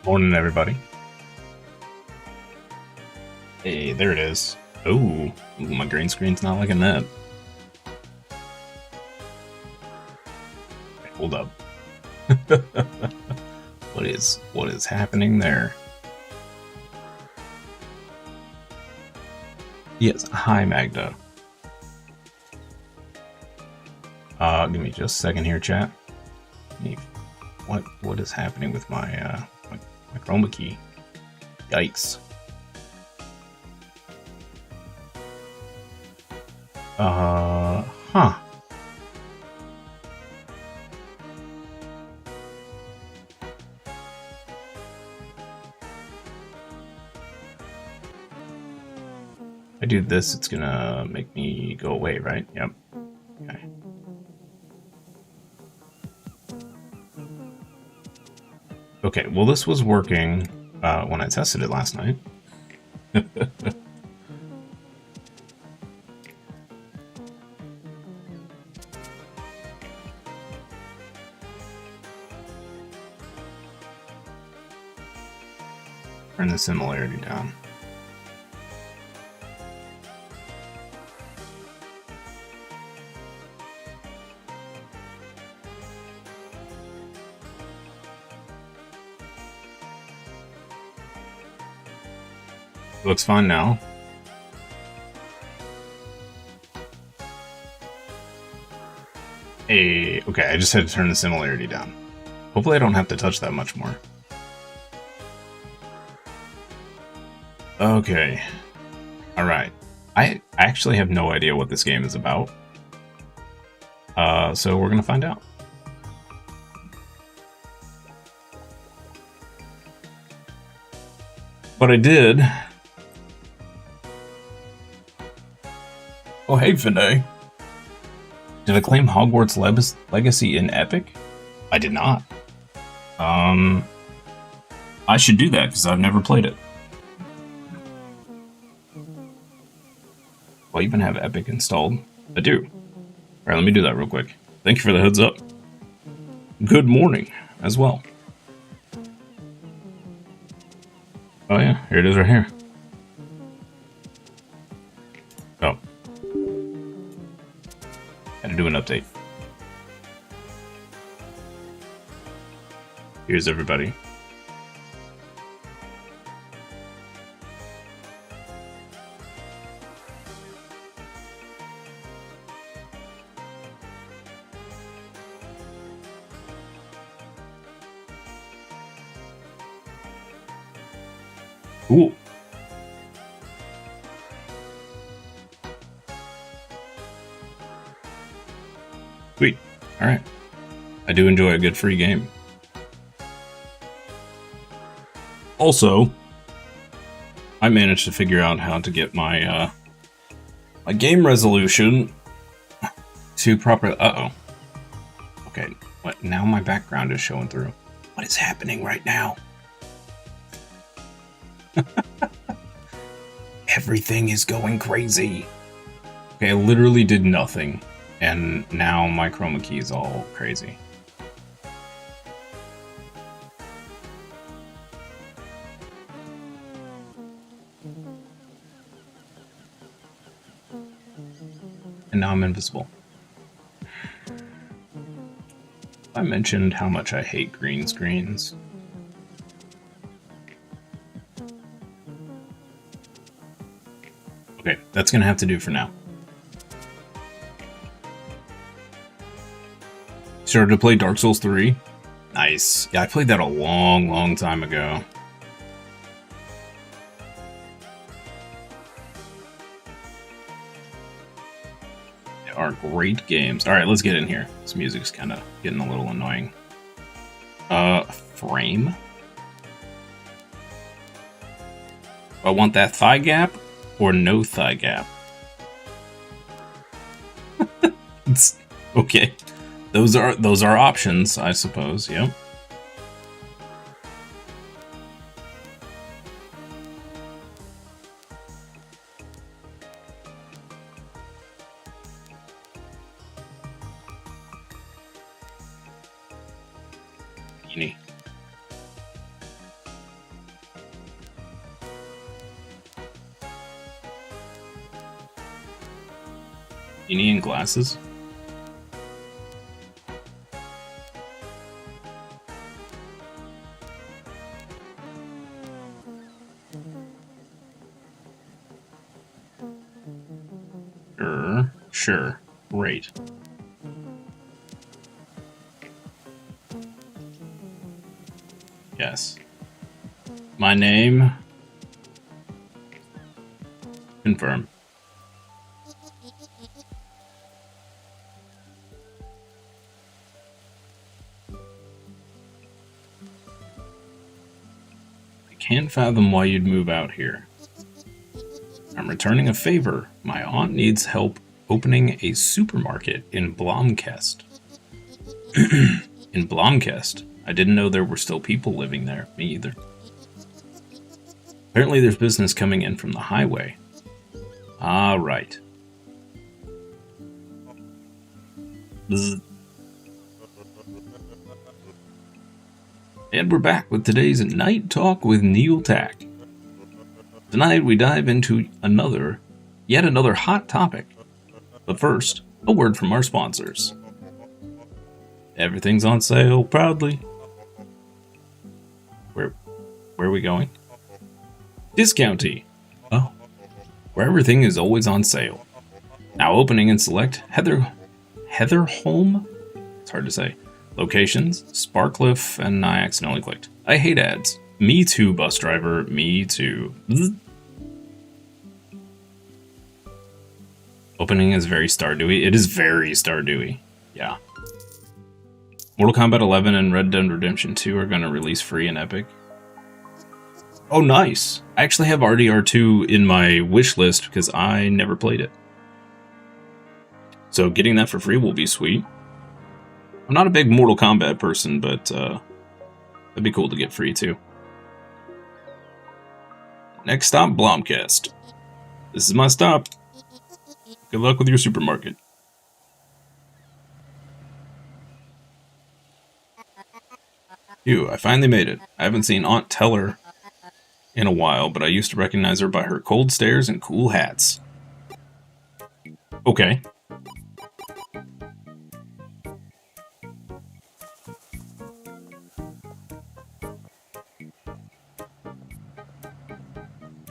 Morning, everybody. Hey, there it is. Ooh, my green screen's not liking that. Okay, hold up. What is happening there? Yes, hi Magda. Give me just a second here, chat. What is happening with my my chroma key? Yikes. Huh. If I do this, it's gonna make me go away, right? Yep. Okay. Okay, well this was working when I tested it last night. Turn the similarity down. Looks fine now. Hey, okay, I just had to turn the similarity down. Hopefully I don't have to touch that much more. Okay. Alright. I actually have no idea what this game is about. So we're gonna find out. But I did. Oh, hey, Finney. Did I claim Hogwarts Legacy in Epic? I did not. I should do that because I've never played it. Well, you even have Epic installed. I do. Alright, let me do that real quick. Thank you for the heads up. Good morning as well. Oh yeah, here it is right here. Oh. Gotta do an update. Here's everybody. Ooh. Sweet. Alright. I do enjoy a good free game. Also, I managed to figure out how to get my my game resolution to proper. Uh-oh. Okay, what? Now my background is showing through. What is happening right now? Everything is going crazy. Okay, I literally did nothing, and now my chroma key is all crazy. And now I'm invisible. I mentioned how much I hate green screens. Okay, that's gonna have to do for now. Started to play Dark Souls 3. Nice. Yeah, I played that a long time ago. They are great games. Alright, let's get in here. This music's kind of getting a little annoying. Frame? I want that thigh gap or no thigh gap? Okay. Those are options, I suppose. Yep. Beanie and glasses? Sure. Great. Yes. My name? Confirm. I can't fathom why you'd move out here. I'm returning a favor. My aunt needs help opening a supermarket in Blomkest. In Blomkest? I didn't know there were still people living there. Me either. Apparently there's business coming in from the highway. Ah, right. Bzz. And we're back with today's Night Talk with Neil Tack. Tonight we dive into yet another hot topic. But first, a word from our sponsors. Everything's on sale, proudly. Where are we going? Discounty. Oh, where everything is always on sale. Now opening in select Heatherholm? It's hard to say. Locations, Sparkliff, and I accidentally clicked. I hate ads. Me too, bus driver. Me too. Opening is very Stardewy. It is very Stardewy. Yeah. Mortal Kombat 11 and Red Dead Redemption 2 are going to release free in Epic. Oh, nice. I actually have RDR2 in my wish list because I never played it. So getting that for free will be sweet. I'm not a big Mortal Kombat person, but that'd be cool to get free too. Next stop, Blomkest. This is my stop. Good luck with your supermarket. Phew, I finally made it. I haven't seen Aunt Teller in a while, but I used to recognize her by her cold stares and cool hats. Okay.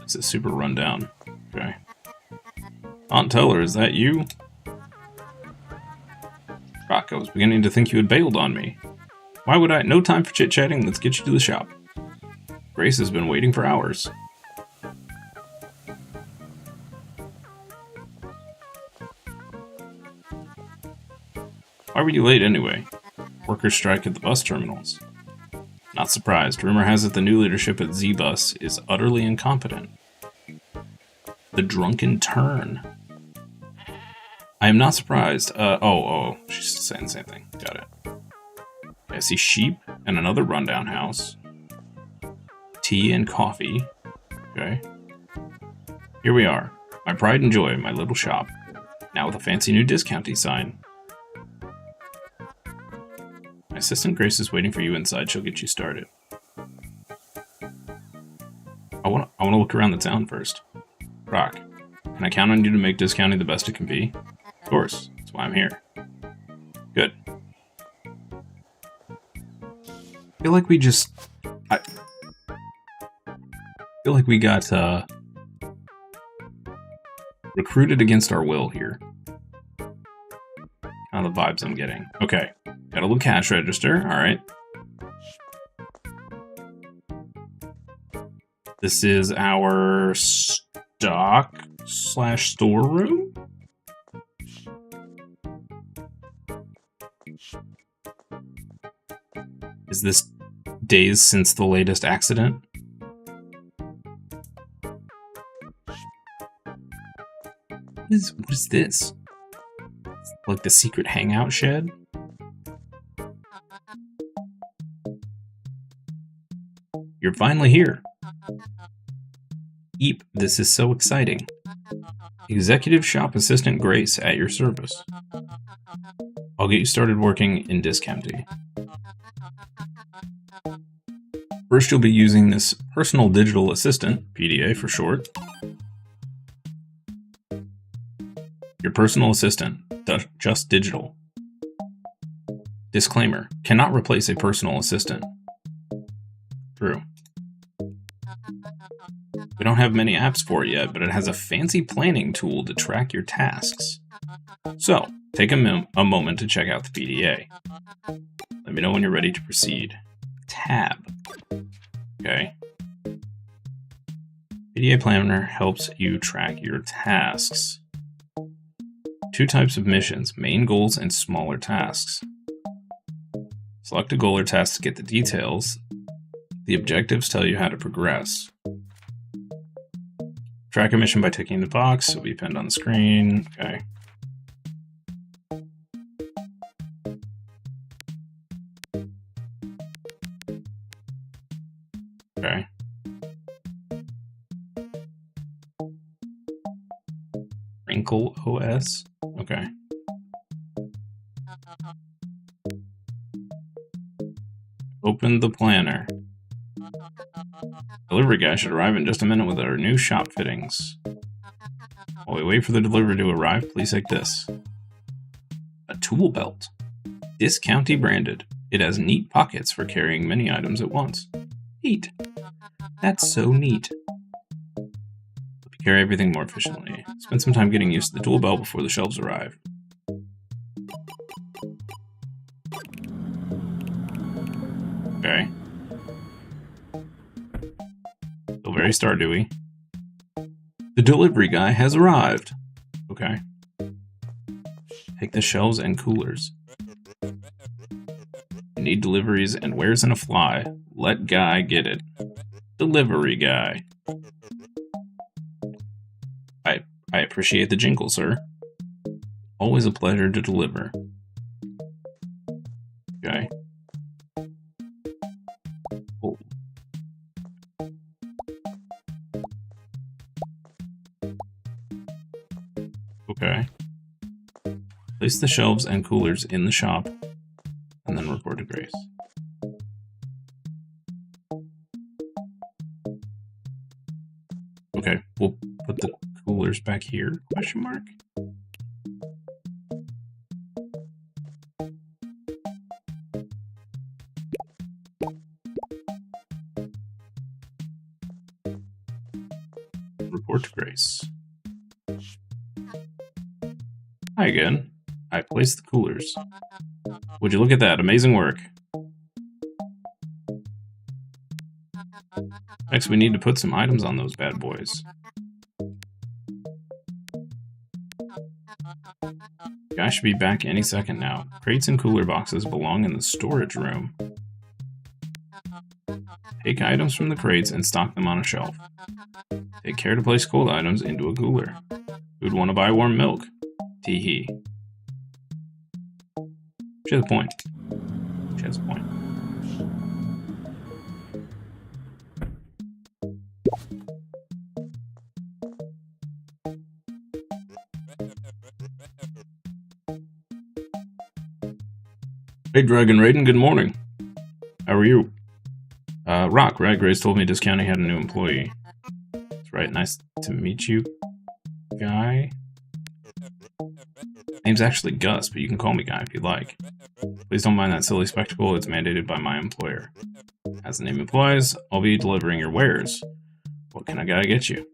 This is super rundown. Okay. Aunt Teller, is that you? Rock, I was beginning to think you had bailed on me. Why would I? No time for chit-chatting, let's get you to the shop. Grace has been waiting for hours. Why were you late anyway? Workers strike at the bus terminals. Not surprised. Rumor has it the new leadership at Z-Bus is utterly incompetent. The drunken turn. I am not surprised. She's saying the same thing. Got it. I see sheep and another rundown house. Tea and coffee. Okay. Here we are. My pride and joy, my little shop. Now with a fancy new discounty sign. My assistant Grace is waiting for you inside. She'll get you started. I want to look around the town first. Rock, can I count on you to make discounting the best it can be? Of course. That's why I'm here. Good. I feel like we just... I feel like we got recruited against our will here. Kind of the vibes I'm getting. Okay. Got a little cash register. Alright. This is our stock/storeroom. Is this days since the latest accident? What is this? Like the secret hangout shed? You're finally here. Eep, this is so exciting. Executive Shop Assistant Grace at your service. I'll get you started working in discounting. First, you'll be using this Personal Digital Assistant, PDA for short. Your personal assistant, just digital. Disclaimer, cannot replace a personal assistant. True. We don't have many apps for it yet, but it has a fancy planning tool to track your tasks. So, take a moment to check out the PDA. Let me know when you're ready to proceed. Tab. Okay. PDA Planner helps you track your tasks. 2 types of missions, main goals and smaller tasks. Select a goal or task to get the details. The objectives tell you how to progress. Track a mission by ticking the box. It'll be pinned on the screen. Okay. Okay. Wrinkle OS. Okay. Open the planner. Delivery guy should arrive in just a minute with our new shop fittings. While we wait for the delivery to arrive, please take this. A tool belt. Discounty branded. It has neat pockets for carrying many items at once. Neat. That's so neat. Help you carry everything more efficiently. Spend some time getting used to the tool belt before the shelves arrive. Okay. Still very Stardewy. The delivery guy has arrived. Okay. Take the shelves and coolers. You need deliveries and where's in a fly? Let guy get it. Delivery guy. I appreciate the jingle, sir. Always a pleasure to deliver. Okay. Oh. Okay. Place the shelves and coolers in the shop, and then report to Grace. Okay, we'll put the coolers back here, question mark? Report to Grace. Hi again. I placed the coolers. Would you look at that? Amazing work. Next, we need to put some items on those bad boys. Guy should be back any second now. Crates and cooler boxes belong in the storage room. Take items from the crates and stock them on a shelf. Take care to place cold items into a cooler. Who'd want to buy warm milk? Tee-hee. She has a point. She has a point. Hey, Dragon Raiden, good morning. How are you? Rock, right? Grace told me this county had a new employee. That's right, nice to meet you, Guy. Name's actually Gus, but you can call me Guy if you like. Please don't mind that silly spectacle, it's mandated by my employer. As the name implies, I'll be delivering your wares. What can I gotta get you?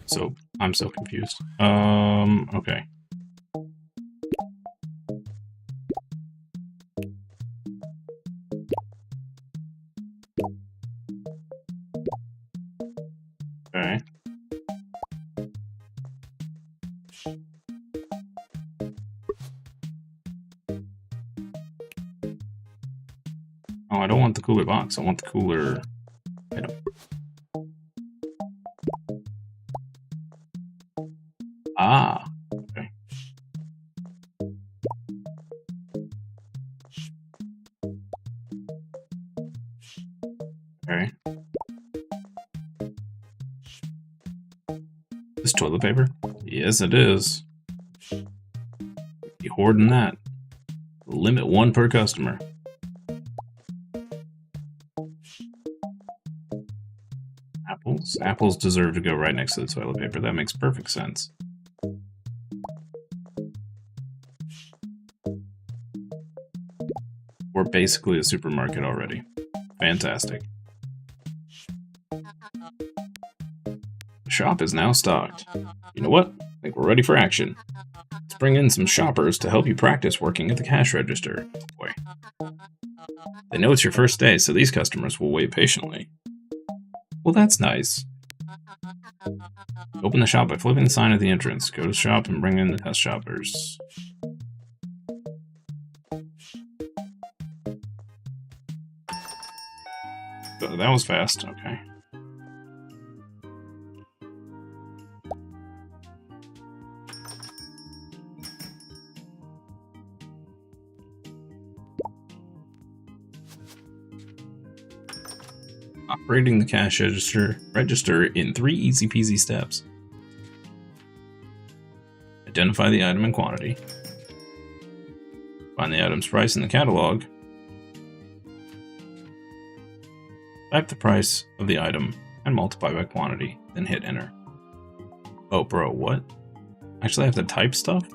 So, I'm so confused. Okay. Okay. Oh, I don't want the cooler box. I want the cooler item. Ah, okay. Okay. This toilet paper? Yes, it is. You hoarding that. Limit 1 per customer. Apples? Apples deserve to go right next to the toilet paper. That makes perfect sense. We're basically a supermarket already. Fantastic. The shop is now stocked. You know what? I think we're ready for action. Let's bring in some shoppers to help you practice working at the cash register. Boy. They know it's your first day, so these customers will wait patiently. Well, that's nice. Open the shop by flipping the sign at the entrance. Go to the shop and bring in the test shoppers. Oh, that was fast. Okay. Operating the cash register in 3 easy-peasy steps. Identify the item and quantity. Find the item's price in the catalog. Type the price of the item and multiply by quantity, then hit enter. Oh, bro, what? Actually, I have to type stuff?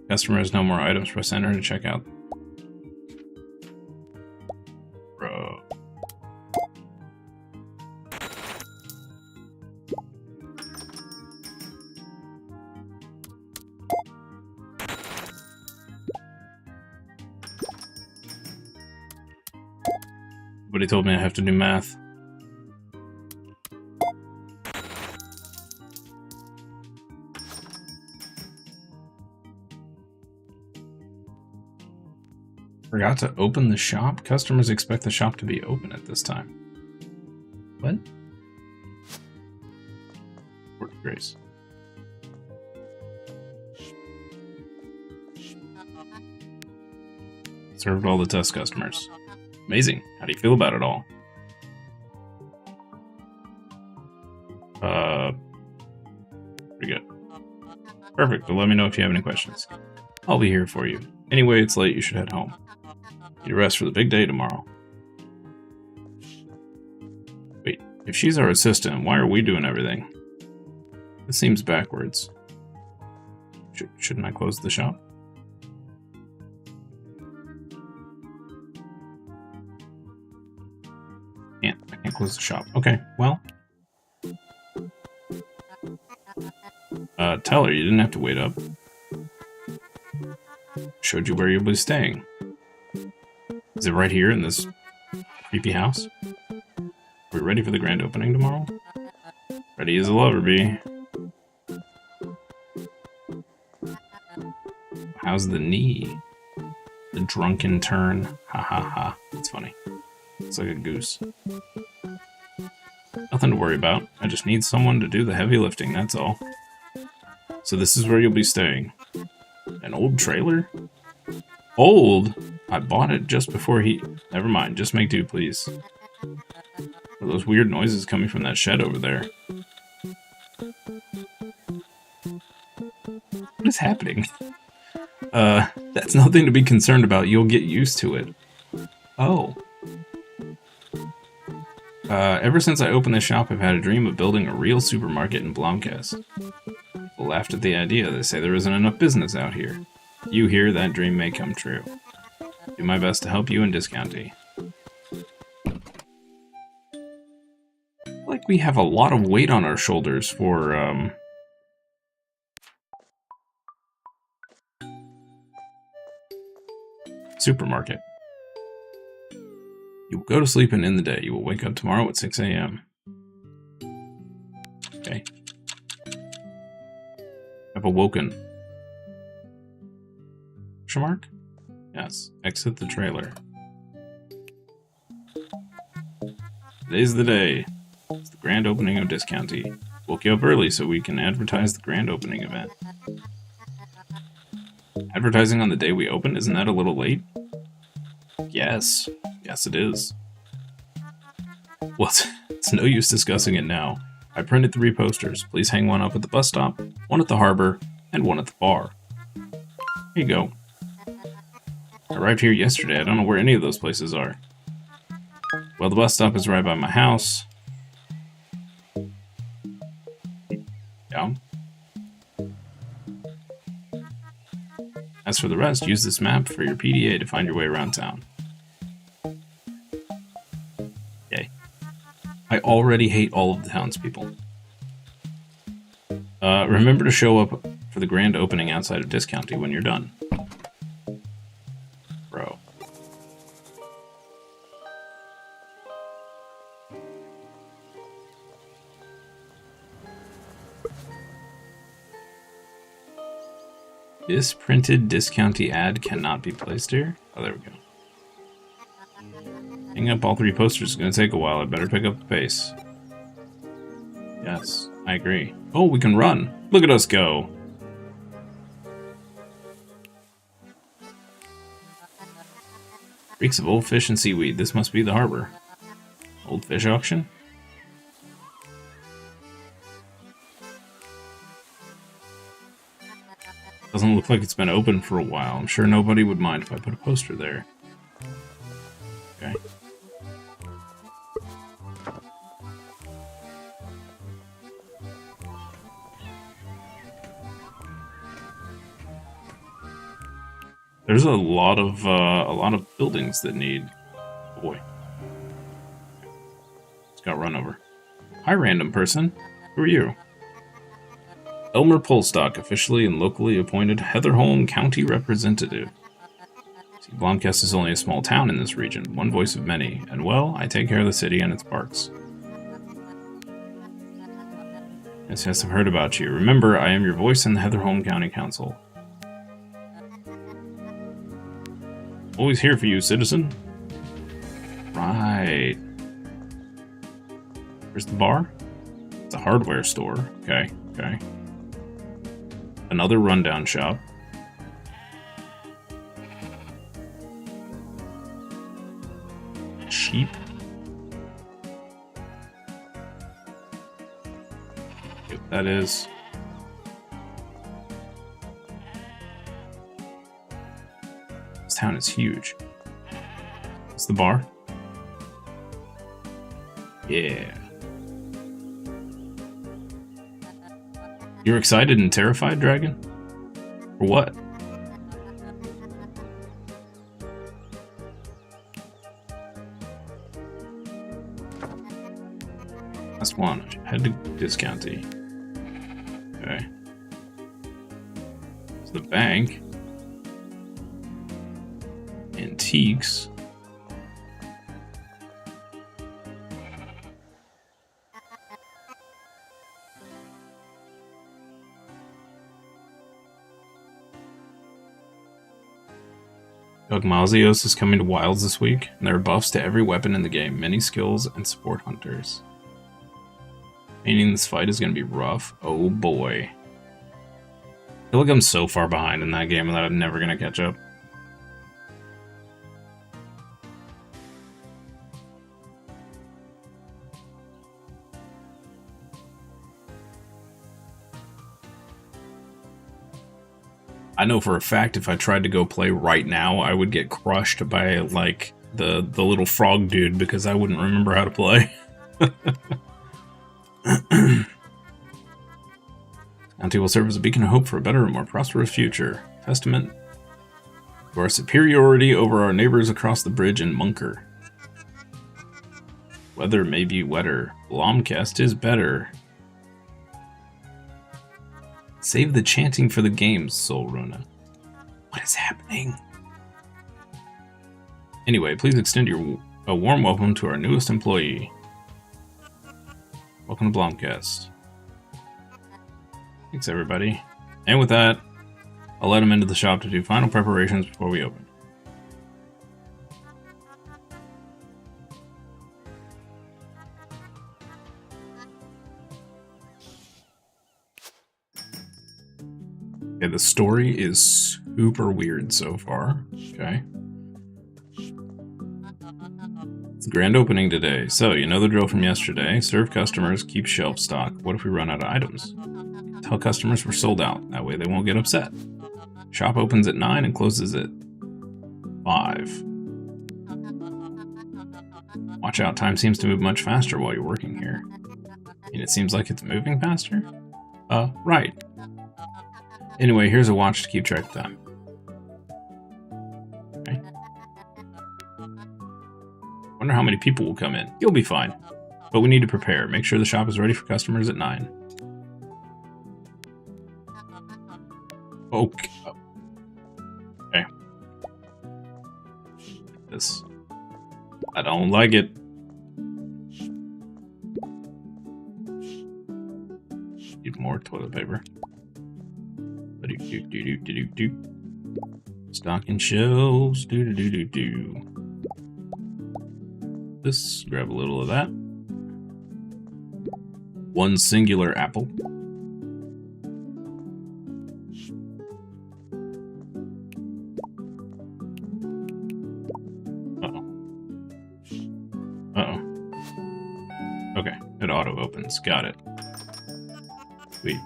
Customer has no more items. Press enter to check out. Bro. But he told me I have to do math. Forgot to open the shop? Customers expect the shop to be open at this time. What? Word of grace. Served all the test customers. Amazing. How do you feel about it all? Pretty good. Perfect, but let me know if you have any questions. I'll be here for you. Anyway, it's late, you should head home. Need a rest for the big day tomorrow. Wait, if she's our assistant, why are we doing everything? This seems backwards. Shouldn't I close the shop? I can't close the shop. Okay, well. Tell her you didn't have to wait up. Showed you where you'll be staying. Is it right here in this creepy house? Are we ready for the grand opening tomorrow? Ready as I'll ever be. How's the knee? The drunken turn. Ha ha ha. That's funny. It's like a goose. Nothing to worry about. I just need someone to do the heavy lifting, that's all. So this is where you'll be staying. An old trailer? Old? I bought it just before he... Never mind, just make do, please. Are those weird noises coming from that shed over there? What is happening? That's nothing to be concerned about. You'll get used to it. Oh. Ever since I opened the shop, I've had a dream of building a real supermarket in Blomkast. People laughed at the idea. They say there isn't enough business out here. You hear, that dream may come true. Do my best to help you and Discounty. Like we have a lot of weight on our shoulders for, supermarket. You will go to sleep and end the day. You will wake up tomorrow at 6 a.m. Okay. I've awoken. Question mark? Yes. Exit the trailer. Today's the day. It's the grand opening of Discounty. Woke you up early so we can advertise the grand opening event. Advertising on the day we open, isn't that a little late? Yes. Yes, it is. Well, it's no use discussing it now. I printed 3 posters. Please hang one up at the bus stop, one at the harbor, and one at the bar. Here you go. I arrived here yesterday. I don't know where any of those places are. Well, the bus stop is right by my house. Yeah. As for the rest, use this map for your PDA to find your way around town. Okay. I already hate all of the townspeople. Remember to show up for the grand opening outside of Discounty when you're done. Bro. This printed Discounty ad cannot be placed here. Oh, there we go. Hang up all 3 posters is going to take a while. I better pick up the pace. Yes, I agree. Oh, we can run. Look at us go. Reeks of old fish and seaweed. This must be the harbor. Old fish auction? Doesn't look like it's been open for a while. I'm sure nobody would mind if I put a poster there. Okay. There's a lot of buildings that need. Oh boy. Just got run over. Hi, random person. Who are you? Elmer Polstock, officially and locally appointed Heatherholm County Representative. See, Blomkest is only a small town in this region, one voice of many, and well, I take care of the city and its parks. Yes, I've heard about you. Remember, I am your voice in the Heatherholm County Council. Always here for you, citizen. Right. Where's the bar? It's a hardware store. Okay, okay. Another rundown shop. Sheep. See what that is. This town is huge. It's the bar. Yeah. You're excited and terrified, Dragon? Or what? Last one. Head to Discounty. Okay. So the bank. Antiques. Dogmazios is coming to Wilds this week, and there are buffs to every weapon in the game, many skills, and support hunters. Meaning this fight is going to be rough. Oh boy. I feel like I'm so far behind in that game that I'm never going to catch up. I know for a fact if I tried to go play right now, I would get crushed by, like, the little frog dude because I wouldn't remember how to play. County will serve as a beacon of hope for a better and more prosperous future. Testament to our superiority over our neighbors across the bridge in Munker. Weather may be wetter. Blomkest is better. Save the chanting for the games, Soul Runa. What is happening? Anyway, please extend a warm welcome to our newest employee. Welcome to Blomkest. Thanks, everybody. And with that, I'll let him into the shop to do final preparations before we open. Okay, the story is super weird so far. Okay. It's the grand opening today, so you know the drill from yesterday. Serve customers, keep shelf stock. What if we run out of items? Tell customers we're sold out, that way they won't get upset. Shop opens at 9 and closes at 5. Watch out, time seems to move much faster while you're working here. And it seems like it's moving faster? Right. Anyway, here's a watch to keep track of time. Okay. Wonder how many people will come in. You'll be fine. But we need to prepare. Make sure the shop is ready for customers at 9. Okay. Okay. This. I don't like it. Need more toilet paper. Stocking shelves. This. Grab a little of that. One singular apple. Okay, it auto opens. Got it. Sweet.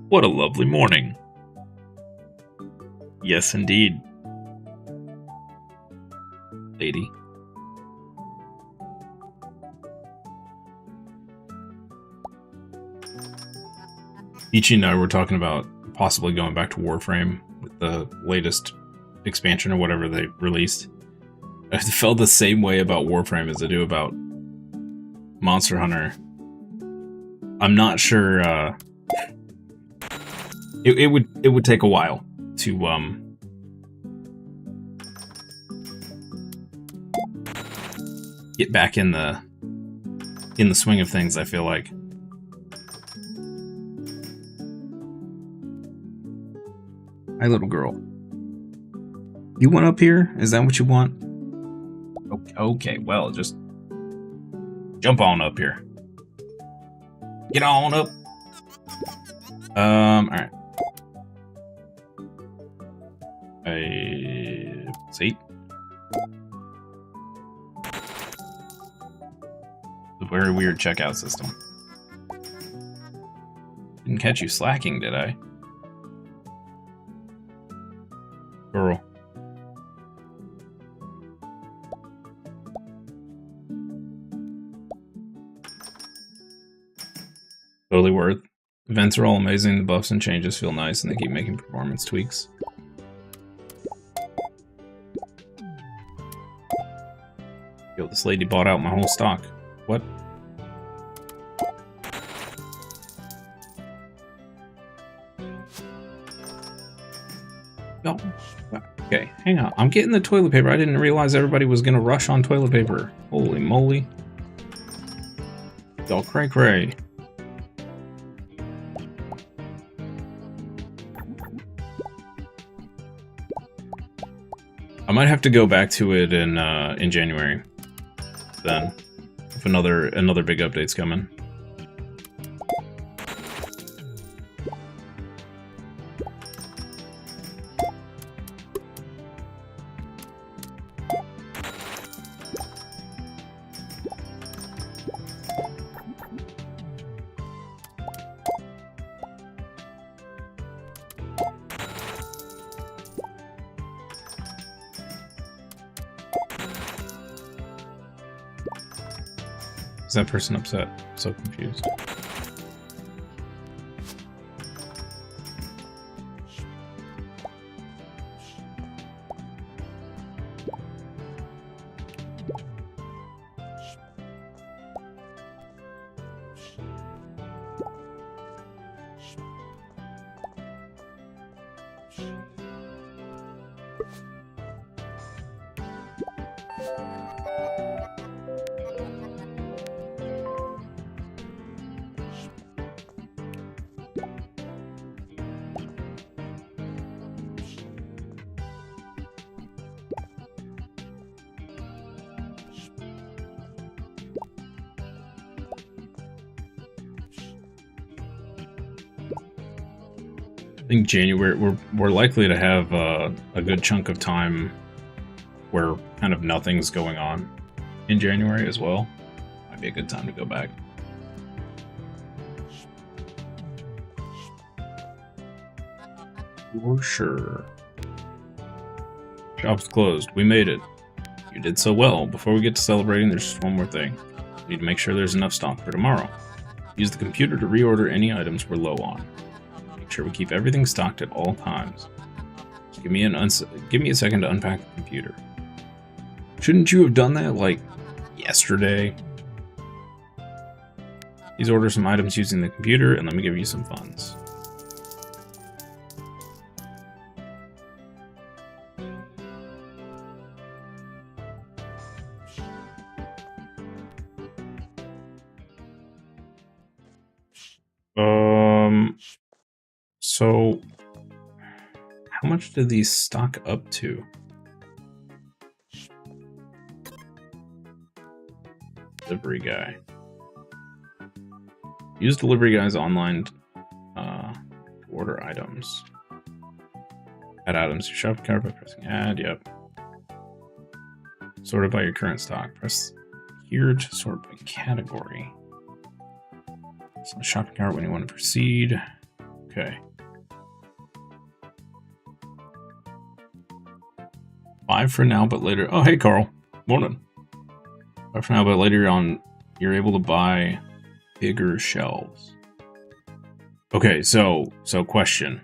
What a lovely morning. Yes, indeed. Lady. Ichi and I were talking about possibly going back to Warframe with the latest expansion or whatever they released. I felt the same way about Warframe as I do about Monster Hunter. I'm not sure. It would take a while to get back in the swing of things. I feel like. Hi, little girl. You want up here? Is that what you want? Okay, well, just jump on up here. Get on up. Alright. See? It's a very weird checkout system. Didn't catch you slacking, did I? Girl. Totally worth. Events are all amazing, the buffs and changes feel nice, and they keep making performance tweaks. Yo, this lady bought out my whole stock. What? No. Okay, hang on. I'm getting the toilet paper. I didn't realize everybody was gonna rush on toilet paper. Holy moly. Y'all cray-cray. I might have to go back to it in January. Then, if another big update's coming. Is that person upset? I'm so confused. I think January, we're likely to have a good chunk of time where kind of nothing's going on. in January as well. Might be a good time to go back. For sure. Shop's closed. We made it. You did so well. Before we get to celebrating, there's just one more thing. We need to make sure there's enough stock for tomorrow. Use the computer to reorder any items we're low on. Make sure we keep everything stocked at all times. Just give me a second to unpack the computer. Shouldn't you have done that, like, yesterday? Please order some items using the computer, and let me give you some funds. So how much do these stock up to? Delivery guy. Use delivery guys online to order items. Add items to shopping cart by pressing add. Yep. Sorted by your current stock. Press here to sort by category. So shopping cart when you want to proceed. Okay. 5 for now, but later. Oh, hey, Carl. Morning. 5 for now, but later on, you're able to buy bigger shelves. Okay, so question.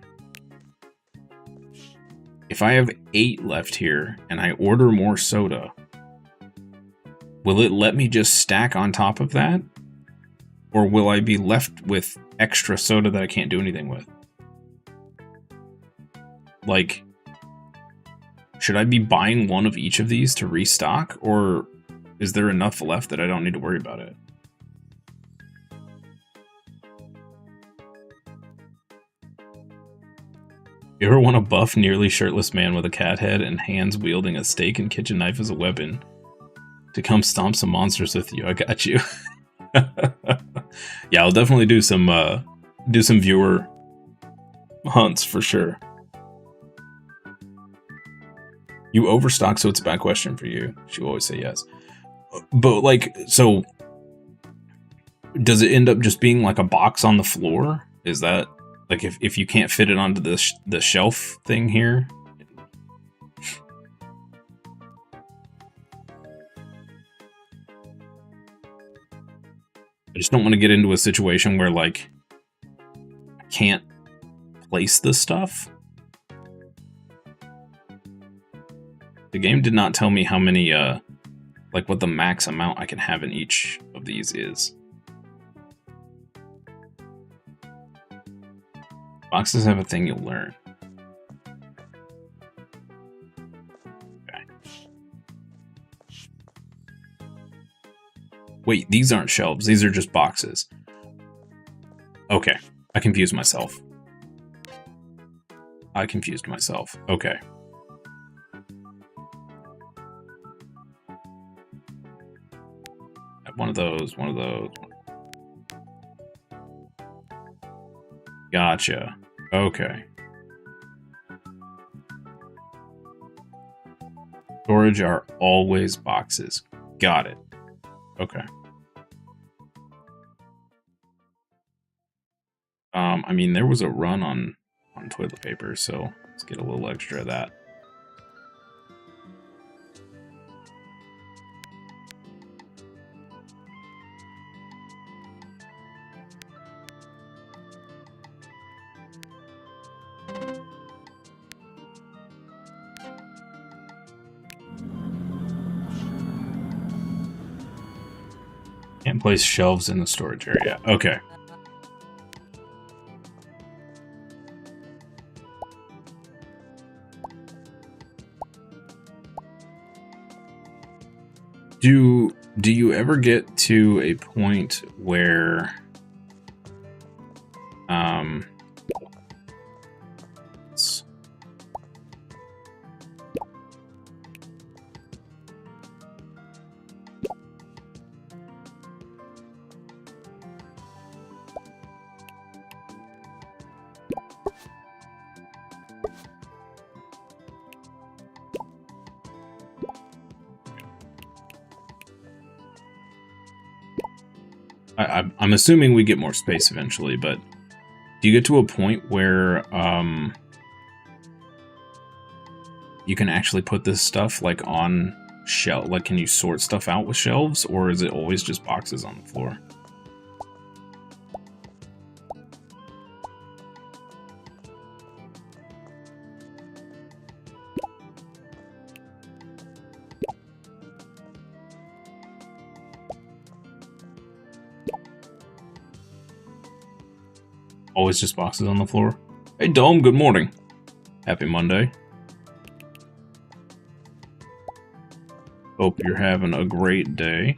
If I have 8 left here and I order more soda, will it let me just stack on top of that? Or will I be left with extra soda that I can't do anything with? Like, should I be buying one of each of these to restock? Or is there enough left that I don't need to worry about it? You ever want a buff, nearly shirtless man with a cat head and hands wielding a steak and kitchen knife as a weapon to come stomp some monsters with you? I got you. Yeah, I'll definitely do some viewer hunts for sure. You overstock, so it's a bad question for you. She will always say yes. But, like, so does it end up just being like a box on the floor? Is that, like, if you can't fit it onto the shelf thing here? I just don't want to get into a situation where, like, I can't place the stuff. The game did not tell me how many, like, what the max amount I can have in each of these is. Boxes have a thing you'll learn. Okay. Wait, these aren't shelves. These are just boxes. Okay. I confused myself. Okay. One of those. Gotcha. Okay. Storage are always boxes. Got it. Okay. I mean, there was a run on toilet paper, so let's get a little extra of that. Can't place shelves in the storage area. Okay. Do you ever get to a point where I'm assuming we get more space eventually, but do you get to a point where you can actually put this stuff like on shelf? Like, can you sort stuff out with shelves, or is it always just boxes on the floor? Always just boxes on the floor. Hey, Dome, good morning. Happy Monday. Hope you're having a great day.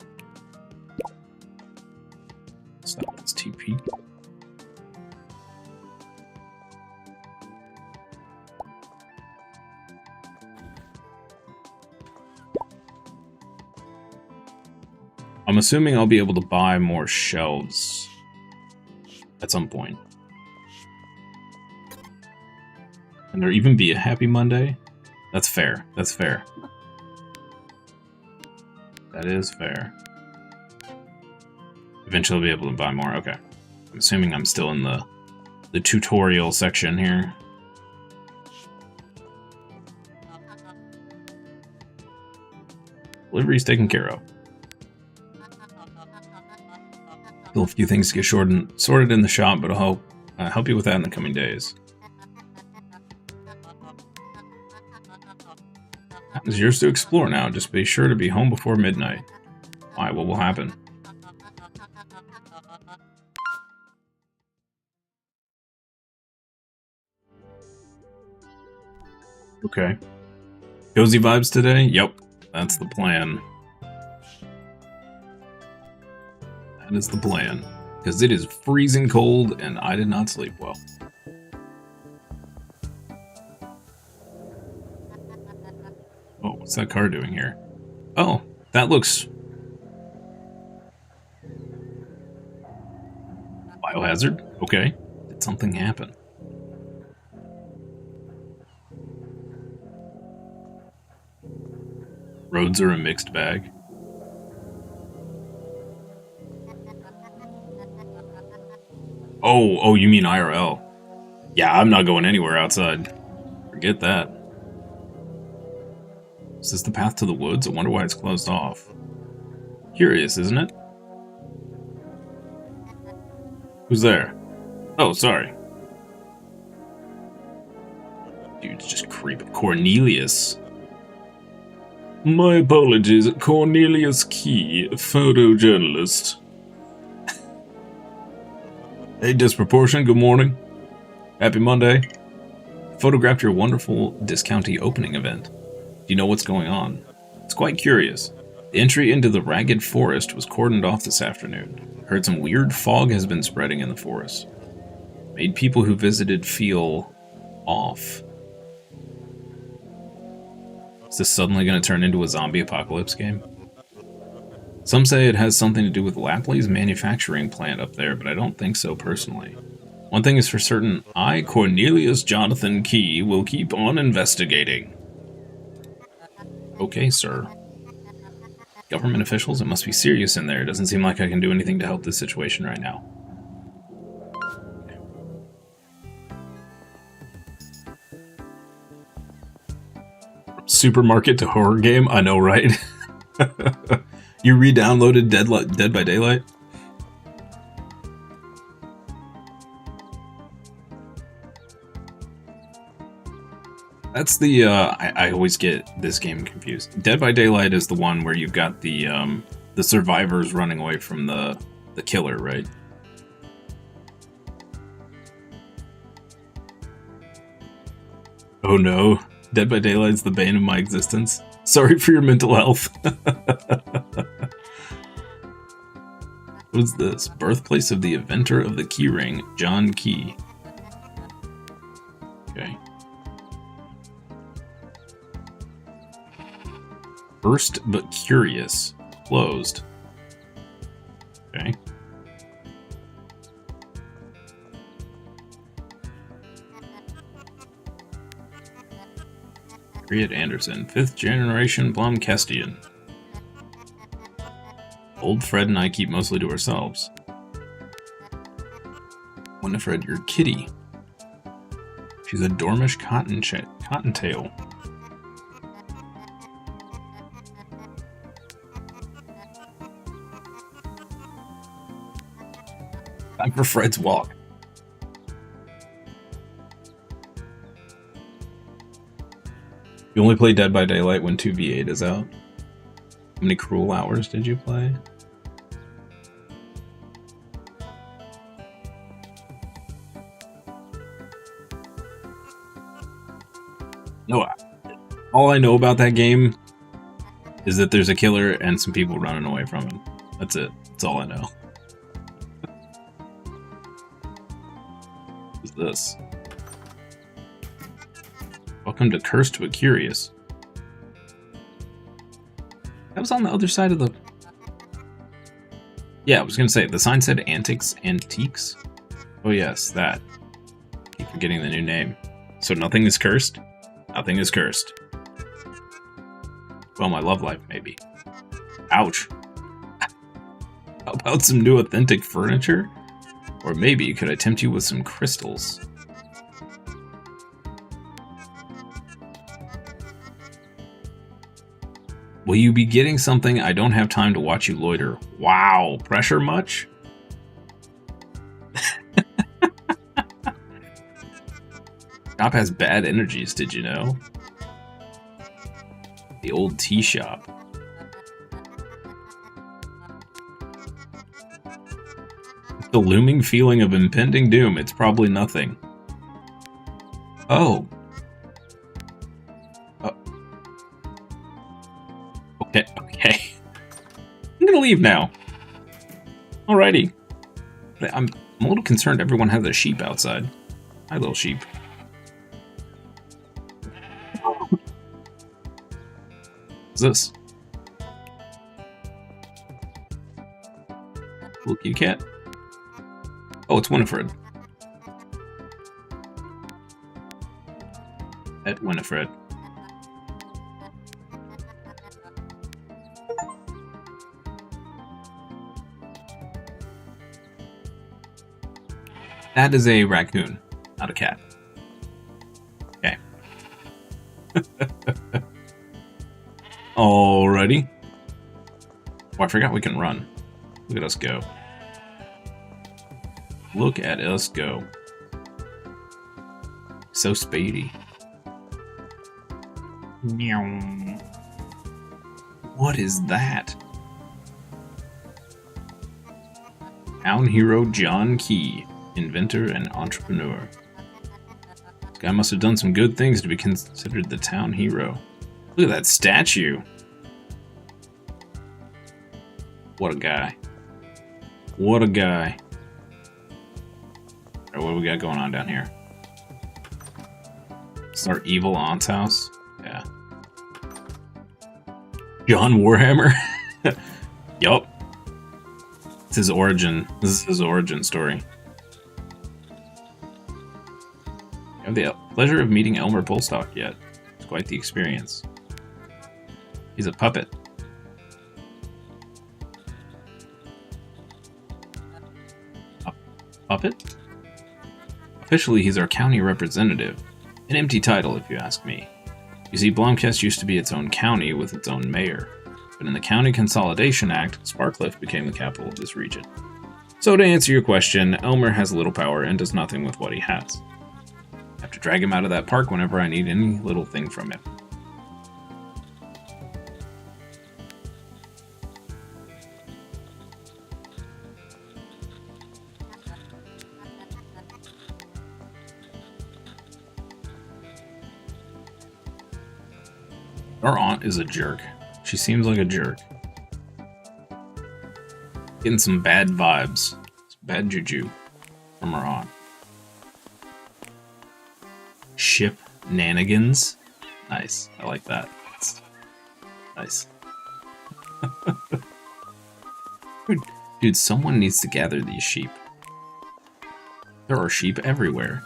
Stop this TP. I'm assuming I'll be able to buy more shelves at some point. Can there even be a happy Monday? That's fair. That's fair. That is fair. Eventually I'll be able to buy more. Okay. I'm assuming I'm still in the tutorial section here. Delivery's taken care of. Still a few things to get sorted in the shop, but I'll help you with that in the coming days. It's yours to explore now. Just be sure to be home before midnight. Why? What will happen? Okay. Cozy vibes today? Yep. That's the plan. That is the plan. Because it is freezing cold and I did not sleep well. Oh, what's that car doing here? Oh, that looks... Biohazard? Okay. Did something happen? Roads are a mixed bag. Oh, you mean IRL. Yeah, I'm not going anywhere outside. Forget that. Is this the path to the woods? I wonder why it's closed off. Curious, isn't it? Who's there? Oh, sorry. Dude's just creeping. Cornelius. My apologies, Cornelius Key, photojournalist. Hey, Disproportion, good morning. Happy Monday. Photographed your wonderful discounty opening event. Do you know what's going on? It's quite curious. The entry into the ragged forest was cordoned off this afternoon. Heard some weird fog has been spreading in the forest. Made people who visited feel off. Is this suddenly going to turn into a zombie apocalypse game? Some say it has something to do with Lapley's manufacturing plant up there, but I don't think so personally. One thing is for certain, I, Cornelius Jonathan Key, will keep on investigating. Okay, sir. Government officials, it must be serious in there. It doesn't seem like I can do anything to help this situation right now. Supermarket to horror game? I know, right? You re-downloaded Dead by Daylight? That's the, I always get this game confused. Dead by Daylight is the one where you've got the survivors running away from the killer, right? Oh no. Dead by Daylight's the bane of my existence. Sorry for your mental health. What is this? Birthplace of the inventor of the keyring, John Key. Okay. First but curious. Closed. Okay. Harriet Anderson, 5th generation Blomkestian. Old Fred and I keep mostly to ourselves. Winifred, your kitty. She's a Dormish cottontail. Time for Fred's walk. You only play Dead by Daylight when 2v8 is out. How many cruel hours did you play? No, all I know about that game is that there's a killer and some people running away from him. That's it. That's all I know. What's this? Welcome to Cursed but Curious. That was on the other side of the... Yeah, I was gonna say, the sign said Antiques. Oh yes, that. Keep forgetting the new name. So nothing is cursed? Nothing is cursed. Well, my love life, maybe. Ouch. How about some new authentic furniture? Or maybe could I tempt you with some crystals? Will you be getting something? I don't have time to watch you loiter. Wow, pressure much? Shop has bad energies, did you know? The old tea shop. The looming feeling of impending doom. It's probably nothing. Oh. Okay. I'm gonna leave now. Alrighty. I'm a little concerned everyone has a sheep outside. Hi, little sheep. What's this? Little kitty cat? Oh, it's Winifred. At Winifred. That is a raccoon, not a cat. Okay. Alrighty. Oh, I forgot we can run. Look at us go. Look at us go. So speedy. What is that? Town hero John Key, inventor and entrepreneur. This guy must have done some good things to be considered the town hero. Look at that statue. What a guy. What a guy. Alright, what do we got going on down here? It's our evil aunt's house. Yeah. John Warhammer? Yup. It's his origin. This is his origin story. I have the pleasure of meeting Elmer Polstock yet. It's quite the experience. He's a puppet. A puppet? Officially, he's our county representative. An empty title, if you ask me. You see, Blomkest used to be its own county with its own mayor. But in the County Consolidation Act, Sparkliff became the capital of this region. So to answer your question, Elmer has little power and does nothing with what he has. I have to drag him out of that park whenever I need any little thing from him. Our aunt is a jerk. She seems like a jerk. Getting some bad vibes. Some bad juju from our aunt. Ship nanigans. Nice. I like that. Nice. Dude, someone needs to gather these sheep. There are sheep everywhere.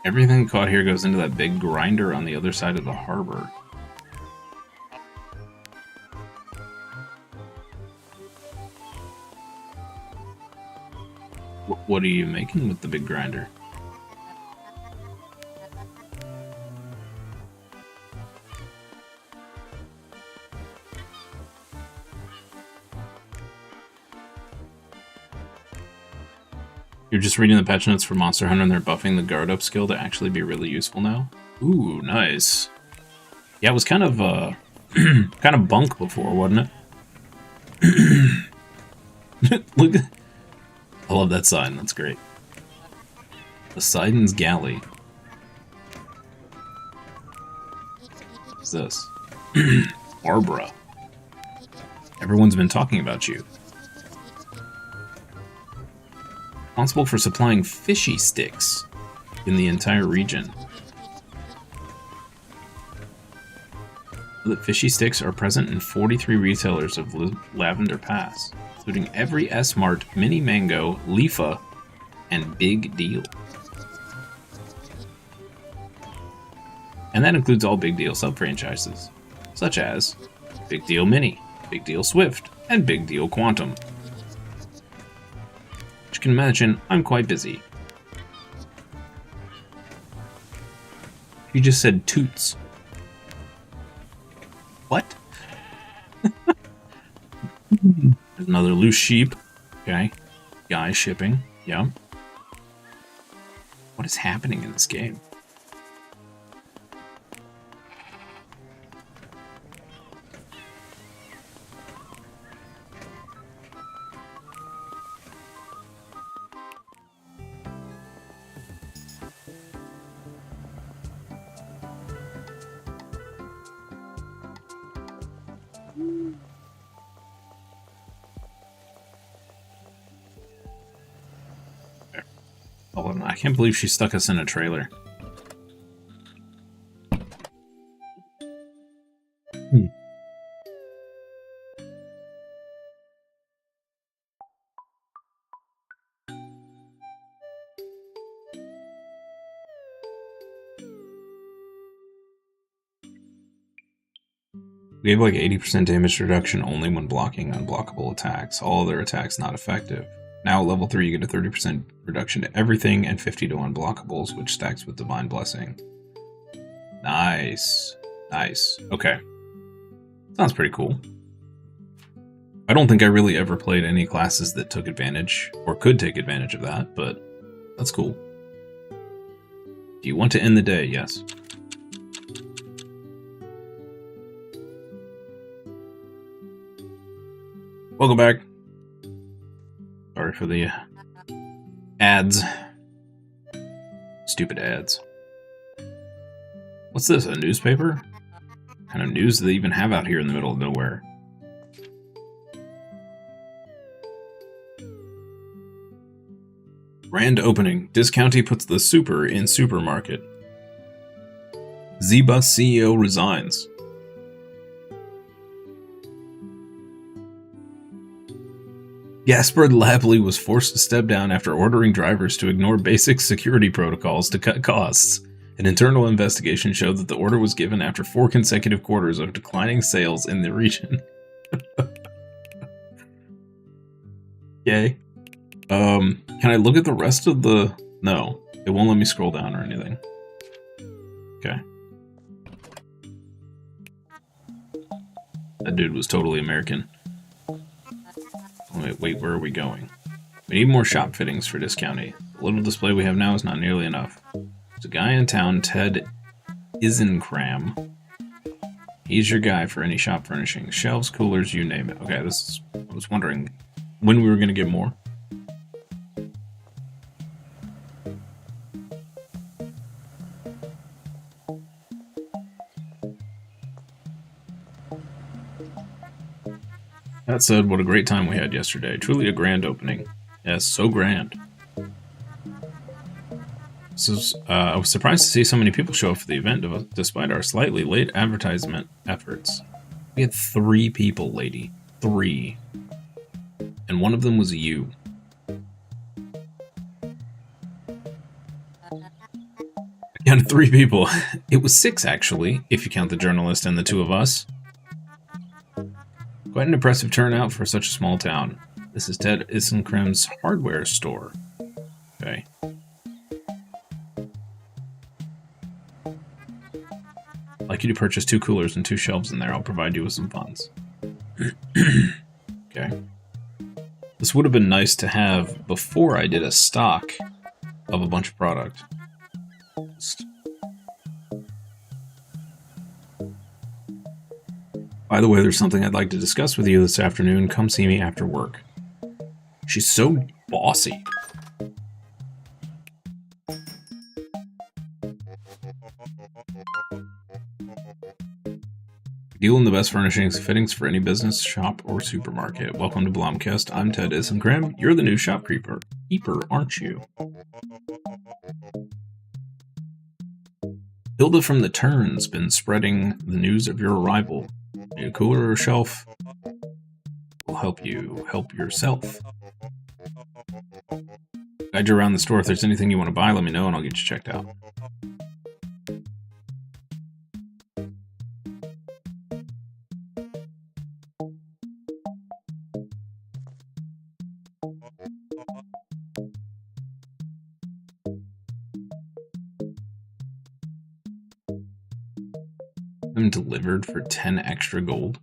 Everything caught here goes into that big grinder on the other side of the harbor. What are you making with the big grinder? You're just reading the patch notes for Monster Hunter and they're buffing the guard up skill to actually be really useful now? Ooh, nice. Yeah, it was kind of kind of bunk before, wasn't it? Look, I love that sign. That's great. Poseidon's Galley. What's this? Barbara. Everyone's been talking about you. Responsible for supplying fishy sticks in the entire region. The fishy sticks are present in 43 retailers of Lavender Pass, including every S-Mart, Mini Mango, Leafa, and Big Deal. And that includes all Big Deal sub-franchises, such as Big Deal Mini, Big Deal Swift, and Big Deal Quantum. As you can imagine, I'm quite busy. You just said toots. What? There's another loose sheep. Okay. Guy shipping. Yeah. What is happening in this game? I can't believe she stuck us in a trailer. We have like 80% damage reduction only when blocking unblockable attacks. All other attacks not effective. Now at level 3 you get a 30% reduction to everything and 50 to unblockables, which stacks with Divine Blessing. Nice. Nice. Okay. Sounds pretty cool. I don't think I really ever played any classes that took advantage, or could take advantage of that, but that's cool. Do you want to end the day? Yes. Welcome back. Sorry for the ads. Stupid ads. What's this, a newspaper? What kind of news do they even have out here in the middle of nowhere? Grand opening. Discounty puts the super in supermarket. Z-Bus CEO resigns. Gaspard Labley was forced to step down after ordering drivers to ignore basic security protocols to cut costs. An internal investigation showed that the order was given after 4 consecutive quarters of declining sales in the region. Okay. Can I look at the rest of the... No, it won't let me scroll down or anything. Okay. That dude was totally American. Wait, where are we going? We need more shop fittings for Discounty. The little display we have now is not nearly enough. There's a guy in town, Ted Isenkram. He's your guy for any shop furnishings. Shelves, coolers, you name it. Okay, this is... I was wondering when we were going to get more. That said, what a great time we had yesterday. Truly a grand opening. Yes, so grand. I was surprised to see so many people show up for the event, despite our slightly late advertisement efforts. We had 3 people, lady. 3. And one of them was you. Down to 3 people. It was 6, actually, if you count the journalist and the 2 of us. Quite an impressive turnout for such a small town. This is Ted Isenkrim's hardware store. Okay. I'd like you to purchase 2 coolers and 2 shelves in there. I'll provide you with some funds. Okay. This would have been nice to have before I did a stock of a bunch of product. By the way, there's something I'd like to discuss with you this afternoon. Come see me after work. She's so bossy. Deal in the best furnishings and fittings for any business, shop, or supermarket. Welcome to Blomkest. I'm Ted Isenkrim. You're the new shopkeeper, aren't you? Hilda from the Turn's been spreading the news of your arrival. A cooler or shelf will help you help yourself. Guide you around the store. If there's anything you want to buy, let me know and I'll get you checked out. Them delivered for 10 extra gold.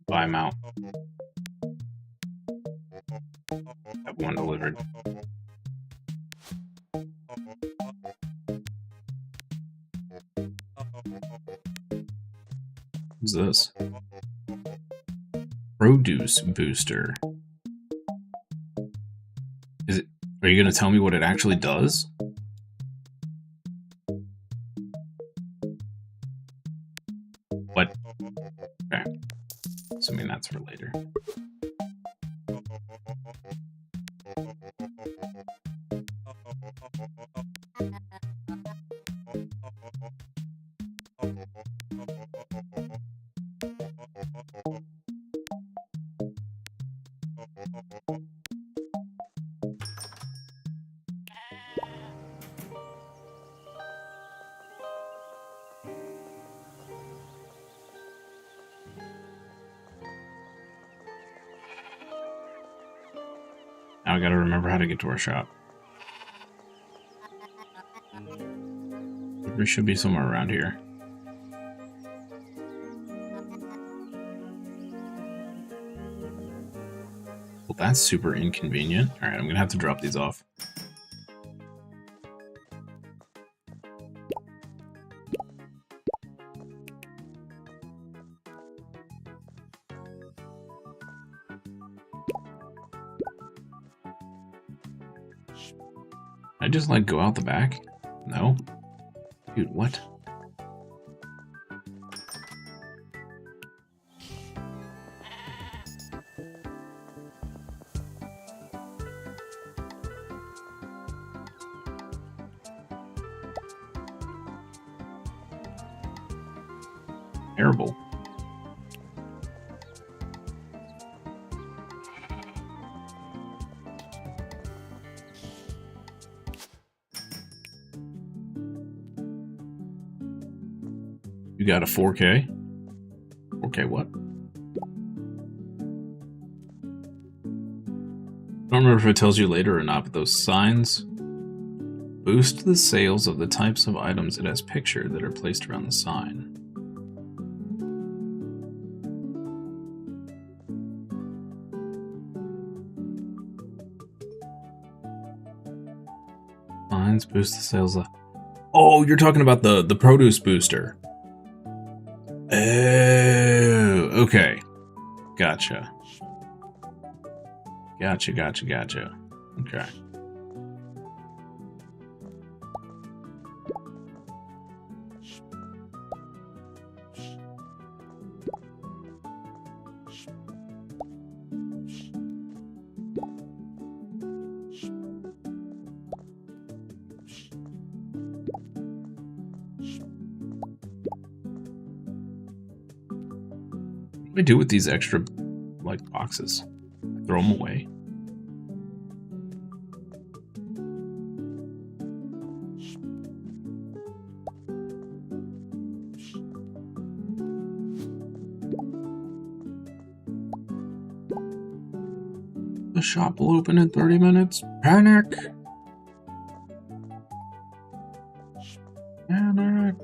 Buy them out. Have one delivered. What's this? Produce booster. Is it? Are you going to tell me what it actually does? What? Okay. Assuming that's for later. Now I gotta remember how to get to our shop. We should be somewhere around here. Well, that's super inconvenient. Alright, I'm gonna have to drop these off. I just like go out the back? No? Dude, what? Terrible. You got a 4K? 4K what? I don't remember if it tells you later or not, but those signs boost the sales of the types of items it has pictured that are placed around the sign. Signs boost the sales of... Oh, you're talking about the produce booster. Oh, okay. Gotcha. Gotcha. Okay. What do I do with these extra, like, boxes? Throw them away. The shop will open in 30 minutes. Panic! Panic!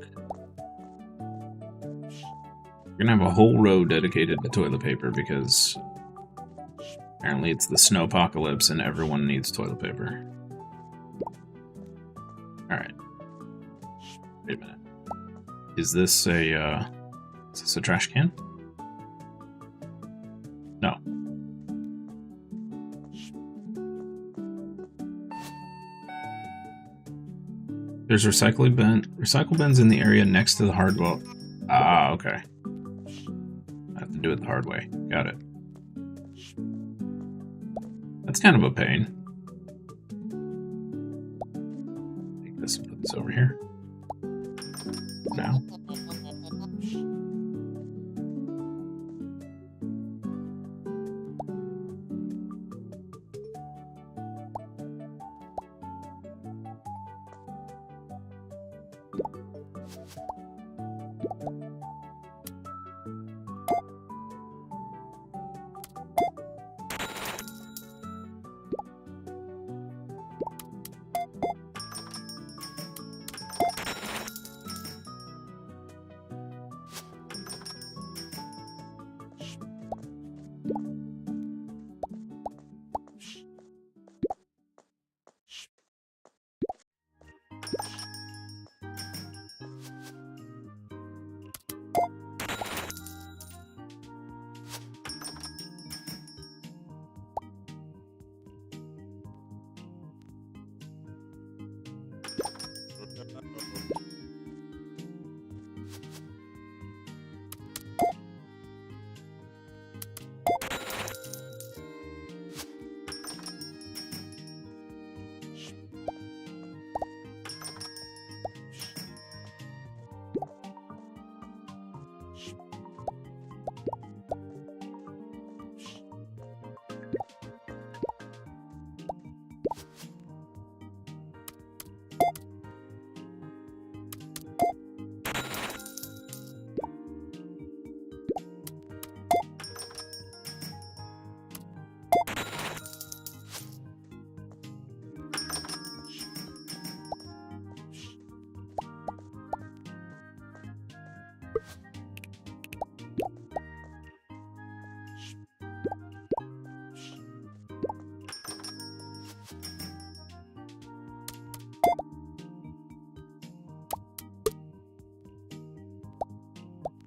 We're gonna have a whole row dedicated to toilet paper because apparently it's the snowpocalypse and everyone needs toilet paper. Alright. Wait a minute. Is this a trash can? No. There's recycle bins in the area next to the hardware. Ah, okay. I have to do it the hard way. Got it. That's kind of a pain. Take this and put this over here. Now.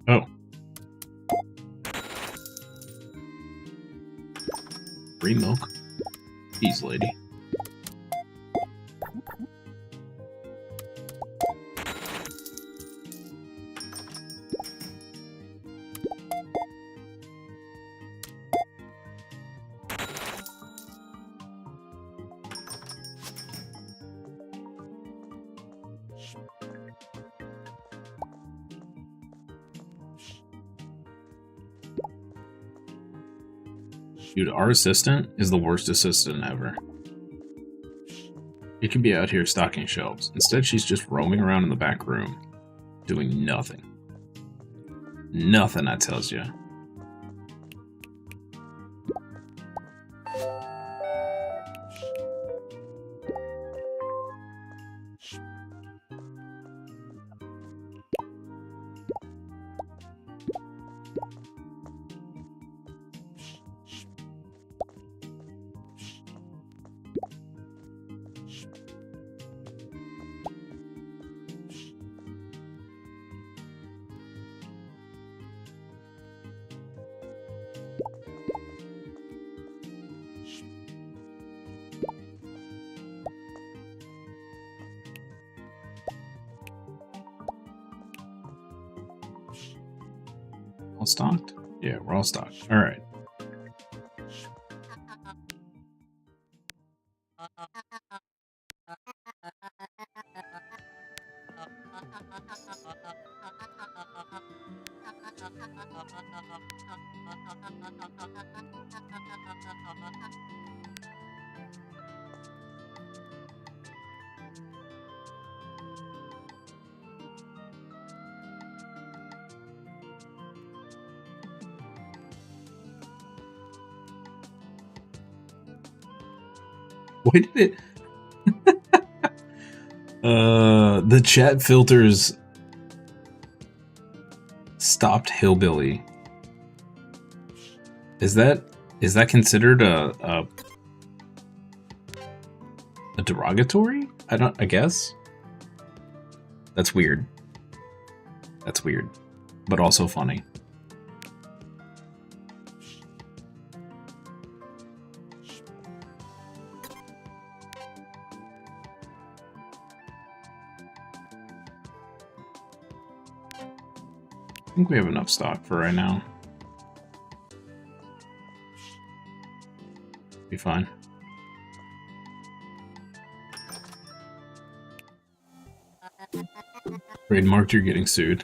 Oh. Free milk. Peace, lady. Dude, our assistant is the worst assistant ever. She could be out here stocking shelves. Instead, she's just roaming around in the back room, doing nothing. Nothing, I tells you. All stocked? Yeah, we're all stocked. All right. Why did it? The chat filters stopped hillbilly. Is that considered a derogatory? I guess. That's weird. That's weird, but also funny. I think we have enough stock for right now. Be fine. Trademarked, you're getting sued.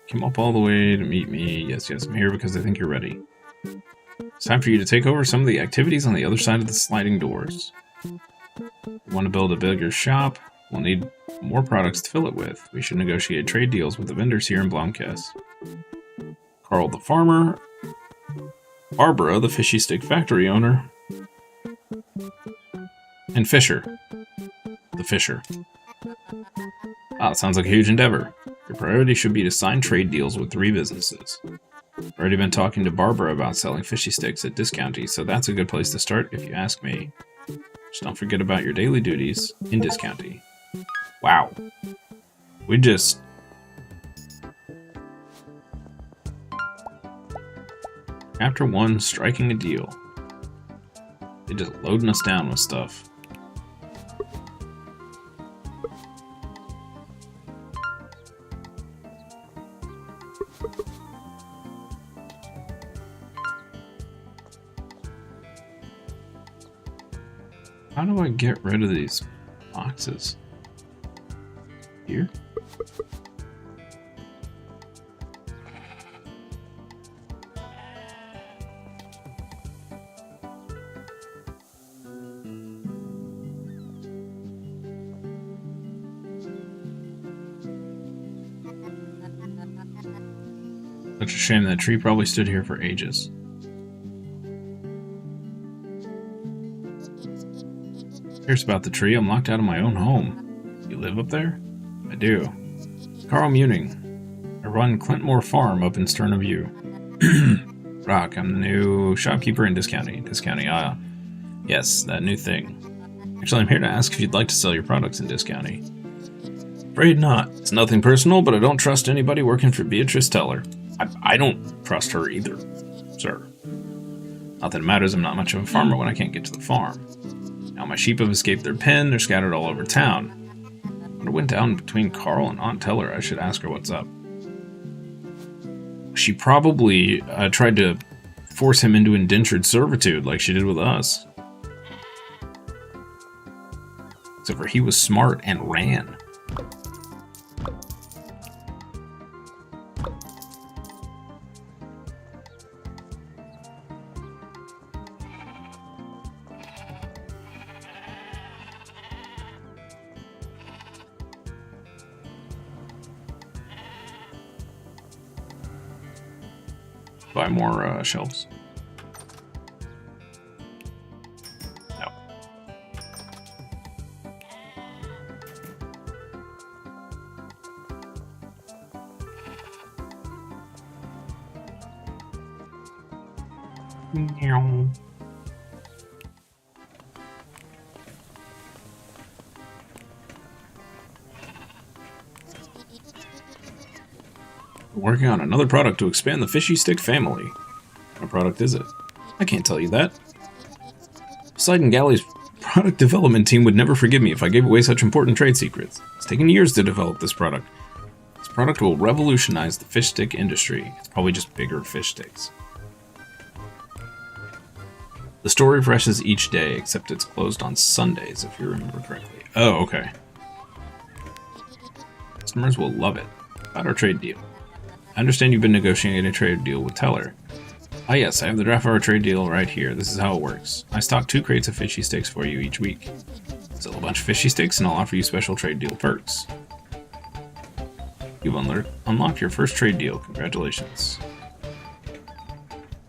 Came up all the way to meet me. Yes, I'm here because I think you're ready. It's time for you to take over some of the activities on the other side of the sliding doors. You want to build a bigger shop? We'll need more products to fill it with. We should negotiate trade deals with the vendors here in Blomkest. Carl the farmer. Barbara, the fishy stick factory owner. And Fisher. The Fisher. Ah, it sounds like a huge endeavor. Your priority should be to sign trade deals with 3 businesses. I've already been talking to Barbara about selling fishy sticks at Discounty, so that's a good place to start if you ask me. Just don't forget about your daily duties in Discounty. Wow. We just... Chapter 1, striking a deal. They're just loading us down with stuff. How do I get rid of these boxes? Here? Such a shame that tree probably stood here for ages. Here's about the tree. I'm locked out of my own home. You live up there? I do. Carl Muning. I run Clintmore Farm up in Stern View. Rock, I'm the new shopkeeper in Discounty. Discounty, yes, that new thing. Actually, I'm here to ask if you'd like to sell your products in Discounty. Afraid not. It's nothing personal, but I don't trust anybody working for Beatrice Teller. I don't trust her either, sir. Not that it matters, I'm not much of a farmer when I can't get to the farm. Now my sheep have escaped their pen, they're scattered all over town. What went down between Carl and Aunt Teller? I should ask her what's up. She probably tried to force him into indentured servitude like she did with us. Except for he was smart and ran. Buy more shelves. No. Meow. Working on another product to expand the fishy stick family. What product is it? I can't tell you that. Poseidon Galley's product development team would never forgive me if I gave away such important trade secrets. It's taken years to develop this product. This product will revolutionize the fish stick industry. It's probably just bigger fish sticks. The store refreshes each day, except it's closed on Sundays, if you remember correctly. Oh, okay. Customers will love it. About our trade deal. I understand you've been negotiating a trade deal with Teller. Ah yes, I have the draft of our trade deal right here. This is how it works. I stock 2 crates of fishy sticks for you each week. Sell a bunch of fishy sticks and I'll offer you special trade deal perks. You've unlocked your first trade deal. Congratulations.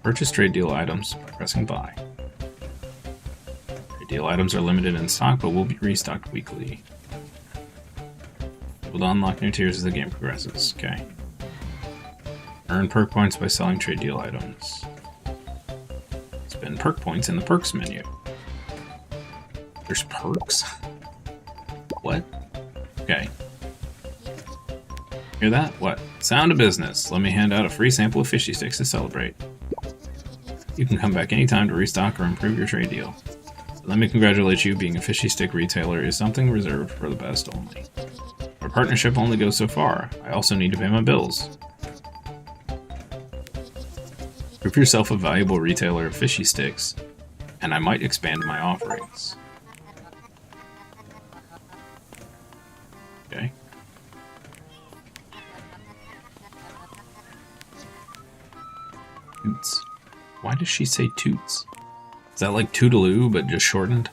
Purchase trade deal items by pressing buy. Deal items are limited in stock, but will be restocked weekly. Able to unlock new tiers as the game progresses. Okay. Earn perk points by selling trade deal items. Spend perk points in the perks menu. There's perks? What? Okay. Hear that? What? Sound of business. Let me hand out a free sample of fishy sticks to celebrate. You can come back anytime to restock or improve your trade deal. Let me congratulate you, being a fishy stick retailer is something reserved for the best only. Our partnership only goes so far. I also need to pay my bills. Prove yourself a valuable retailer of fishy sticks, and I might expand my offerings. Okay. Toots. Why does she say toots? Is that like Toodaloo, but just shortened?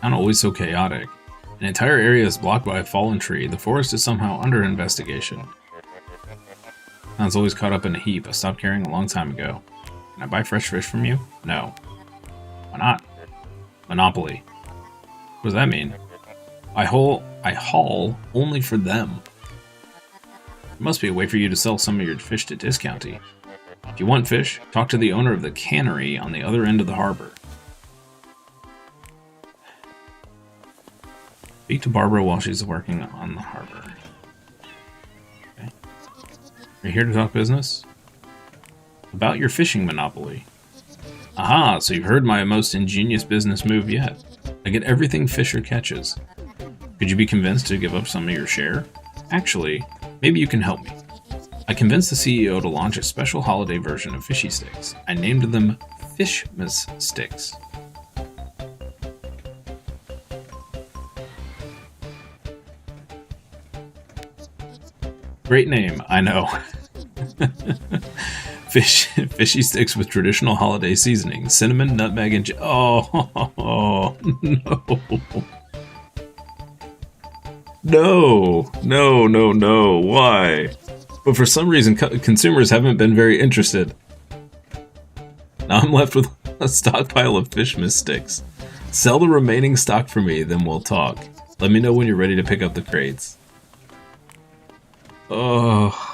Not always so chaotic. An entire area is blocked by a fallen tree. The forest is somehow under investigation. Sounds always caught up in a heap. I stopped caring a long time ago. Can I buy fresh fish from you? No. Why not? Monopoly. What does that mean? I haul only for them. There must be a way for you to sell some of your fish to discounty. If you want fish, talk to the owner of the cannery on the other end of the harbor. Speak to Barbara while she's working on the harbor. Okay. You're here to talk business? About your fishing monopoly. Aha, so you've heard my most ingenious business move yet. I get everything Fisher catches. Could you be convinced to give up some of your share? Actually, maybe you can help me. I convinced the CEO to launch a special holiday version of fishy sticks. I named them Fishmas Sticks. Great name, I know. Fishy sticks with traditional holiday seasoning, cinnamon, nutmeg, and oh, no. No. Why? But for some reason, consumers haven't been very interested. Now I'm left with a stockpile of Fishmas sticks. Sell the remaining stock for me, then we'll talk. Let me know when you're ready to pick up the crates. Oh.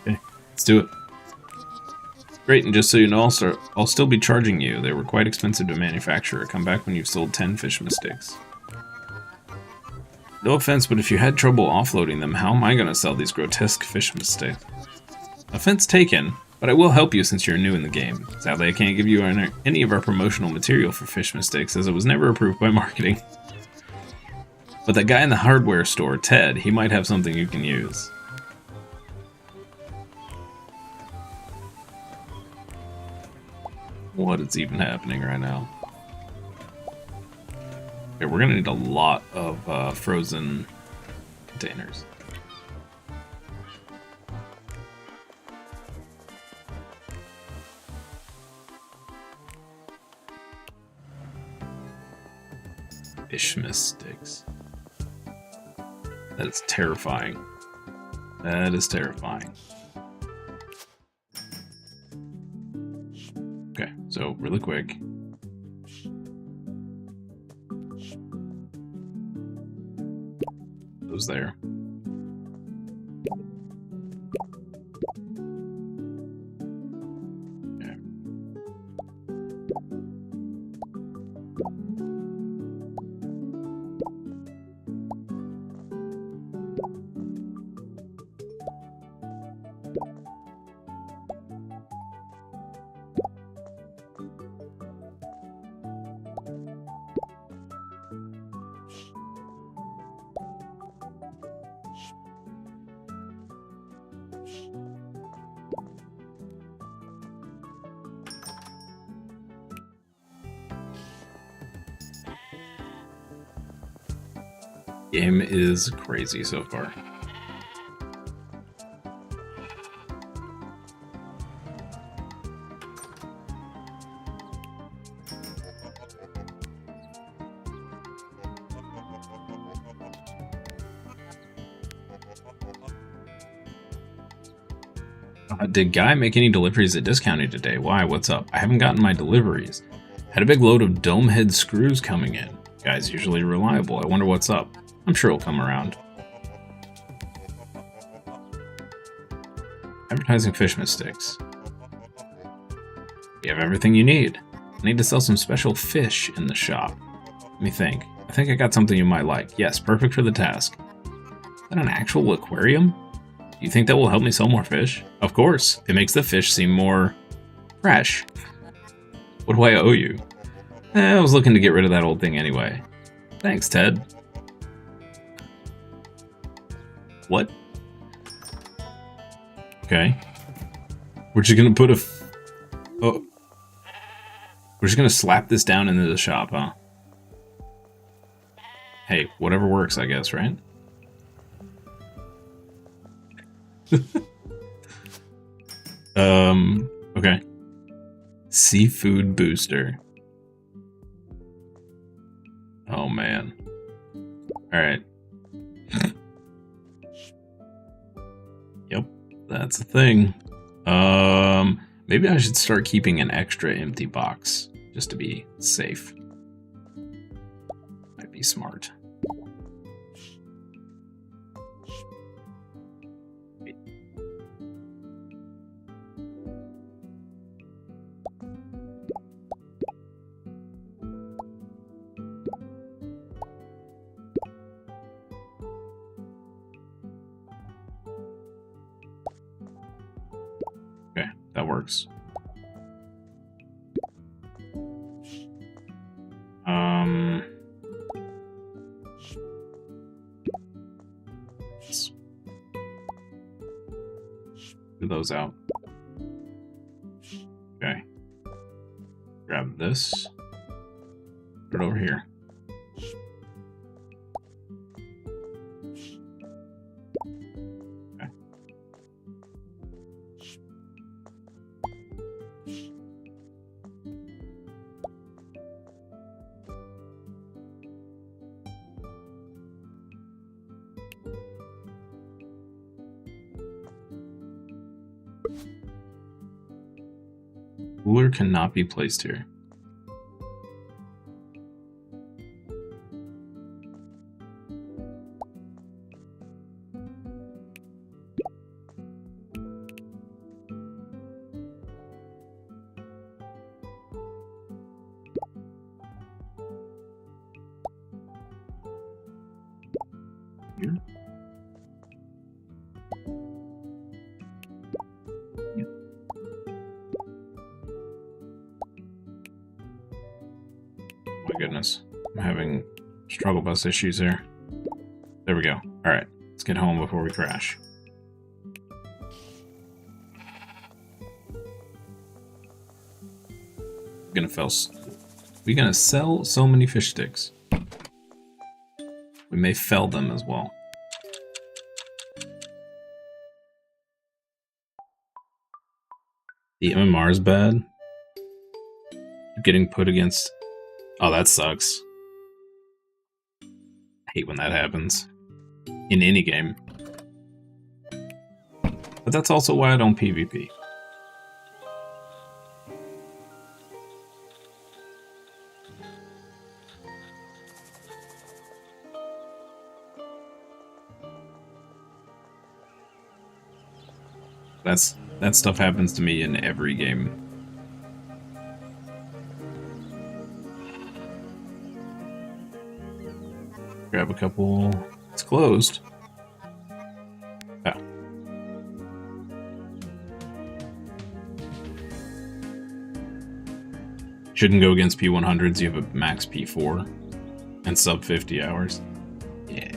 Okay, let's do it. Great, and just so you know, I'll still be charging you. They were quite expensive to manufacture. Come back when you've sold 10 Fishmas sticks. No offense, but if you had trouble offloading them, how am I going to sell these grotesque Fishmas sticks? Offense taken, but I will help you since you're new in the game. Sadly, I can't give you any of our promotional material for Fishmas sticks, as it was never approved by marketing. But that guy in the hardware store, Ted, he might have something you can use. What is even happening right now? Okay, we're gonna need a lot of frozen containers. Fishmas sticks. That is terrifying. That is terrifying. Okay, so really quick. Those there. Okay. Game is crazy so far. Did Guy make any deliveries at discounted today? Why? What's up? I haven't gotten my deliveries. Had a big load of dome head screws coming in. Guy's usually reliable. I wonder what's up. I'm sure he'll come around. Advertising Fishman sticks. You have everything you need. I need to sell some special fish in the shop. Let me think. I think I got something you might like. Yes, perfect for the task. Is that an actual aquarium? Do you think that will help me sell more fish? Of course. It makes the fish seem more fresh. What do I owe you? I was looking to get rid of that old thing anyway. Thanks, Ted. What? Okay. We're just gonna put a... Oh. We're just gonna slap this down into the shop, huh? Hey, whatever works, I guess, right? Okay. Seafood booster. Oh, man. Alright. Yep, that's the thing. Maybe I should start keeping an extra empty box, just to be safe. Might be smart. Okay, that works. Let's do those out. Okay. Grab this. Put it over here. Okay. Cooler cannot be placed here. Here. Yep. My goodness, I'm having struggle bus issues here. There we go. All right, let's get home before we crash. We're gonna sell so many fish sticks. We may fell them as well. The MMR is bad. Getting put against... Oh, that sucks. I hate when that happens. In any game. But that's also why I don't PvP. That stuff happens to me in every game. Grab a couple. It's closed. Oh. Shouldn't go against P100s. You have a max P4 and sub 50 hours. Yeah.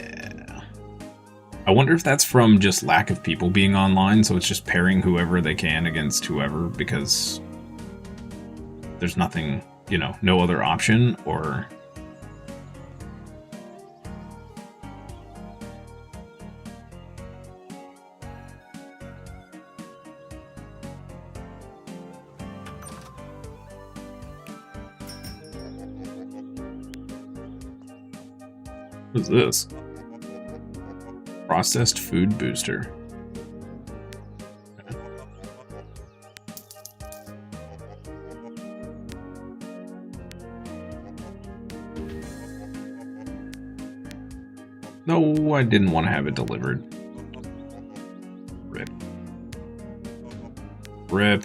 I wonder if that's from just lack of people being online, so it's just pairing whoever they can against whoever because there's nothing, you know, no other option, or... What is this? Processed food booster. No, I didn't want to have it delivered. Rip. Rip.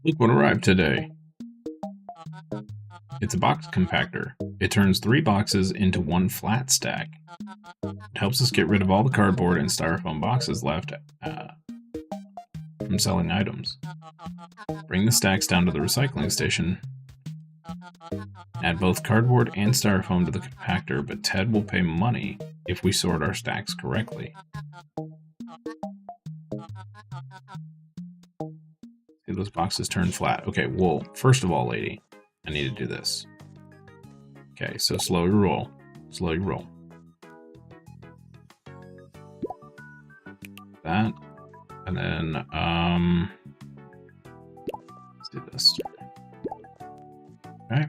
Look what arrived today. It's a box compactor. It turns 3 boxes into 1 flat stack. It helps us get rid of all the cardboard and styrofoam boxes left from selling items. Bring the stacks down to the recycling station. Add both cardboard and styrofoam to the compactor, but Ted will pay money if we sort our stacks correctly. See, those boxes turn flat. Okay, well, first of all, lady, I need to do this. Okay, so slow your roll. Slow your roll. That. And then, let's do this. Okay.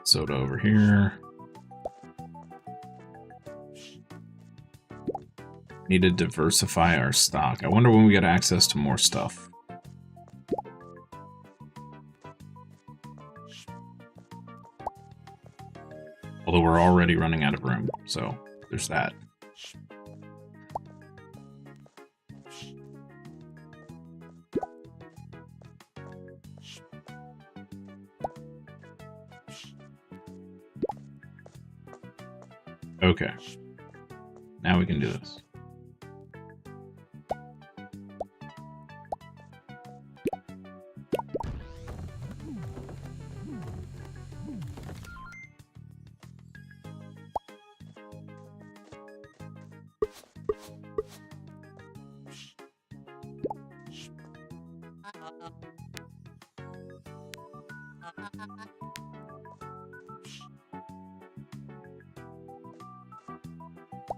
Soda over here. Need to diversify our stock. I wonder when we get access to more stuff. Although we're already running out of room, so there's that. Okay. Now we can do this.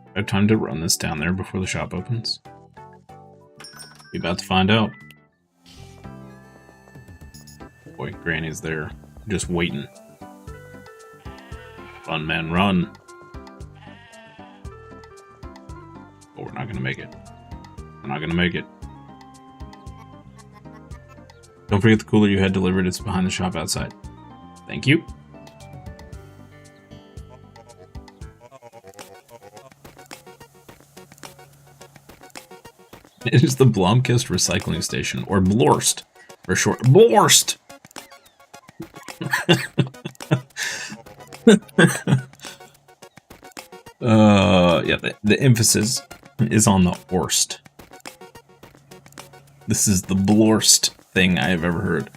I have time to run this down there before the shop opens. Be about to find out. Boy, Granny's there, just waiting. Run, man, run. Oh, we're not gonna make it. We're not gonna make it. Don't forget the cooler you had delivered. It's behind the shop outside. Thank you. It is the Blomkist Recycling Station, or Blorst, for short. Blorst! Yeah, the emphasis is on the Orst. This is the Blorst thing I have ever heard.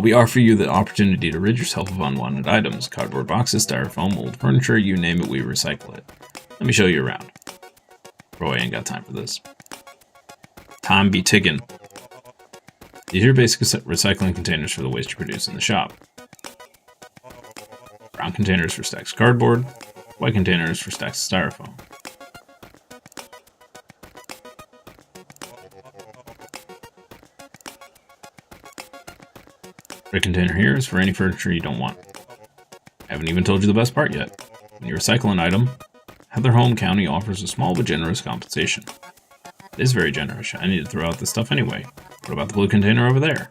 We offer you the opportunity to rid yourself of unwanted items. Cardboard boxes, styrofoam, old furniture, you name it, we recycle it. Let me show you around. Boy, I ain't got time for this. Time be ticking. These are your basic recycling containers for the waste you produce in the shop. Brown containers for stacks of cardboard, white containers for stacks of styrofoam. Red container here is for any furniture you don't want. I haven't even told you the best part yet. When you recycle an item, Heather Home County offers a small but generous compensation. It is very generous. I need to throw out this stuff anyway. What about the blue container over there?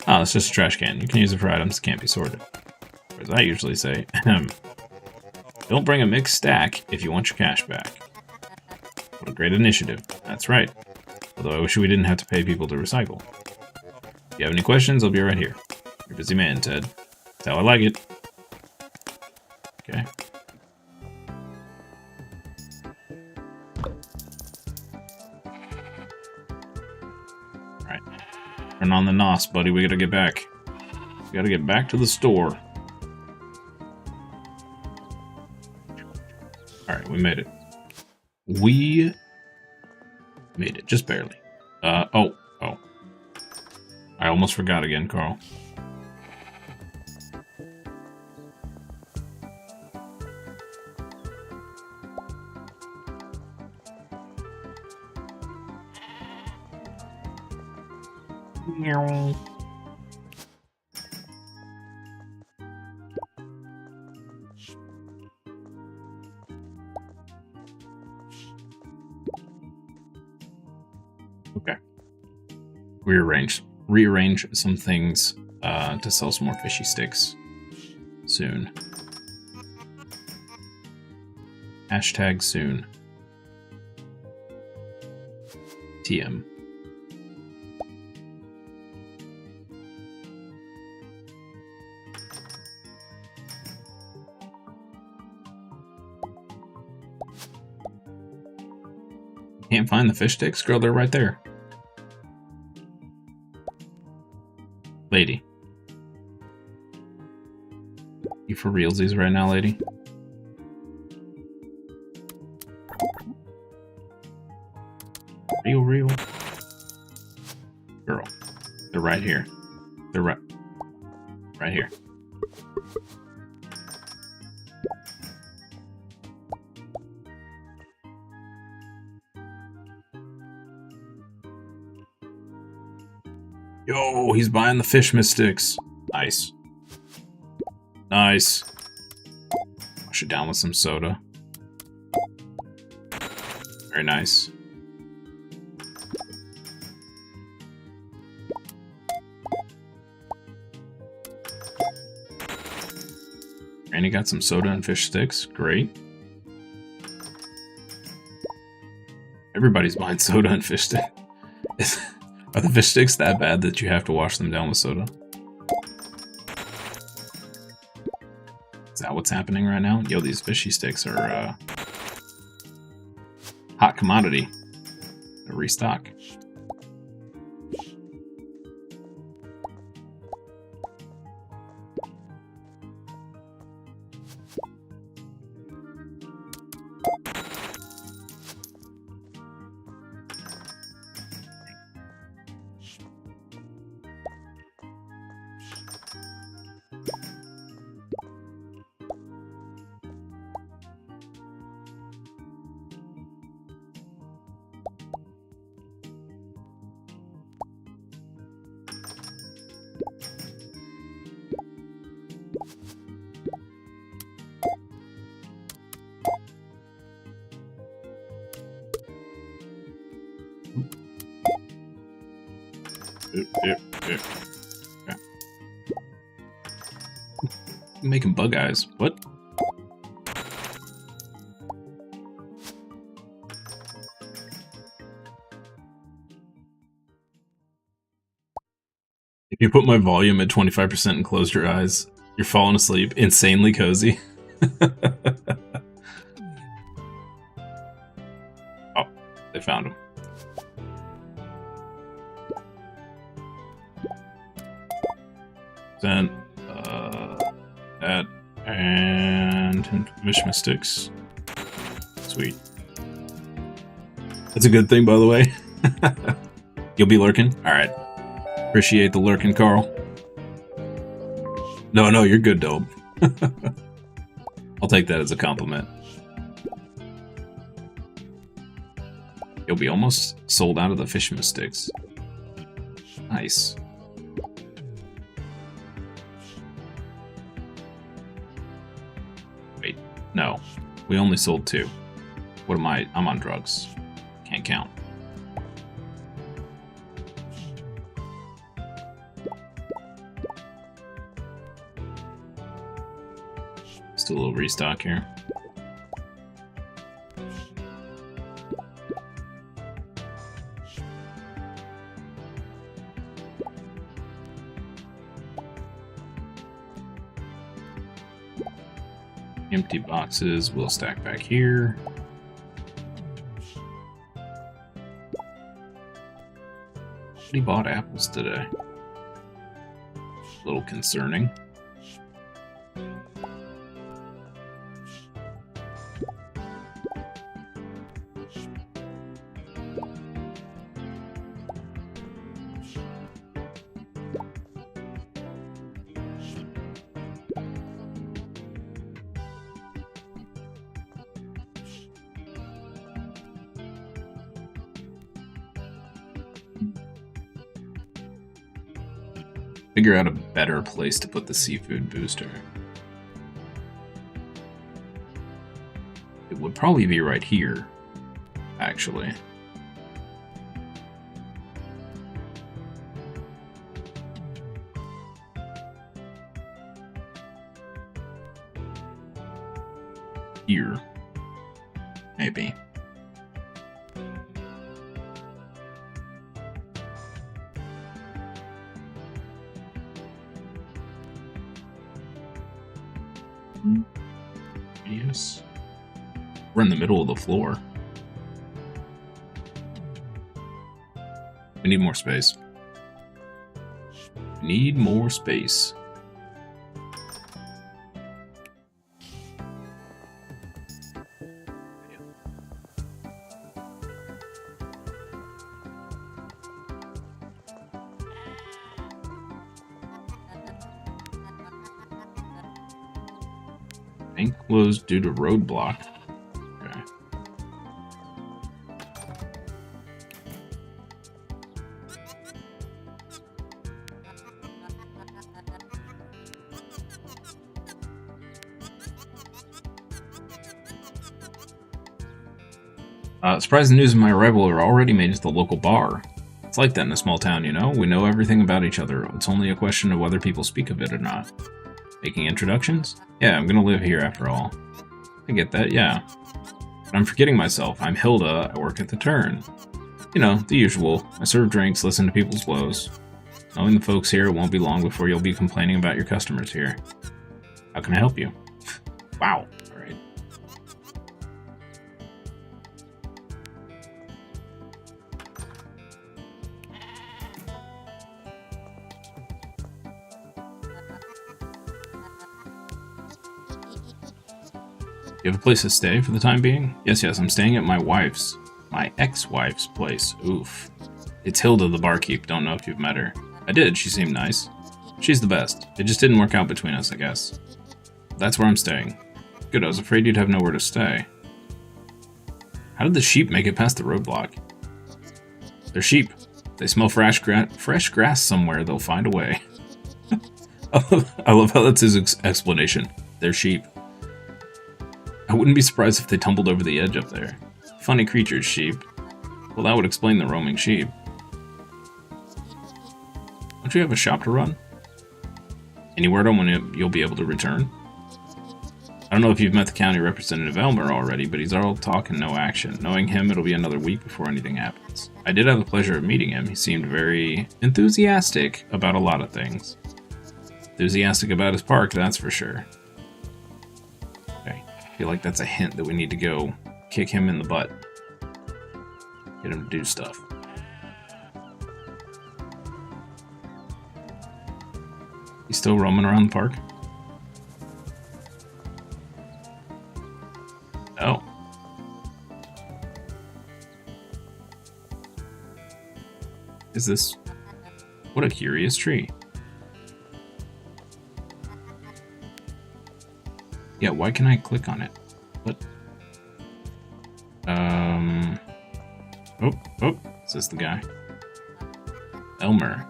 Ah, it's just a trash can. You can use it for items that can't be sorted. Or as I usually say, don't bring a mixed stack if you want your cash back. What a great initiative. That's right. Although I wish we didn't have to pay people to recycle. If you have any questions, I'll be right here. You're a busy man, Ted. That's how I like it. Okay. Alright. Turn on the NOS, buddy. We gotta get back. We gotta get back to the store. Alright, we made it. We made it. Just barely. Oh. I almost forgot again, Carl. Okay. Rearrange some things to sell some more fishy sticks soon. Hashtag soon. TM. Can't find the fish sticks? Girl, they're right there. Lady. You for realsies right now, lady? Real. Girl. They're right here. They're right here. Yo, he's buying the fish mystics. Nice. Nice. Wash it down with some soda. Very nice. And he got some soda and fish sticks. Great. Everybody's buying soda and fish sticks. Are the fish sticks that bad that you have to wash them down with soda? Is that what's happening right now? Yo, these fishy sticks are hot commodity. To restock. Yeah. I'm making bug eyes. What? If you put my volume at 25% and close your eyes, you're falling asleep. Insanely cozy. Oh, they found him. Then, that, and fish mystics. Sweet. That's a good thing, by the way. You'll be lurking? Alright. Appreciate the lurking, Carl. No, you're good, Dope. I'll take that as a compliment. You'll be almost sold out of the fish mystics. Nice. Wait, no. We only sold 2. What am I? I'm on drugs. Can't count. Let's do a little restock here. Empty boxes will stack back here. He bought apples today. A little concerning. Figure out a better place to put the seafood booster. It would probably be right here, actually. Here. Maybe. Yes. We're in the middle of the floor. We need more space. We need more space. Bank closed due to roadblock. Okay. Surprising news of my arrival are already made it to the local bar. It's like that in a small town, you know? We know everything about each other. It's only a question of whether people speak of it or not. Making introductions? Yeah, I'm gonna live here after all. I get that, yeah. But I'm forgetting myself. I'm Hilda. I work at the Turn. You know, the usual. I serve drinks, listen to people's woes. Knowing the folks here, it won't be long before you'll be complaining about your customers here. How can I help you? Wow. Alright. You have a place to stay for the time being? Yes, I'm staying at my ex-wife's place. Oof. It's Hilda, the barkeep. Don't know if you've met her. I did, she seemed nice. She's the best. It just didn't work out between us, I guess. That's where I'm staying. Good, I was afraid you'd have nowhere to stay. How did the sheep make it past the roadblock? They're sheep. They smell fresh grass somewhere, they'll find a way. I love how that's his explanation. They're sheep. I wouldn't be surprised if they tumbled over the edge up there. Funny creatures, sheep. Well, that would explain the roaming sheep. Don't you have a shop to run? Any word on when you'll be able to return? I don't know if you've met the county representative Elmer already, but he's all talk and no action. Knowing him, it'll be another week before anything happens. I did have the pleasure of meeting him. He seemed very enthusiastic about a lot of things. Enthusiastic about his park, that's for sure. I feel like that's a hint that we need to go kick him in the butt. Get him to do stuff. He's still roaming around the park? Oh. Is this... What a curious tree. Yeah, why can I click on it? What? Oh, is this the guy? Elmer.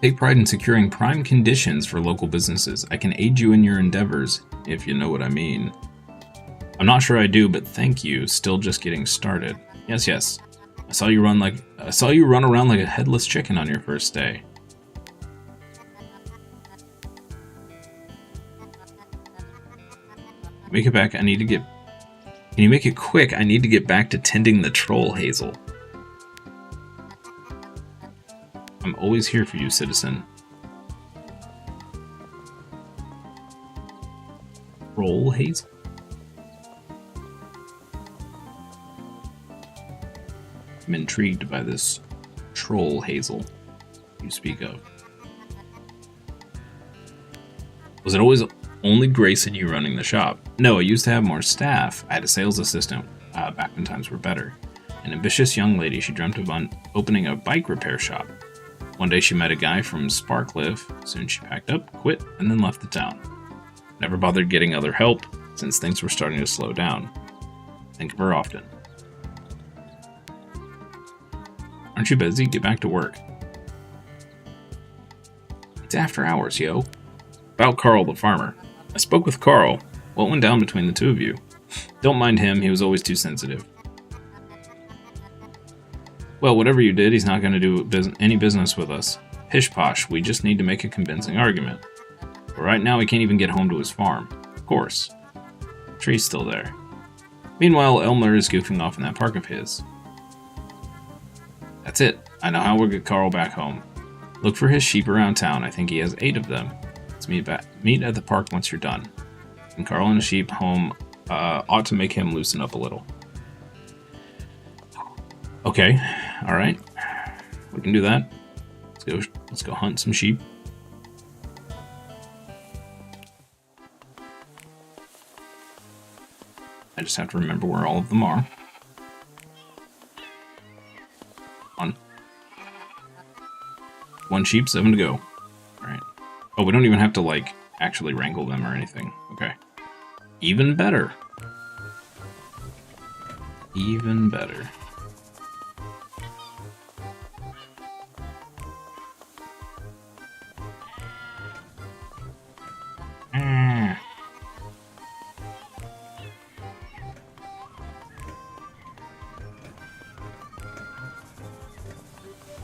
Take pride in securing prime conditions for local businesses. I can aid you in your endeavors, if you know what I mean. I'm not sure I do, but thank you. Still just getting started. Yes. I saw you run around like a headless chicken on your first day. Make it back. Can you make it quick? I need to get back to tending the troll, Hazel. I'm always here for you, citizen. Troll, Hazel? I'm intrigued by this troll, Hazel, you speak of. Was it always only Grace and you running the shop? No, I used to have more staff. I had a sales assistant back when times were better. An ambitious young lady, she dreamt of opening a bike repair shop. One day she met a guy from Sparkliff. Soon she packed up, quit, and then left the town. Never bothered getting other help, since things were starting to slow down. Think of her often. Aren't you busy? Get back to work. It's after hours, yo. About Carl the farmer. I spoke with Carl. What went down between the two of you? Don't mind him, he was always too sensitive. Well, whatever you did, he's not going to do any business with us. Pish posh, we just need to make a convincing argument. But right now he can't even get home to his farm. Of course. The tree's still there. Meanwhile, Elmer is goofing off in that park of his. That's it. I know how we'll get Carl back home. Look for his sheep around town. I think he has 8 of them. Let's meet at the park once you're done. And Carl and his sheep home ought to make him loosen up a little. Okay, alright. We can do that. Let's go hunt some sheep. I just have to remember where all of them are. One sheep, 7 to go. Alright. Oh, we don't even have to, like, actually wrangle them or anything. Okay. Even better. Even better.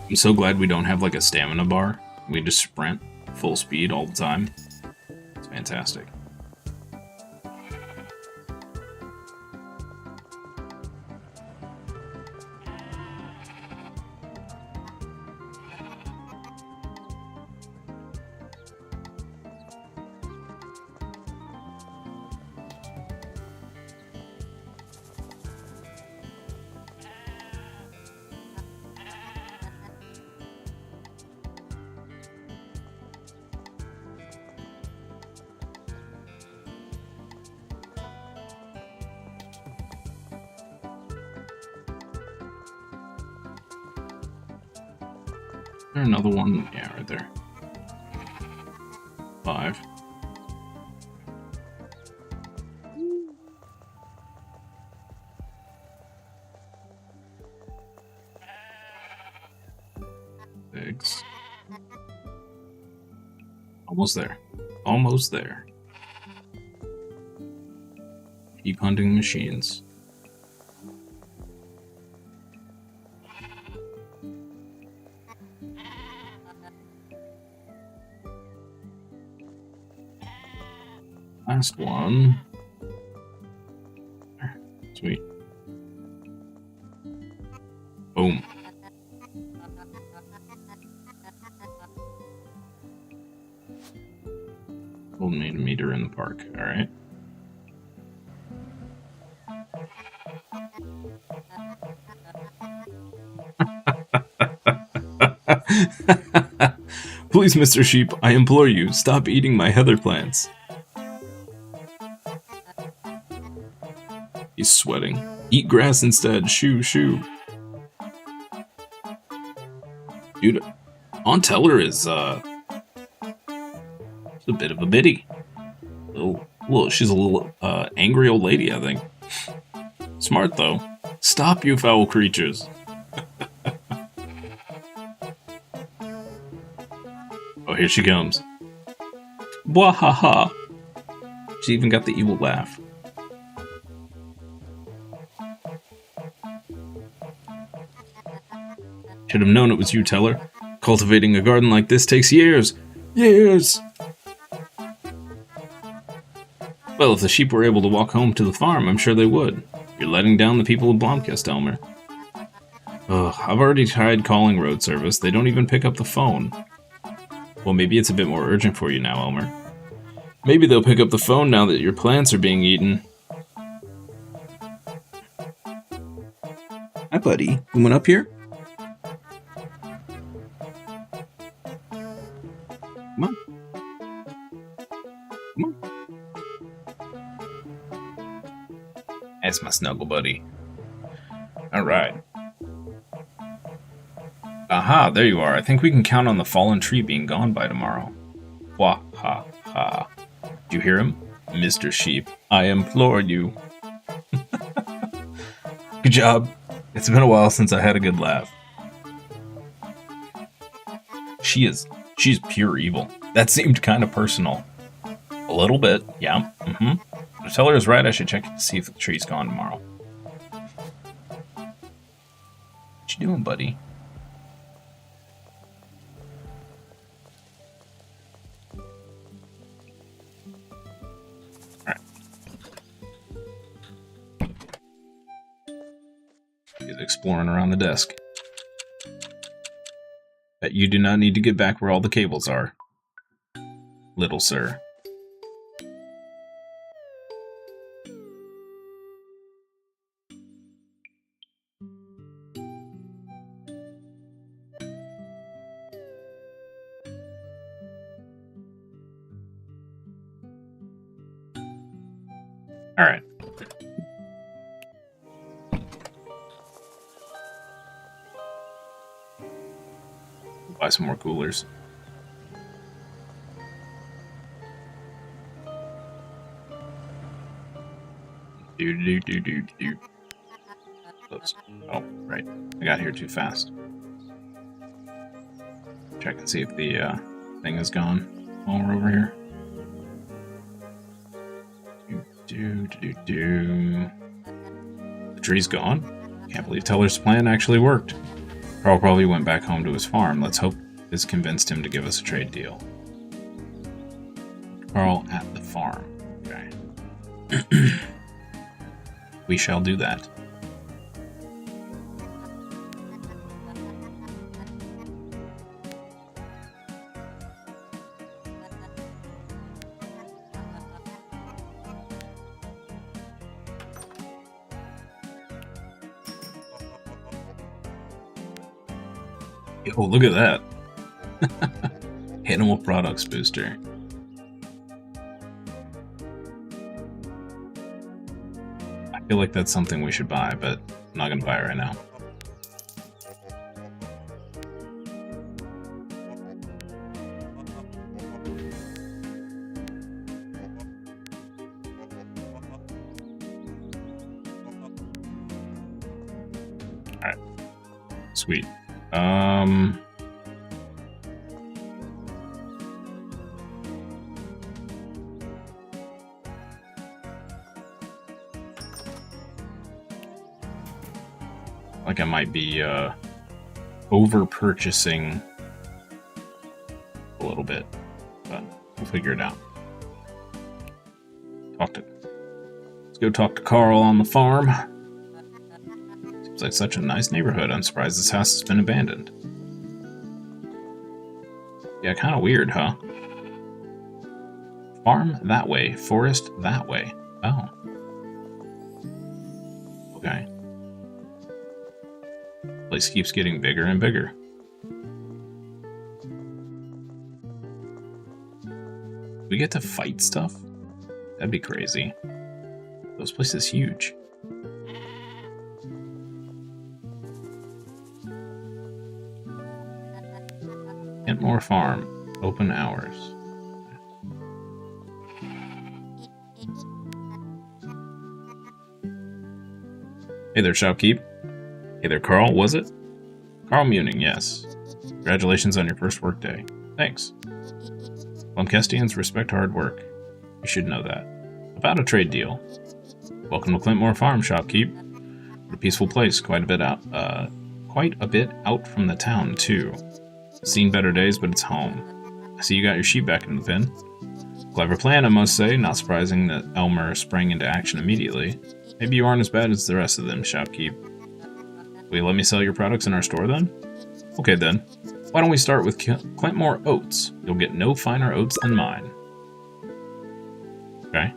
I'm so glad we don't have like a stamina bar. We just sprint full speed all the time. It's fantastic. Is there another one? Yeah, right there. 5. Six. Almost there. Almost there. Keep hunting machines. Last one. Sweet. Boom. We'll need a meter in the park, alright. Please, Mr. Sheep, I implore you, stop eating my heather plants. He's sweating. Eat grass instead. Shoo, shoo. Dude, Aunt Teller is, she's a bit of a biddy. She's a little, angry old lady, I think. Smart, though. Stop, you foul creatures. Oh, here she comes. Wahaha. She even got the evil laugh. Should have known it was you, Teller. Cultivating a garden like this takes years. Years! Well, if the sheep were able to walk home to the farm, I'm sure they would. You're letting down the people of Blomkist, Elmer. Ugh, I've already tried calling road service. They don't even pick up the phone. Well, maybe it's a bit more urgent for you now, Elmer. Maybe they'll pick up the phone now that your plants are being eaten. Hi, buddy. You went up here? Come on. Come on. That's my snuggle buddy. Alright. Aha, there you are. I think we can count on the fallen tree being gone by tomorrow. Wah ha ha. Did you hear him? Mr. Sheep, I implore you. Good job. It's been a while since I had a good laugh. She's pure evil. That seemed kind of personal. A little bit, yeah. The teller is right, I should check to see if the tree's gone tomorrow. What you doing, buddy? Alright. He's exploring around the desk. Bet you do not need to get back where all the cables are, little sir. Alright. Buy some more coolers. Do. Oops. Oh, right. I got here too fast. Check and see if the thing is gone while we're over here. The tree's gone. Can't believe Teller's plan actually worked. Carl probably went back home to his farm. Let's hope this convinced him to give us a trade deal. Carl at the farm. Okay. We shall do that. Oh, look at that. Animal products booster. I feel like that's something we should buy, but I'm not going to buy it right now. Alright. Sweet. Like I might be over purchasing a little bit, but we'll figure it out. Let's go talk to Carl on the farm. Seems like such a nice neighborhood. I'm surprised this house has been abandoned. Yeah, kind of weird, huh? Farm that way, forest that way. Oh. Okay. Place keeps getting bigger and bigger. We get to fight stuff? That'd be crazy. This place is huge. Kentmore Farm. Open hours. Hey there, shopkeep. Hey there, Carl, was it? Carl Muning, yes. Congratulations on your first workday. Thanks. Blumkestians respect hard work. You should know that. About a trade deal. Welcome to Clintmore Farm, shopkeep. What a peaceful place, quite a bit out from the town, too. Seen better days, but it's home. I see you got your sheep back in the pen. Clever plan, I must say. Not surprising that Elmer sprang into action immediately. Maybe you aren't as bad as the rest of them, shopkeep. Will you let me sell your products in our store, then? Okay, then. Why don't we start with Clintmore Oats? You'll get no finer oats than mine. Okay.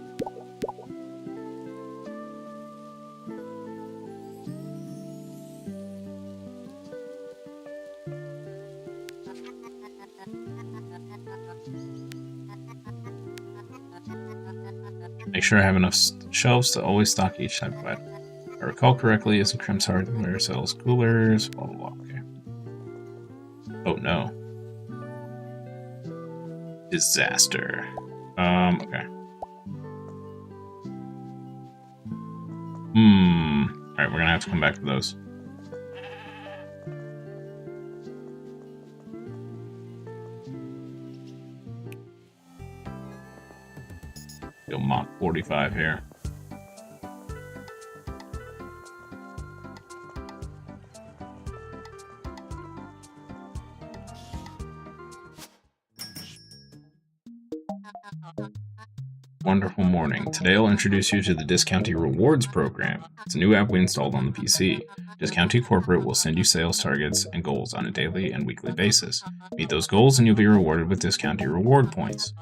Make sure I have enough shelves to always stock each type of item. If I recall correctly, isn't Crim's Hardware sells coolers, blah blah blah. Okay. Oh no. Disaster. Okay. Alright, we're gonna have to come back to those. Go Mach 45 here. Wonderful morning. Today I'll introduce you to the Discounty Rewards program. It's a new app we installed on the PC. Discounty Corporate will send you sales targets and goals on a daily and weekly basis. Meet those goals and you'll be rewarded with Discounty Reward Points.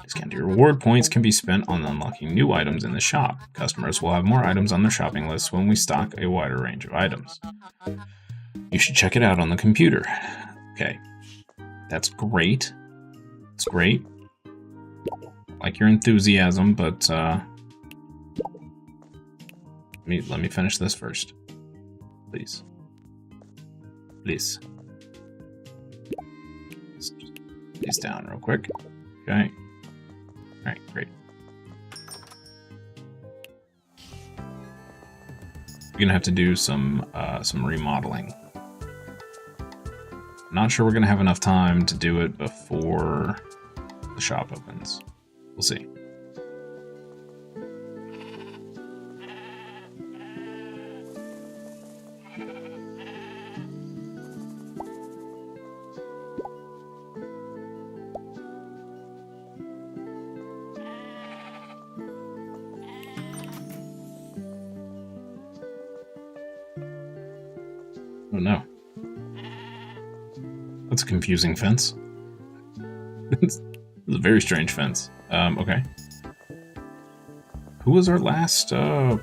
Discounty Reward Points can be spent on unlocking new items in the shop. Customers will have more items on their shopping list when we stock a wider range of items. You should check it out on the computer. Okay, that's great. It's great. Like your enthusiasm, but let me finish this first, please. Please. Let's just put these down real quick. Okay. All right, great. We're gonna have to do some remodeling. Not sure we're gonna have enough time to do it before the shop opens. We'll see. Oh no. That's a confusing fence. It's a very strange fence. Okay. Who was our last, Oh,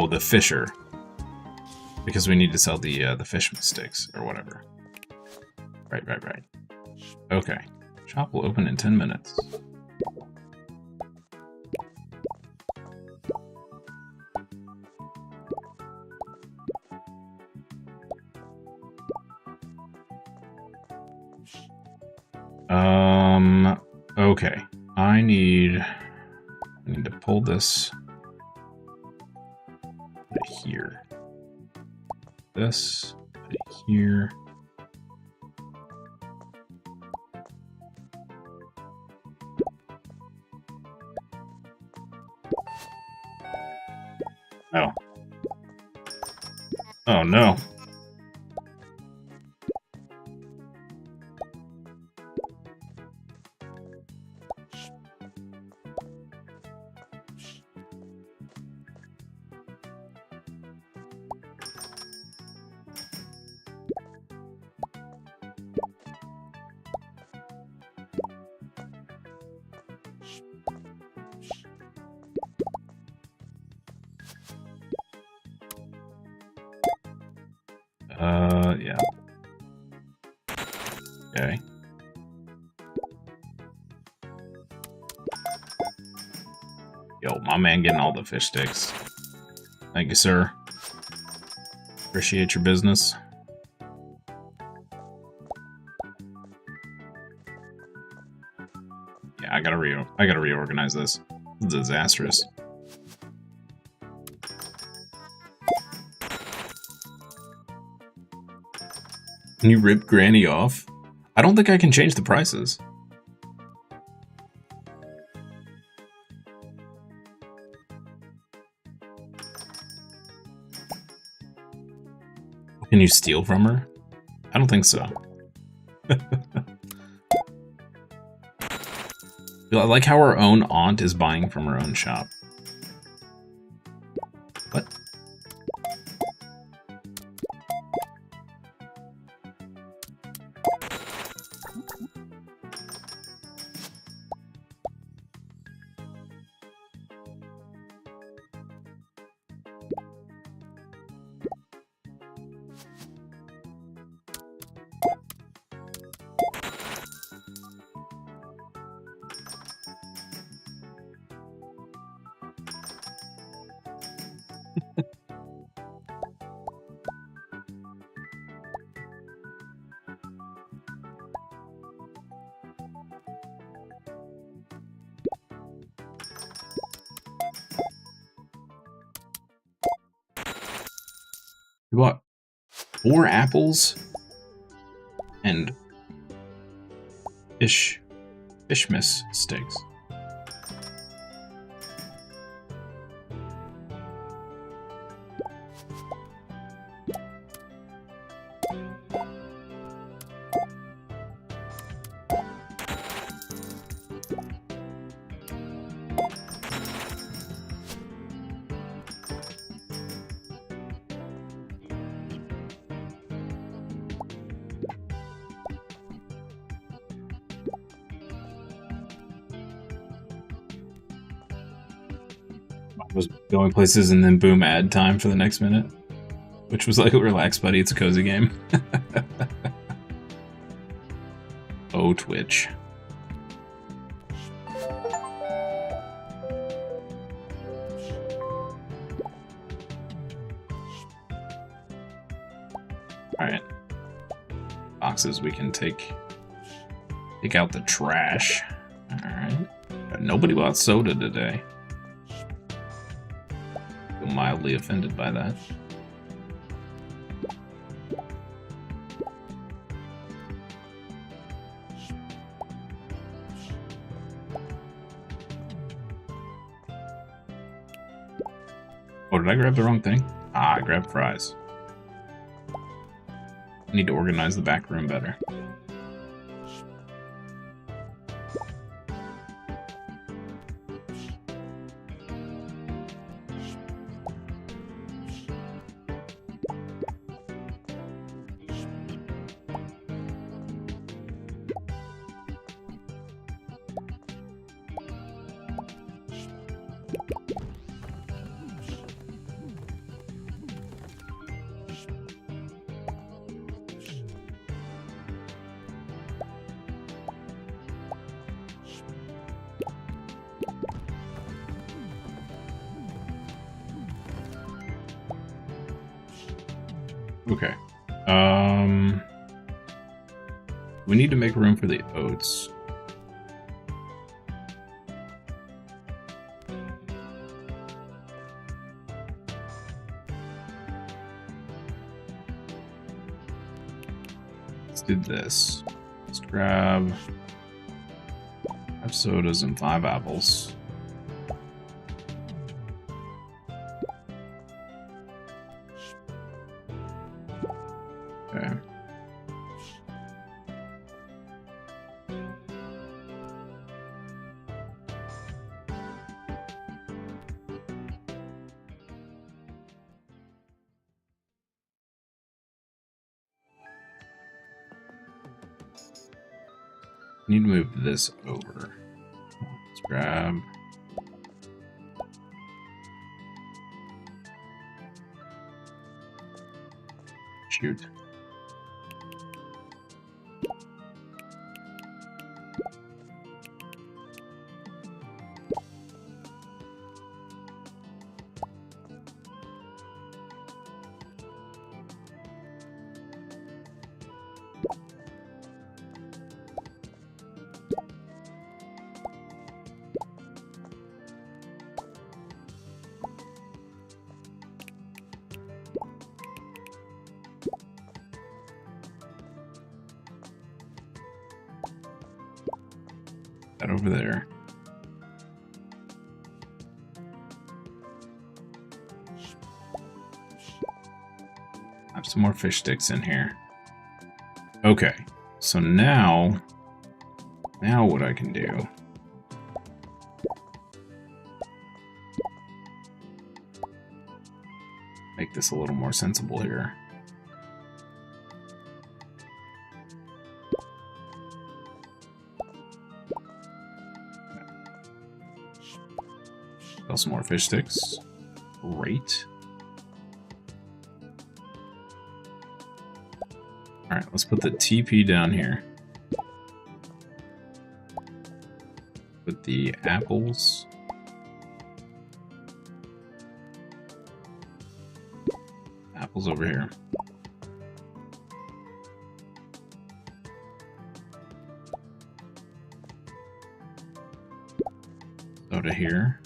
the fisher. Because we need to sell the fish sticks, or whatever. Right. Okay. Shop will open in 10 minutes. Okay. I need to pull this put it here. This, put it here. Oh. Oh no. Yeah. Okay. Yo, my man getting all the fish sticks. Thank you, sir. Appreciate your business. Yeah, I gotta reorganize this. This is disastrous. Can you rip Granny off? I don't think I can change the prices. Can you steal from her? I don't think so. I like how our own aunt is buying from her own shop. What? You bought 4 apples? And fishmas sticks. Was going places and then boom, ad time for the next minute, which was like, relax buddy, it's a cozy game. Oh, Twitch. Alright. Boxes we can take out the trash. Alright. Nobody bought soda today. Feel mildly offended by that. Oh, did I grab the wrong thing? Ah, I grabbed fries. I need to organize the back room better. Okay. We need to make room for the oats. Let's do this. Let's grab 5 sodas and 5 apples. Okay. Need to move this over. Let's grab. Shoot. That over there. I have some more fish sticks in here. Okay, so now what I can do. Make this a little more sensible here. Got some more fish sticks. Great. Alright, let's put the TP down here. Put the apples. Apples over here. Soda here.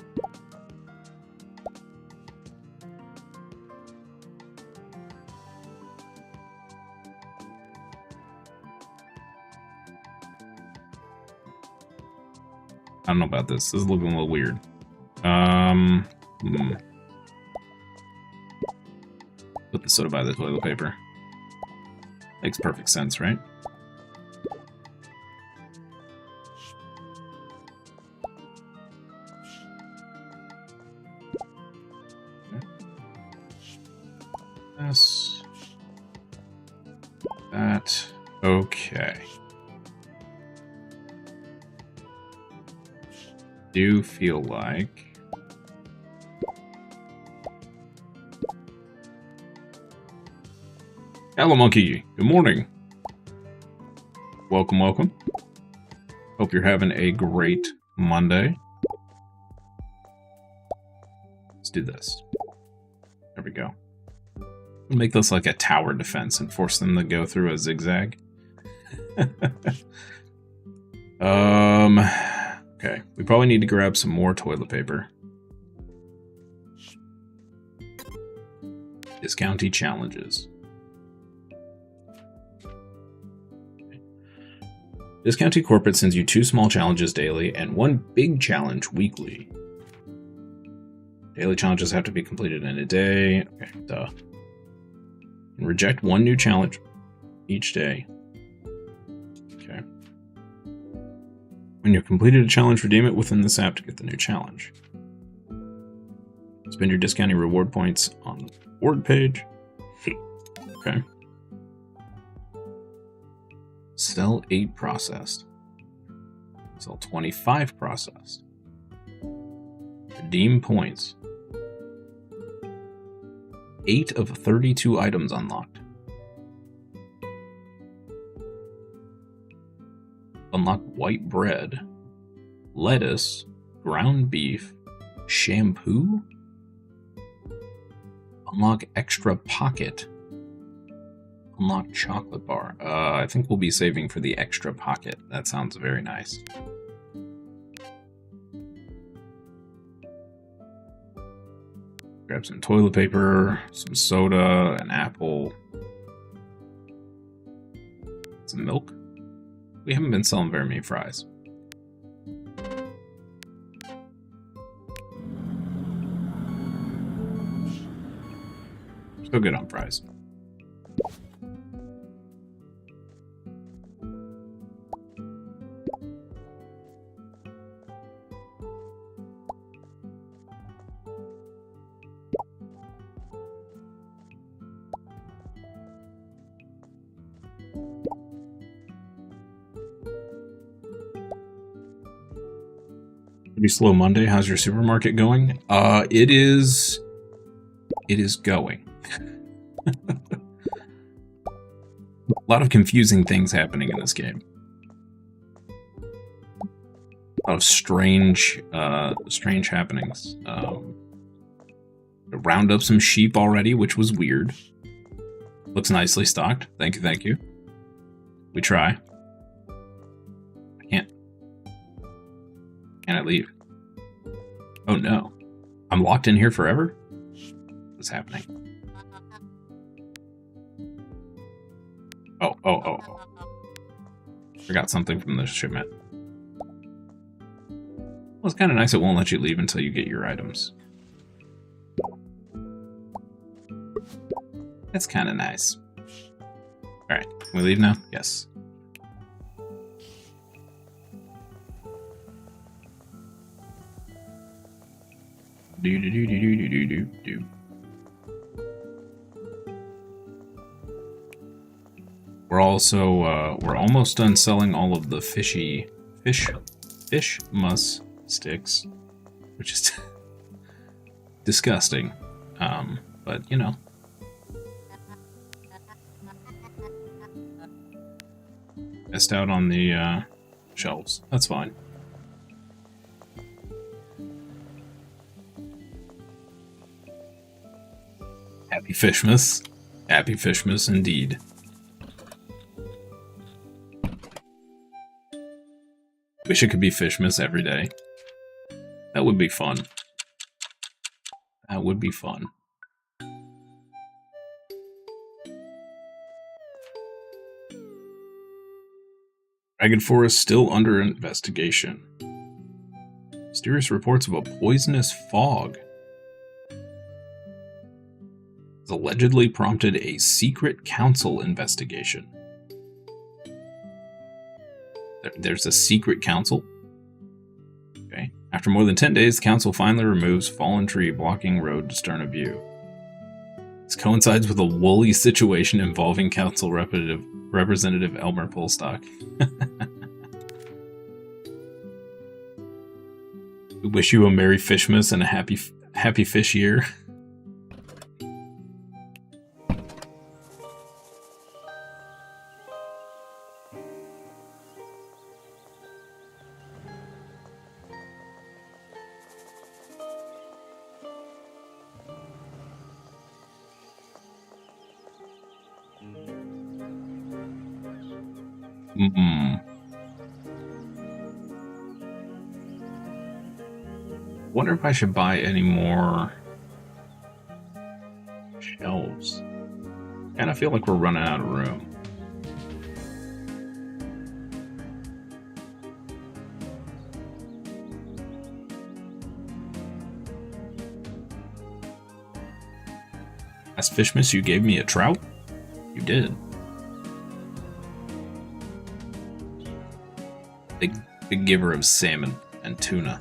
I don't know about this. This is looking a little weird. Put the soda by the toilet paper. Makes perfect sense, right? This. That. Okay. Do feel like hello, monkey. Good morning. Welcome, welcome. Hope you're having a great Monday. Let's do this. There we go. We'll make this like a tower defense and force them to go through a zigzag. Okay. We probably need to grab some more toilet paper. Discounty challenges. Discounty Corporate sends you 2 small challenges daily and 1 big challenge weekly. Daily challenges have to be completed in a day. Okay, duh. And reject 1 new challenge each day. Okay. When you've completed a challenge, redeem it within this app to get the new challenge. Spend your discounting reward points on the reward page. Okay. Sell 8 processed. Sell 25 processed. Redeem points. 8 of 32 items unlocked. Unlock white bread, lettuce, ground beef, shampoo. Unlock extra pocket. Unlock chocolate bar. I think we'll be saving for the extra pocket. That sounds very nice. Grab some toilet paper, some soda, an apple, some milk. We haven't been selling very many fries. Still good on fries. Pretty slow Monday. How's your supermarket going? It is going. A lot of confusing things happening in this game. A lot of strange happenings. Round up some sheep already, which was weird. Looks nicely stocked. Thank you, thank you. We try. Can I leave? Oh no. I'm locked in here forever? What's happening? Oh. Forgot something from the shipment. Well, it's kind of nice it won't let you leave until you get your items. That's kind of nice. Alright, can we leave now? Yes. Do. We're also we're almost done selling all of the fish muss sticks, which is disgusting. But you know. Missed out on the shelves. That's fine. Happy Fishmas. Happy Fishmas indeed. Wish it could be Fishmas every day. That would be fun. That would be fun. Dragon Forest still under investigation. Mysterious reports of a poisonous fog has allegedly prompted a secret council investigation. There's a secret council? Okay. After more than 10 days, the council finally removes fallen tree blocking road to stern of view. This coincides with a woolly situation involving council representative Elmer Polstock. We wish you a Merry Fishmas and a happy fish year. Wonder if I should buy any more shelves. And I feel like we're running out of room. As Fishmas, you gave me a trout? You did. Big giver of salmon and tuna.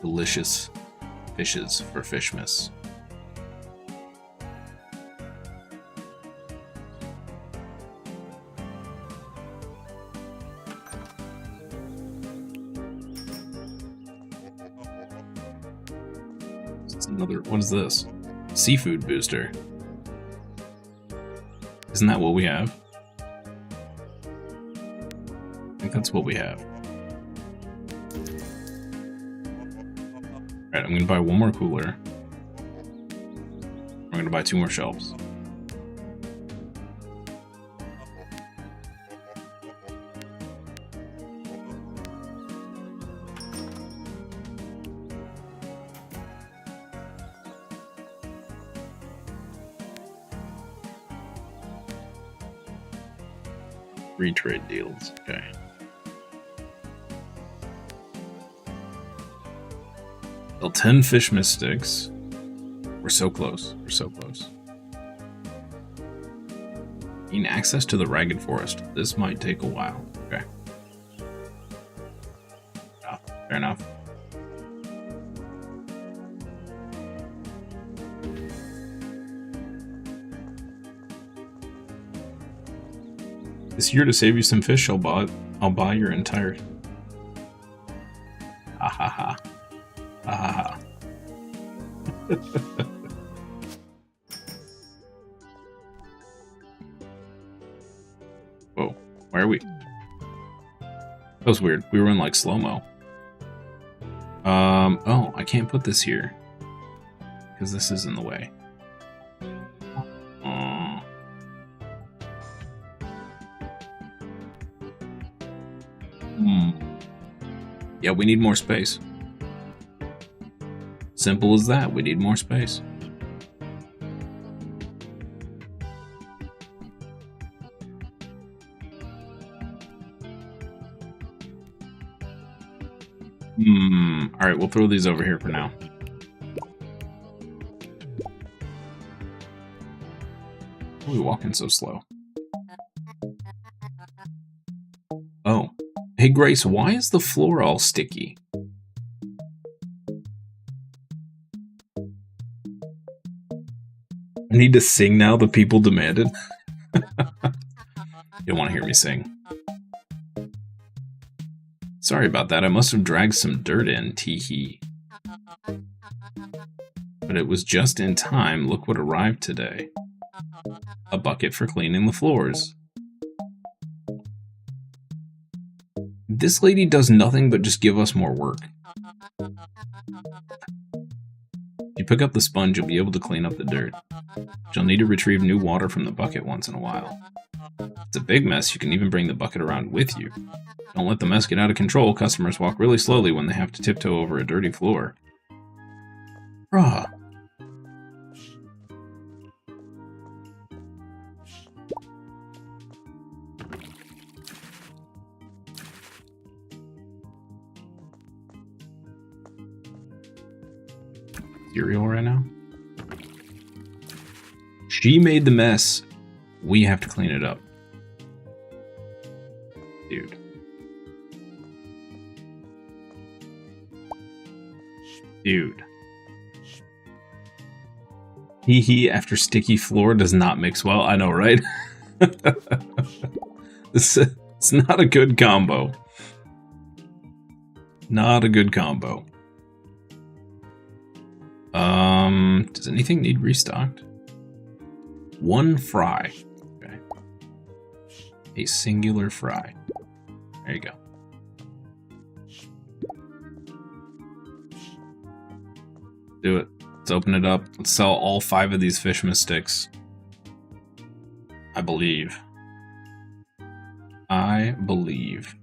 Delicious fishes for Fishmas. What is this? Seafood booster. Isn't that what we have? I think that's what we have. Alright, I'm gonna buy one more cooler. I'm gonna buy 2 more shelves. Free trade deals, okay. Well, 10 Fishmas sticks. We're so close. We're so close. Gain access to the Ragged Forest. This might take a while. Okay. Oh, fair enough. This year, to save you some fish, I'll buy your entire... Ha ha ha. Ha ha ha. Whoa, where are we? That was weird. We were in like slow-mo. Oh, I can't put this here. Because this is in the way. Yeah, we need more space. Simple as that, we need more space. Alright, we'll throw these over here for now. Why are we walking so slow? Oh. Hey Grace, why is the floor all sticky? I need to sing now, the people demanded. You don't want to hear me sing. Sorry about that, I must have dragged some dirt in, tee-hee. But it was just in time, look what arrived today. A bucket for cleaning the floors. This lady does nothing but just give us more work. If you pick up the sponge, you'll be able to clean up the dirt. But you'll need to retrieve new water from the bucket once in a while. If it's a big mess, you can even bring the bucket around with you. Don't let the mess get out of control. Customers walk really slowly when they have to tiptoe over a dirty floor. Bruh. She made the mess. We have to clean it up. Dude. Dude. Hee hee after sticky floor does not mix well. I know, right? It's not a good combo. Not a good combo. Does anything need restocked? One fry. Okay. A singular fry. There you go. Do it. Let's open it up. Let's sell all 5 of these Fishmas sticks. I believe. I believe.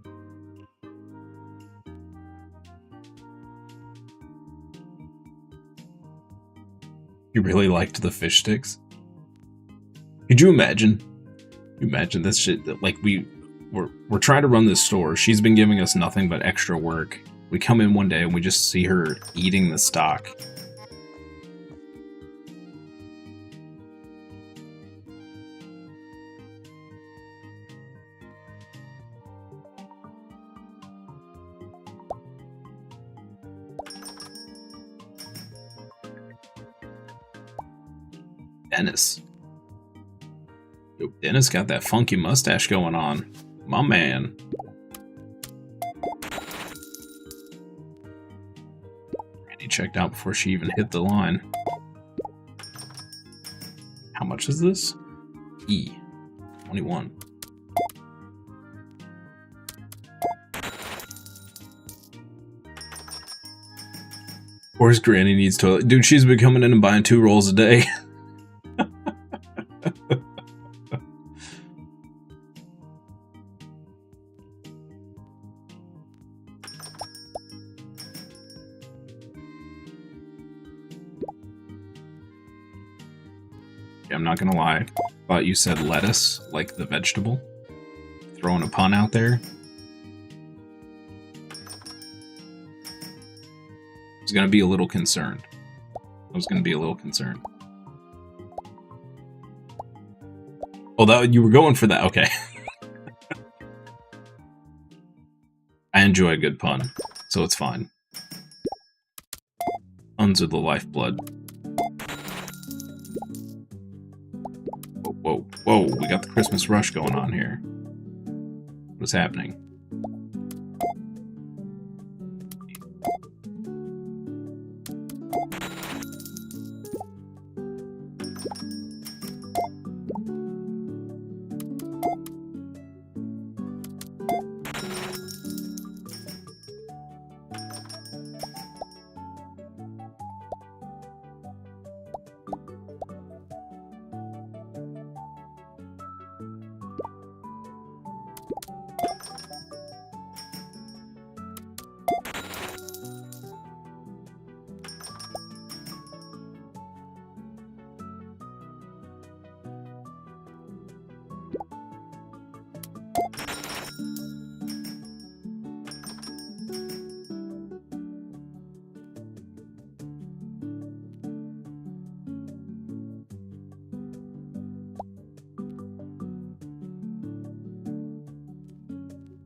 You really liked the fish sticks? Could you imagine? Imagine this shit that like we're trying to run this store. She's been giving us nothing but extra work. We come in one day and we just see her eating the stock. Dennis. Yo, Dennis got that funky mustache going on. My man. Randy checked out before she even hit the line. How much is this? E. 21. Of course, Granny needs toilet. Dude, she's been coming in and buying 2 rolls a day. I'm not gonna lie. Thought you said lettuce, like the vegetable. Throwing a pun out there. I was gonna be a little concerned. Oh, that you were going for that. Okay. I enjoy a good pun, so it's fine. Puns are the lifeblood. Whoa, whoa, we got the Christmas rush going on here. What's happening?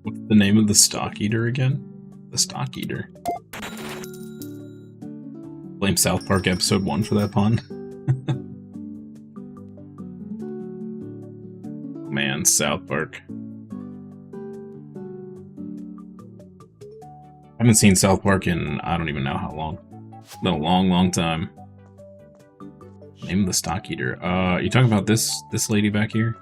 What's the name of the stock eater again? The stock eater. Blame South Park episode 1 for that pun. Man, South Park. I haven't seen South Park in I don't even know how long. It's been a long, long time. Name of the stock eater. You talking about this lady back here?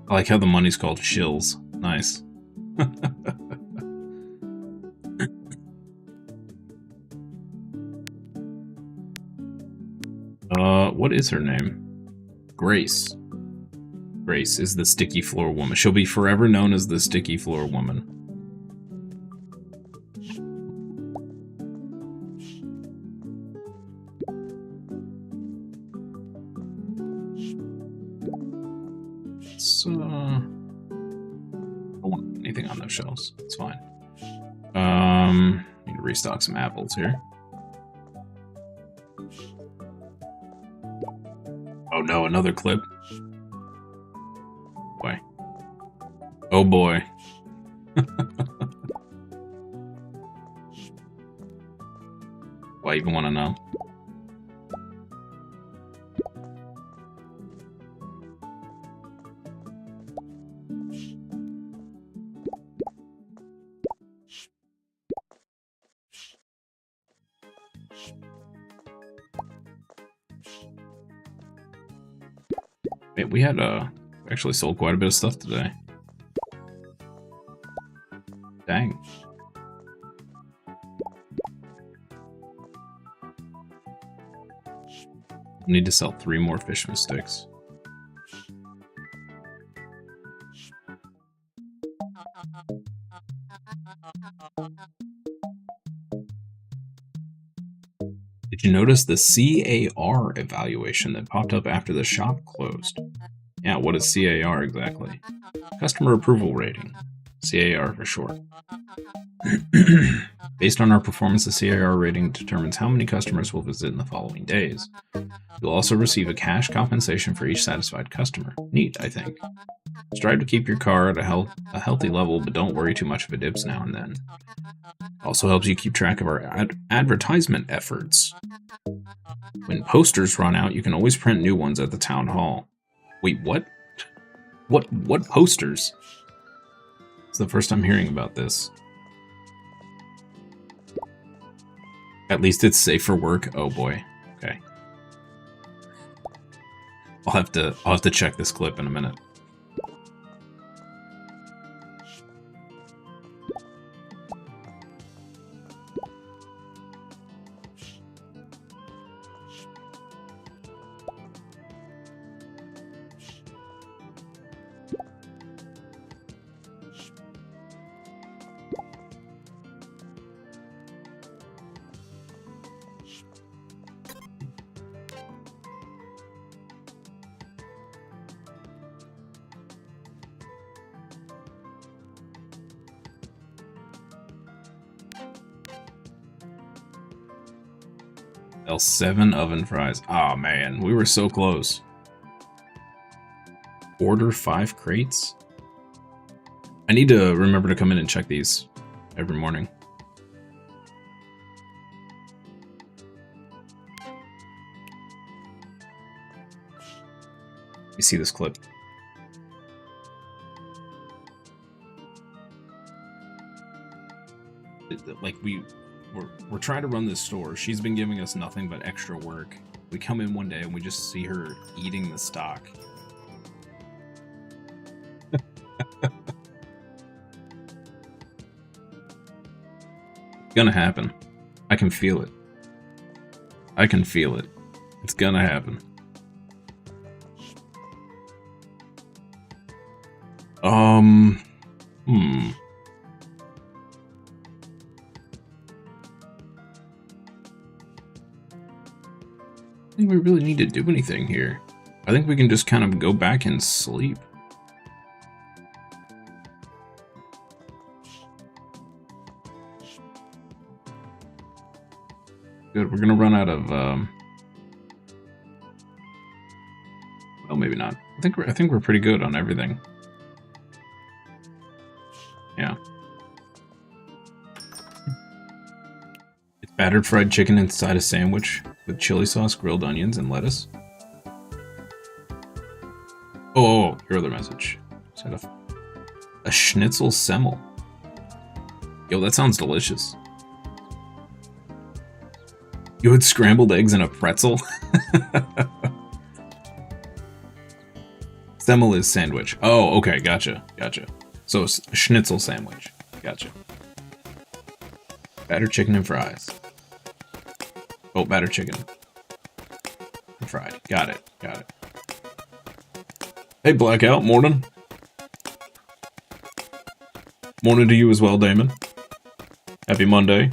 I like how the money's called shills. Nice. What is her name? Grace. Grace is the sticky floor woman. She'll be forever known as the sticky floor woman. let's I don't want anything on those shelves. It's fine. Need to restock some apples here. Oh no, another clip. Boy. Oh boy. Why even want to know? Wait, we had actually sold quite a bit of stuff today. Dang. Need to sell 3 more fishman sticks. Did you notice the CAR evaluation that popped up after the shop closed? Yeah, what is CAR exactly? Customer Approval Rating. CAR for short. Based on our performance, the CAR rating determines how many customers will visit in the following days. You'll also receive a cash compensation for each satisfied customer. Neat, I think. Strive to keep your car at a healthy level, but don't worry too much if it dips now and then. Also helps you keep track of our advertisement efforts. When posters run out, you can always print new ones at the town hall. Wait, what? What posters? It's the first time hearing about this. At least it's safe for work. Oh boy. Okay. I'll have to check this clip in a minute. L7 oven fries. Oh man, we were so close. Order 5 crates? I need to remember to come in and check these every morning. Let me see this clip. Like we're trying to run this store. She's been giving us nothing but extra work. We come in one day and we just see her eating the stock. It's gonna happen. I can feel it. I can feel it. It's gonna happen. I think we really need to do anything here. I think we can just kind of go back and sleep. Good, we're gonna run out of well, maybe not. I think we're pretty good on everything. Yeah. It's battered fried chicken inside a sandwich with chili sauce, grilled onions, and lettuce. Oh, your other message. Is that a schnitzel semmel? Yo, that sounds delicious. You had scrambled eggs in a pretzel? Semmel is sandwich. Oh, okay, gotcha. So, a schnitzel sandwich. Gotcha. Battered chicken and fries. Oh, battered chicken. And fried. Got it. Hey, Blackout, morning. Morning to you as well, Damon. Happy Monday.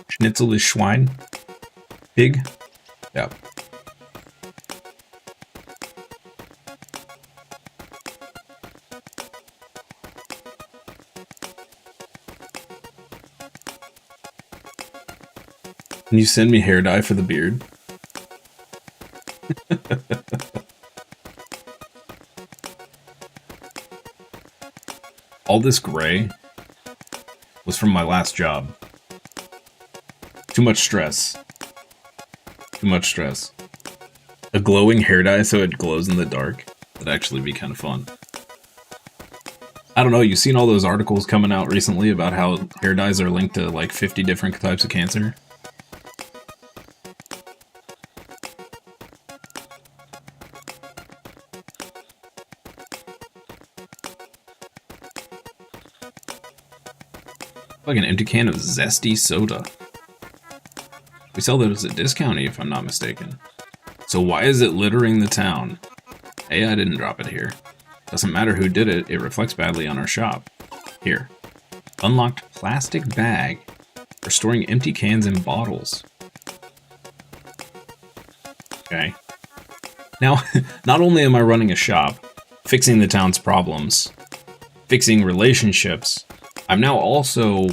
Schnitzel is Schwein. Pig. Yeah. Can you send me hair dye for the beard? All this gray was from my last job. Too much stress. Too much stress. A glowing hair dye so it glows in the dark. That'd actually be kind of fun. I don't know, you've seen all those articles coming out recently about how hair dyes are linked to like 50 different types of cancer? Like an empty can of zesty soda. We sell those at discount if I'm not mistaken. So why is it littering the town? Hey, I didn't drop it here. Doesn't matter who did it, it reflects badly on our shop. Here. Unlocked plastic bag for storing empty cans and bottles. Okay. Now, not only am I running a shop, fixing the town's problems, fixing relationships, I'm now also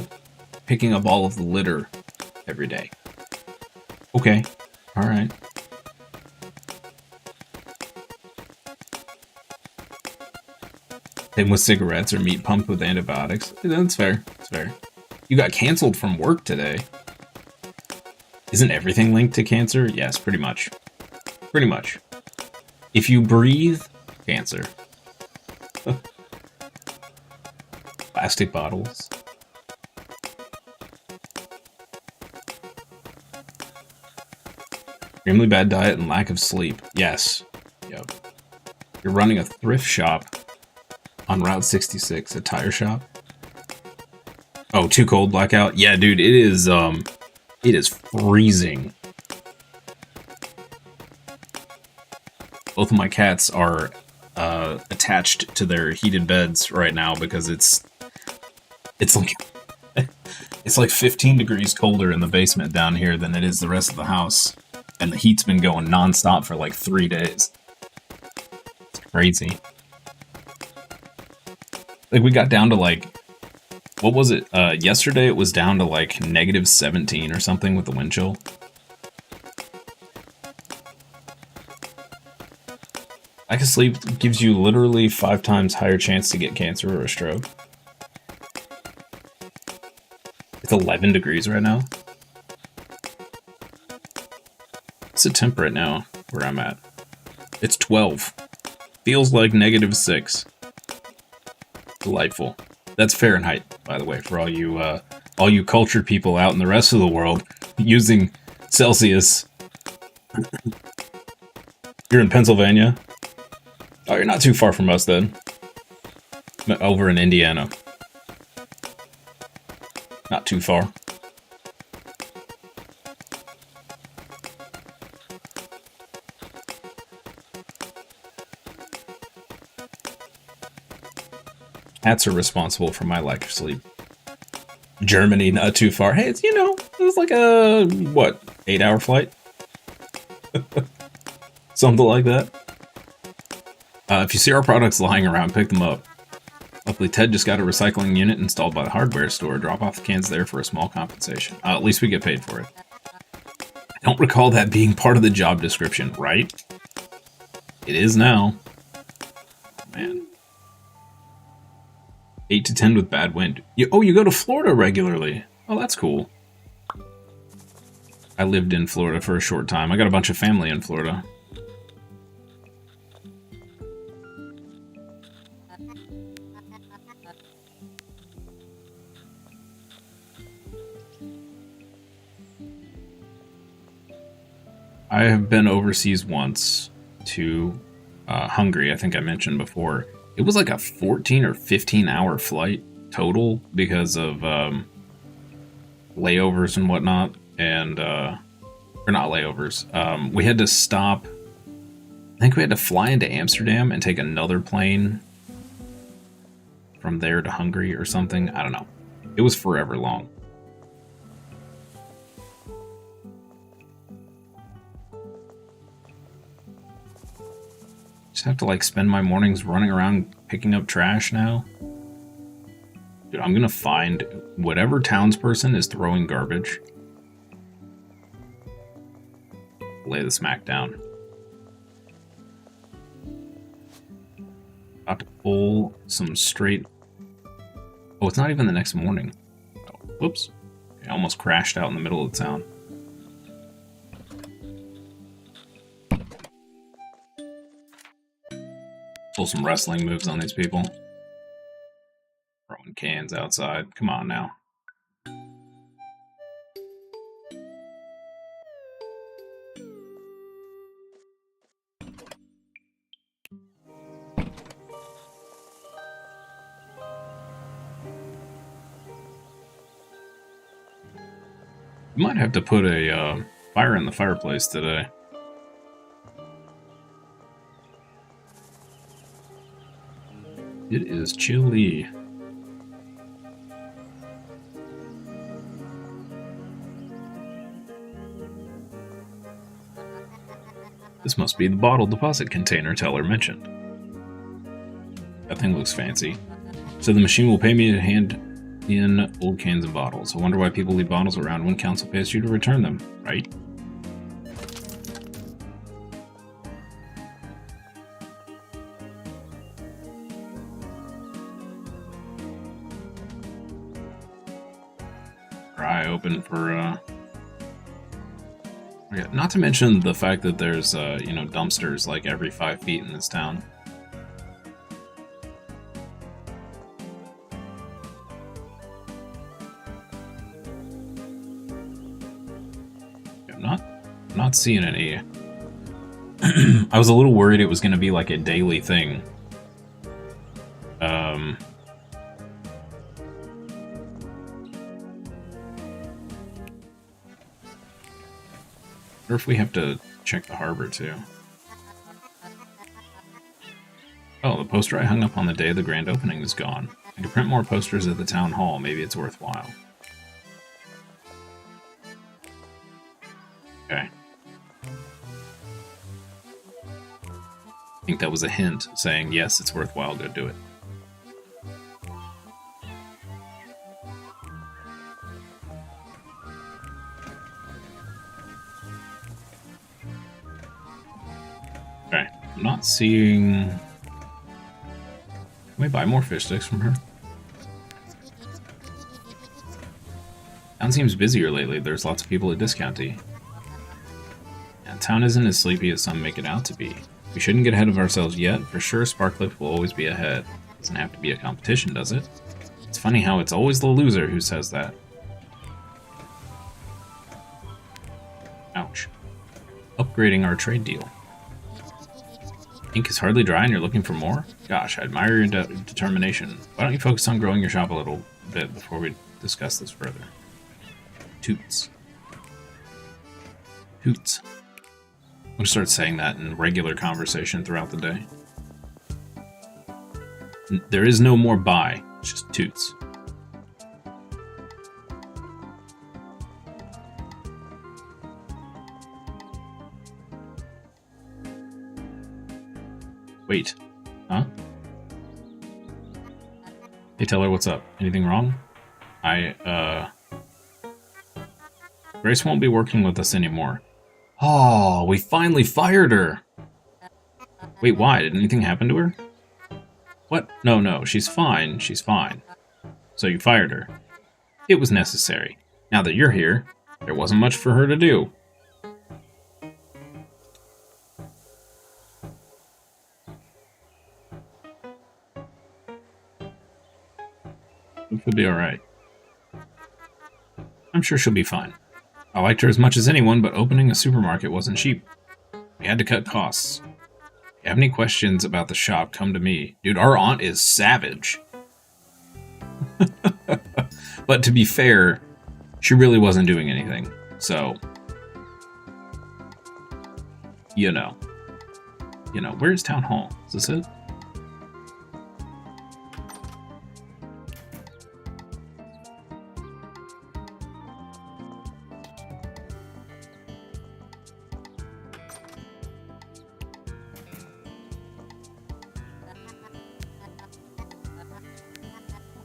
picking up all of the litter every day. Okay. Alright. Same with cigarettes or meat pumped with antibiotics. That's fair. That's fair. You got canceled from work today. Isn't everything linked to cancer? Yes, pretty much. Pretty much. If you breathe, cancer. Plastic bottles. Extremely bad diet and lack of sleep. Yes. Yep. You're running a thrift shop on Route 66, a tire shop. Oh, too cold blackout? Yeah, dude, it is freezing. Both of my cats are attached to their heated beds right now because it's like it's like 15 degrees colder in the basement down here than it is the rest of the house, and the heat's been going non-stop for like 3 days. It's crazy. Like, we got down to, like, what was it? Yesterday it was down to, like, negative 17 or something with the wind chill. Lack of sleep gives you literally 5 times higher chance to get cancer or a stroke. It's 11 degrees right now. What's the temp right now where I'm at? It's 12. Feels like negative 6. Delightful. That's Fahrenheit, by the way, for all you cultured people out in the rest of the world using Celsius. You're in Pennsylvania? Oh, you're not too far from us then. Over in Indiana. Not too far. Cats are responsible for my lack of sleep. Germany, not too far. Hey, it's, it's like a, 8-hour flight? Something like that. If you see our products lying around, pick them up. Luckily, Ted just got a recycling unit installed by the hardware store. Drop off the cans there for a small compensation. At least we get paid for it. I don't recall that being part of the job description, right? It is now. Man. 8 to 10 with bad wind. You go to Florida regularly. Oh, that's cool. I lived in Florida for a short time. I got a bunch of family in Florida. I have been overseas once to Hungary, I think I mentioned before. It was like a 14 or 15 hour flight total because of layovers and whatnot, and or not layovers. We had to stop. I think we had to fly into Amsterdam and take another plane from there to Hungary or something. I don't know. It was forever long. Just have to like spend my mornings running around picking up trash now. Dude, I'm gonna find whatever townsperson is throwing garbage. Lay the smack down. About to pull some straight... Oh, it's not even the next morning. Oh, whoops. I almost crashed out in the middle of the town. Pull some wrestling moves on these people. Throwing cans outside. Come on now. You might have to put a fire in the fireplace today. It is chilly. This must be the bottle deposit container Teller mentioned. That thing looks fancy. So the machine will pay me to hand in old cans and bottles. I wonder why people leave bottles around when council pays you to return them, right? Our eye open for, not to mention the fact that there's, you know, dumpsters like every 5 feet in this town. I'm not seeing any. I was a little worried it was going to be like a daily thing. Or if we have to check the harbor too. Oh, the poster I hung up on the day of the grand opening is gone. I could print more posters at the town hall. Maybe it's worthwhile. Okay. I think that was a hint saying, yes, it's worthwhile, go do it. Okay, I'm not seeing... Can we buy more fish sticks from her? Town seems busier lately. There's lots of people at Discounty. Yeah, town isn't as sleepy as some make it out to be. We shouldn't get ahead of ourselves yet. For sure, Sparklift will always be ahead. Doesn't have to be a competition, does it? It's funny how it's always the loser who says that. Ouch. Upgrading our trade deal. Ink is hardly dry and you're looking for more? Gosh, I admire your determination. Why don't you focus on growing your shop a little bit before we discuss this further? Toots. Toots. I'm going to start saying that in regular conversation throughout the day. There is no more buy, it's just toots. Wait. Huh? Hey, Teller, what's up? Anything wrong? Grace won't be working with us anymore. Oh, we finally fired her! Wait, why? Did anything happen to her? What? No, she's fine. She's fine. So you fired her. It was necessary. Now that you're here, there wasn't much for her to do. It could be alright. I'm sure she'll be fine. I liked her as much as anyone, but opening a supermarket wasn't cheap. We had to cut costs. If you have any questions about the shop, come to me. Dude, our aunt is savage. But to be fair, she really wasn't doing anything. So, you know, where's Town Hall? Is this it?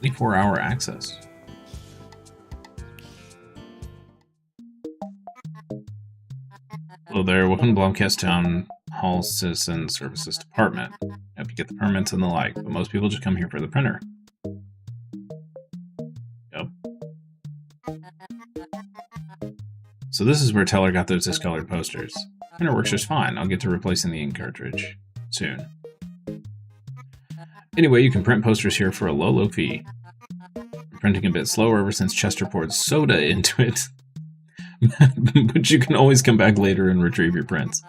24-hour access. Hello there, welcome to Blomcast Town Hall Citizen Services Department. Hope you get the permits and the like, but most people just come here for the printer. Yep. So this is where Teller got those discolored posters. Printer works just fine. I'll get to replacing the ink cartridge soon. Anyway, you can print posters here for a low fee. I'm printing a bit slower ever since Chester poured soda into it. But you can always come back later and retrieve your prints.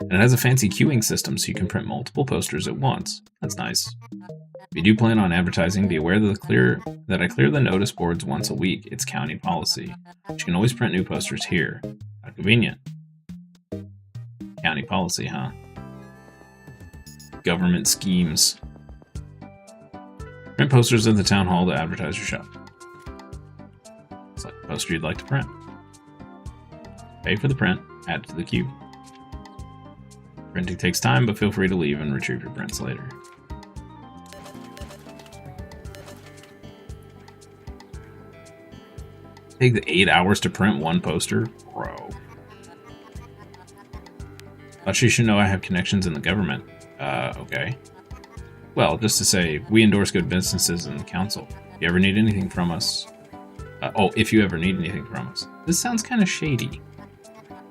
And it has a fancy queuing system so you can print multiple posters at once. That's nice. If you do plan on advertising, be aware that I clear the notice boards once a week. It's county policy. But you can always print new posters here. How convenient. County policy, huh? Government schemes. Print posters at the town hall to advertise your shop. Select the poster you'd like to print. Pay for the print, add it to the queue. Printing takes time, but feel free to leave and retrieve your prints later. Take the 8 hours to print one poster? Bro. Thought you should know I have connections in the government. Okay. Well, just to say, we endorse good businesses in the council. If you ever need anything from us... if you ever need anything from us. This sounds kind of shady.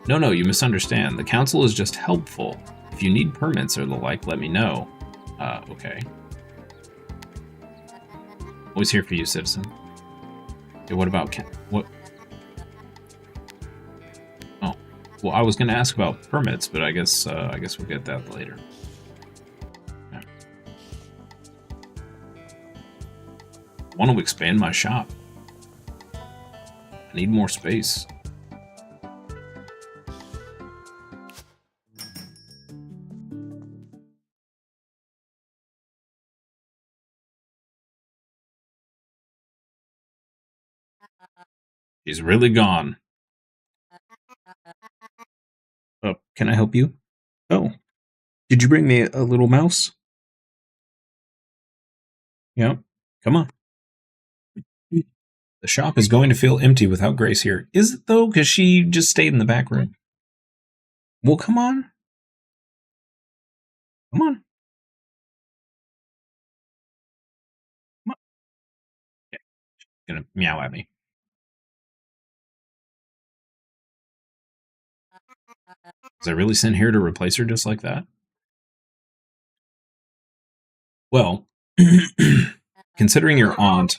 No, you misunderstand. The council is just helpful. If you need permits or the like, let me know. Okay. Always here for you, citizen. Okay, what about... what? Oh. Well, I was going to ask about permits, but I guess we'll get that later. Yeah. I want to expand my shop. I need more space. She's really gone. Oh, can I help you? Oh, did you bring me a little mouse? Yeah, come on. The shop is going to feel empty without Grace here. Is it, though? Because she just stayed in the back room. Well, come on. Come on. Come on. Yeah, she's gonna meow at me. Was I really sent here to replace her just like that? Well, considering your aunt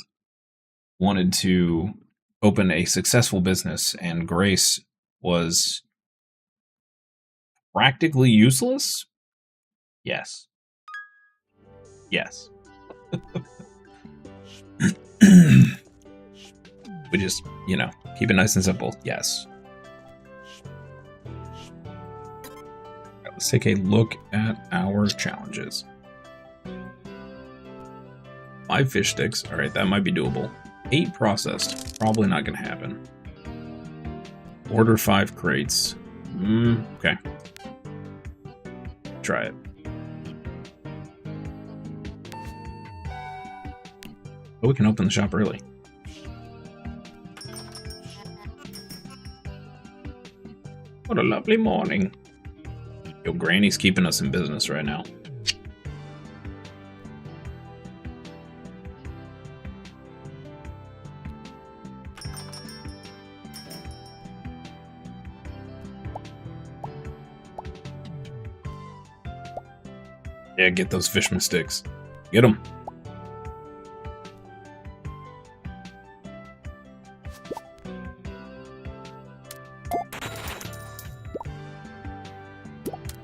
wanted to open a successful business and Grace was practically useless? Yes. Yes. We just, keep it nice and simple. Yes. Let's take a look at our challenges. 5 fish sticks. Alright, that might be doable. 8 processed. Probably not going to happen. Order 5 crates. Okay. Try it. Oh, we can open the shop early. What a lovely morning. Yo, Granny's keeping us in business right now. Yeah, get those fishman sticks. Get them.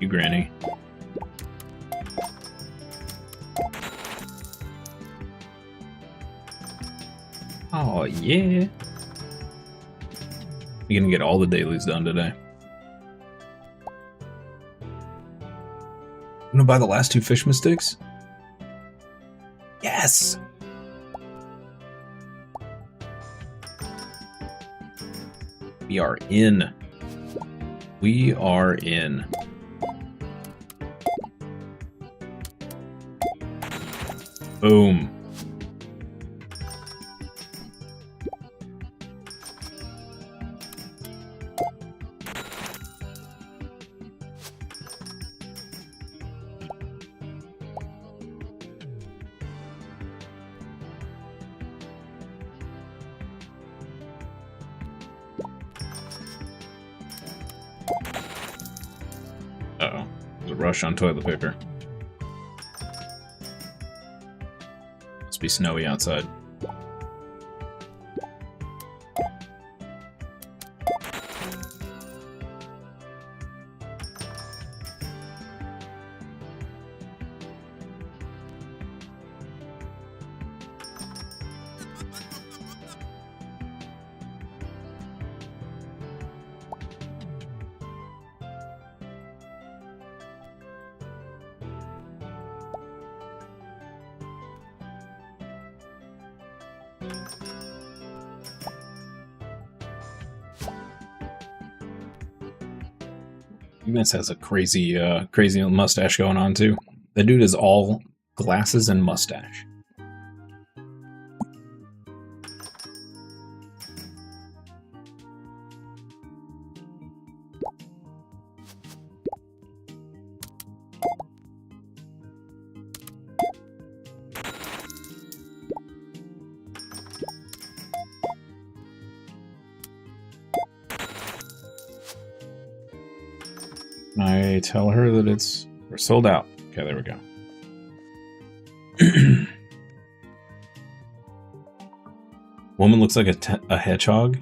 You, Granny. Oh, yeah. You're gonna get all the dailies done today. I'm gonna buy the last 2 fishman sticks? Yes! We are in. We are in. Boom. rush on toilet paper. Must be snowy outside. Ignis has a crazy mustache going on too. The dude is all glasses and mustache. I tell her that we're sold out. Okay, there we go. Woman looks like a hedgehog.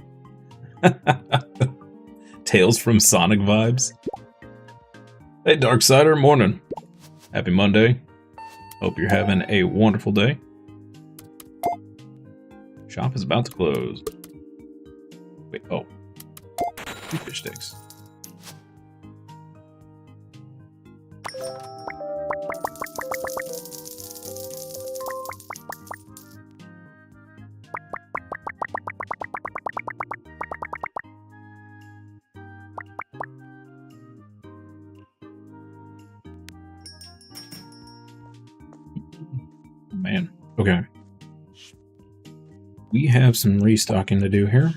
Tales from Sonic vibes. Hey, Darksider, morning. Happy Monday. Hope you're having a wonderful day. Shop is about to close. Wait, oh. 2 fish sticks. Man, okay. We have some restocking to do here.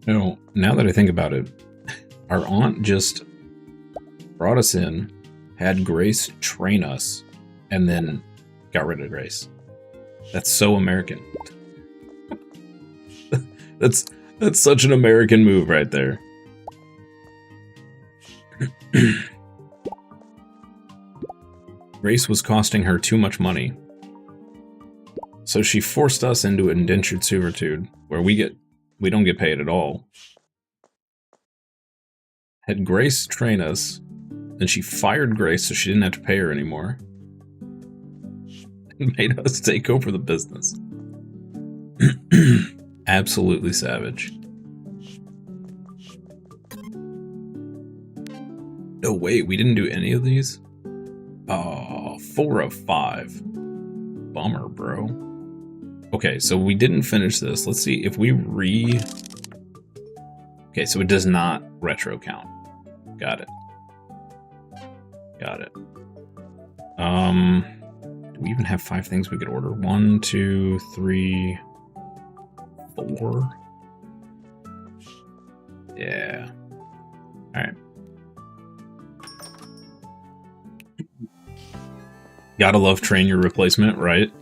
No, now that I think about it, our aunt just brought us in, had Grace train us, and then got rid of Grace. That's so American. That's such an American move right there. Grace was costing her too much money. So she forced us into indentured servitude, where we don't get paid at all. Had Grace train us, then she fired Grace so she didn't have to pay her anymore. And made us take over the business. Absolutely savage. No, wait, we didn't do any of these? Oh, 4 of 5. Bummer, bro. Okay, so we didn't finish this. Let's see if we Okay, so it does not retro count. Got it. Got it. Do we even have 5 things we could order? 1, 2, 3, 4. Yeah. Alright. Gotta love train your replacement, right?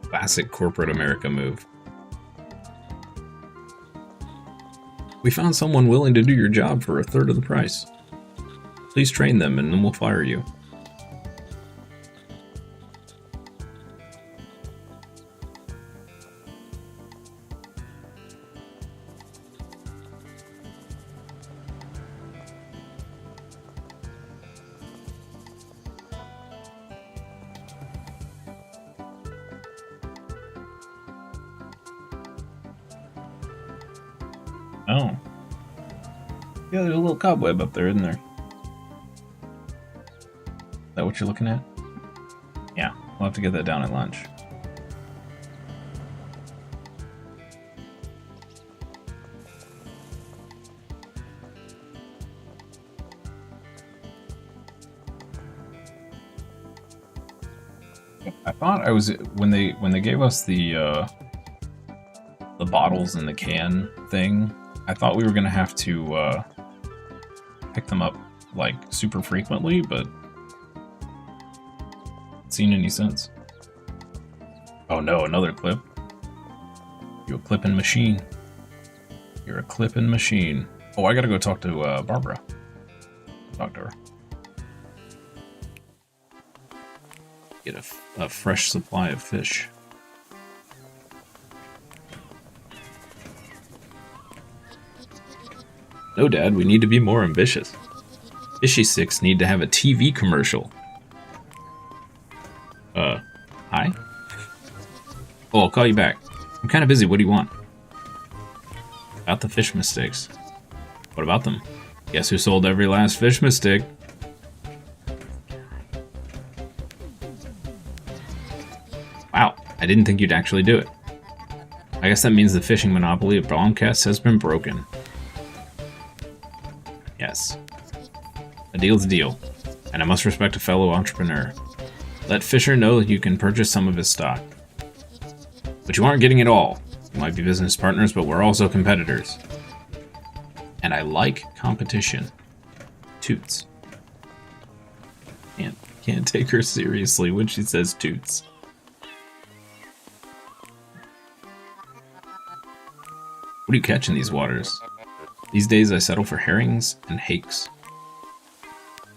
Classic corporate America move. We found someone willing to do your job for 1/3 of the price. Please train them and then we'll fire you. no. Yeah, there's a little cobweb up there, isn't there? Is that what you're looking at? Yeah, we'll have to get that down at lunch. I thought I was when they gave us the bottles in the can thing. I thought we were gonna have to pick them up like super frequently, but not seen any since. Oh no, another clip. You're a clipping machine. You're a clipping machine. Oh, I gotta go talk to Barbara. Talk to her. Get a fresh supply of fish. No, Dad, we need to be more ambitious. Fishy Six need to have a TV commercial. Hi? Oh, I'll call you back. I'm kind of busy. What do you want? About the fish mistakes. What about them? Guess who sold every last fish mistake? Wow, I didn't think you'd actually do it. I guess that means the fishing monopoly of Bombcast has been broken. Yes. A deal's a deal, and I must respect a fellow entrepreneur. Let Fisher know that you can purchase some of his stock. But you aren't getting it all. You might be business partners, but we're also competitors. And I like competition. Toots. Can't take her seriously when she says toots. What do you catch in these waters? These days I settle for herrings and hakes.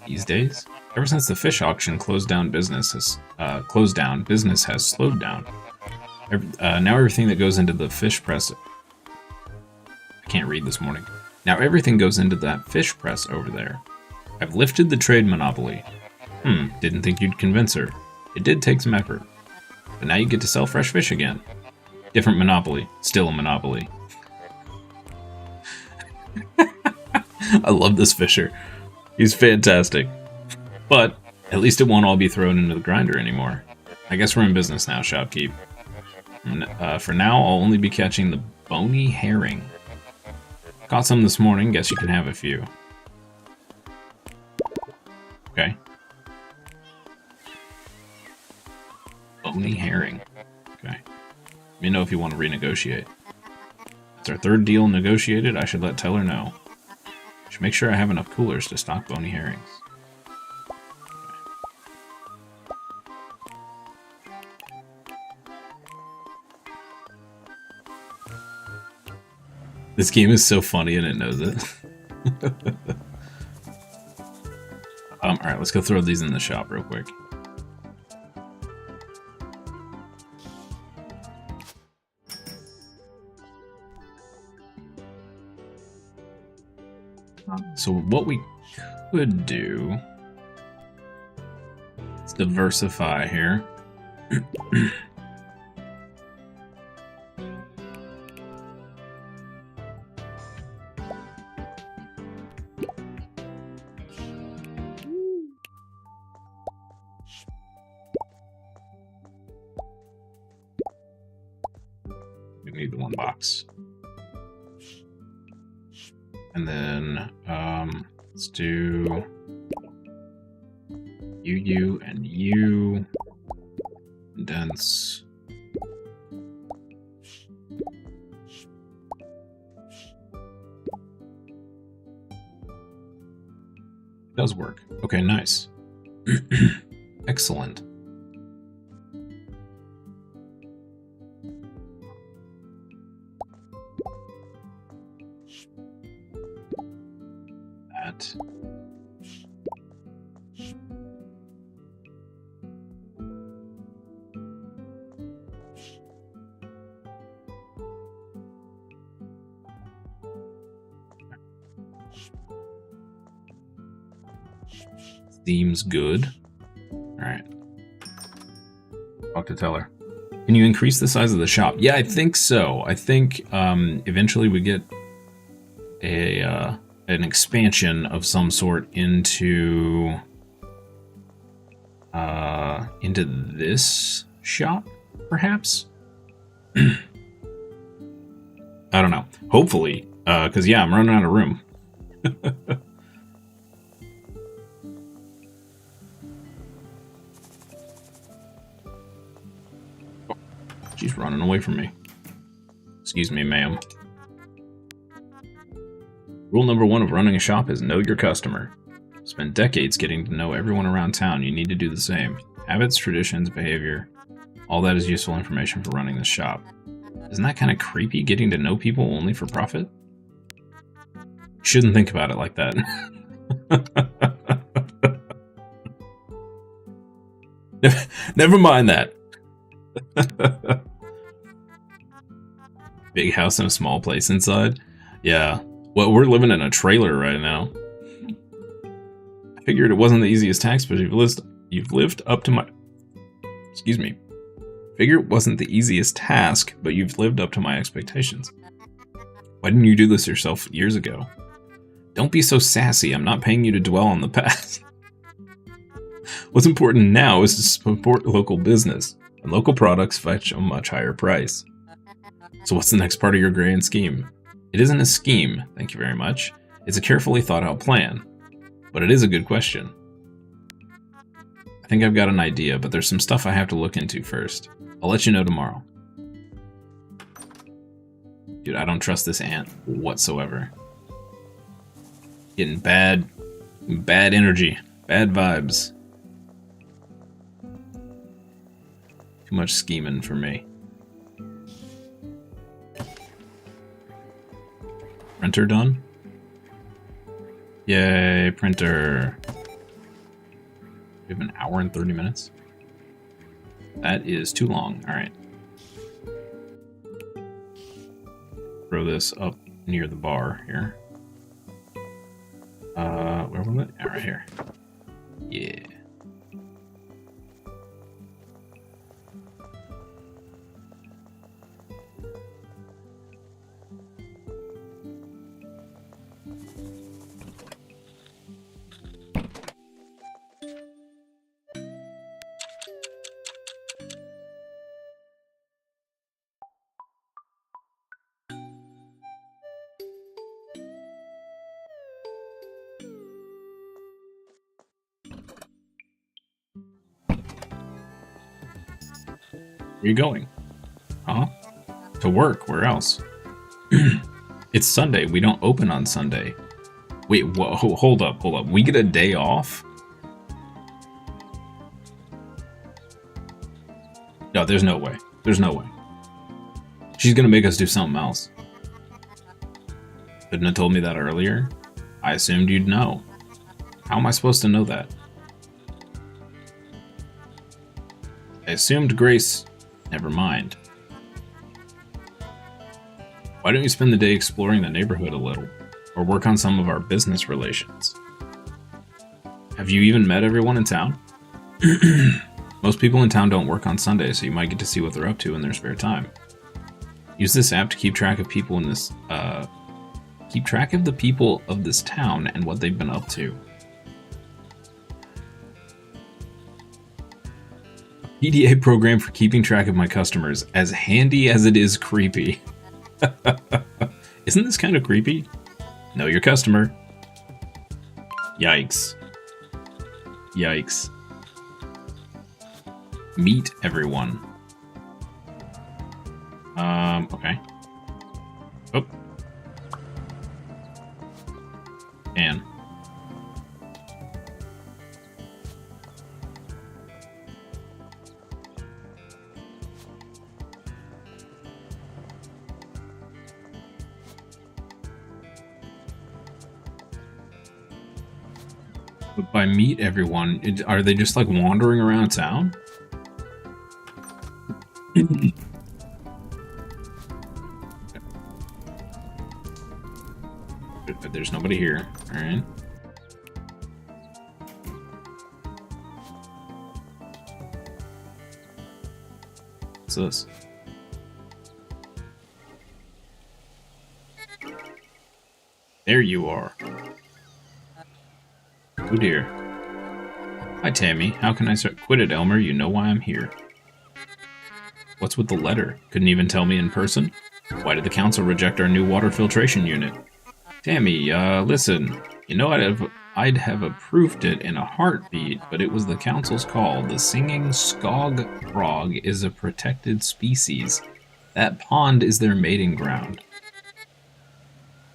These days? Ever since the fish auction closed down, business has slowed down. Now everything that goes into the fish press... I can't read this morning. Now everything goes into that fish press over there. I've lifted the trade monopoly. Didn't think you'd convince her. It did take some effort. But now you get to sell fresh fish again. Different monopoly. Still a monopoly. I love this Fisher. He's fantastic. But at least it won't all be thrown into the grinder anymore. I guess we're in business now, shopkeep. For now, I'll only be catching the bony herring. Caught some this morning, guess you can have a few. Okay. Bony herring. Okay. Let me know if you want to renegotiate. It's our third deal negotiated, I should let Teller know. Should make sure I have enough coolers to stock bony herrings. This game is so funny and it knows it. Alright, let's go throw these in the shop real quick. So what we could do is diversify here. We need the one box. And then let's do you, and you. Condense. It does work. Okay, nice. Excellent. That. Seems good. Alright. Talk to Teller. Can you increase the size of the shop? Yeah, I think so. I think eventually we get an expansion of some sort into this shop, perhaps. I don't know. Hopefully, because yeah, I'm running out of room. She's running away from me. Excuse me, ma'am. Rule number 1 of running a shop is know your customer. Spend decades getting to know everyone around town. You need to do the same. Habits, traditions, behavior. All that is useful information for running this shop. Isn't that kind of creepy, getting to know people only for profit? Shouldn't think about it like that. Never mind that. Big house and a small place inside? Yeah. Well, we're living in a trailer right now. I figured it wasn't the easiest task, but you've lived up to my... Excuse me. Figured it wasn't the easiest task, but you've lived up to my expectations. Why didn't you do this yourself years ago? Don't be so sassy. I'm not paying you to dwell on the past. What's important now is to support local business, and local products fetch a much higher price. So what's the next part of your grand scheme? It isn't a scheme, thank you very much. It's a carefully thought out plan. But it is a good question. I think I've got an idea, but there's some stuff I have to look into first. I'll let you know tomorrow. Dude, I don't trust this ant whatsoever. Getting bad energy, bad vibes. Too much scheming for me. Printer done? Yay, printer. We have an hour and 30 minutes. That is too long. Alright. Throw this up near the bar here. Where was it? Right here. Yeah. Where are you going? Huh? To work. Where else? It's Sunday. We don't open on Sunday. Wait, whoa, hold up. We get a day off? No, there's no way. There's no way. She's gonna make us do something else. Couldn't have told me that earlier. I assumed you'd know. How am I supposed to know that? I assumed Grace... Never mind. Why don't you spend the day exploring the neighborhood a little? Or work on some of our business relations? Have you even met everyone in town? Most people in town don't work on Sunday, so you might get to see what they're up to in their spare time. Use this app to keep track of people in this, keep track of the people of this town and what they've been up to. PDA program for keeping track of my customers, as handy as it is creepy. Isn't this kind of creepy? Know your customer. Yikes. Yikes. Meet everyone. Okay. Oh. And. But by meet everyone, are they just like wandering around town? But there's nobody here. All right. What's this? There you are. Oh dear. Hi, Tammy. How can I quit it, Elmer? You know why I'm here. What's with the letter? Couldn't even tell me in person? Why did the council reject our new water filtration unit? Tammy, listen. You know, I'd have approved it in a heartbeat, but it was the council's call. The singing skog frog is a protected species. That pond is their mating ground.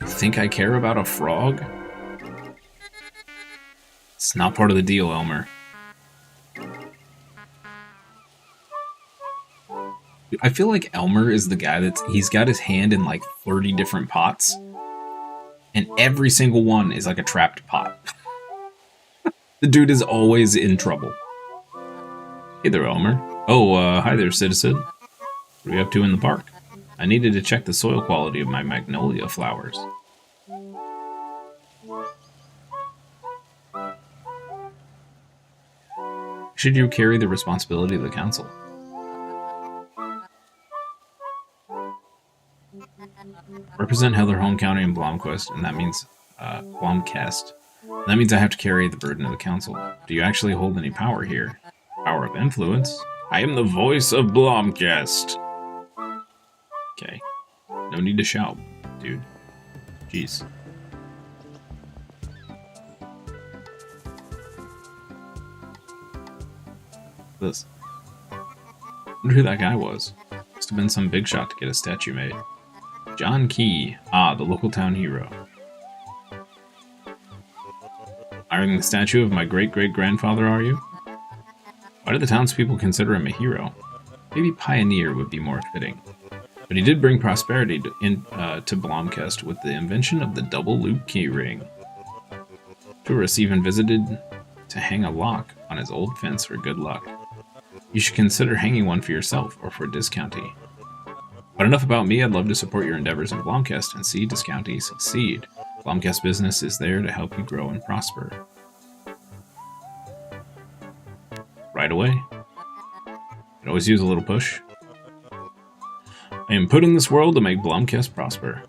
Think I care about a frog? It's not part of the deal, Elmer. I feel like Elmer is the guy he's got his hand in like 30 different pots, and every single one is like a trapped pot. The dude is always in trouble. Hey there, Elmer. Oh, hi there, citizen. What are we up to in the park? I needed to check the soil quality of my magnolia flowers. Should you carry the responsibility of the council? Represent Heatherholm County and Blomquist, and that means Blomcast. That means I have to carry the burden of the council. Do you actually hold any power here? Power of influence? I am the voice of Blomcast. Okay. No need to shout, dude. Jeez. This. I wonder who that guy was. Must have been some big shot to get a statue made. John Key. Ah, the local town hero. Hiring the statue of my great-great-grandfather, are you? Why do the townspeople consider him a hero? Maybe pioneer would be more fitting. But he did bring prosperity to Blomcast with the invention of the double-loop keyring. Tourists even visited to hang a lock on his old fence for good luck. You should consider hanging one for yourself or for Discounty. But enough about me. I'd love to support your endeavors in Blomcast and see Discounty succeed. Blomcast business is there to help you grow and prosper. Right away. Could always use a little push. I am put in this world to make Blomcast prosper.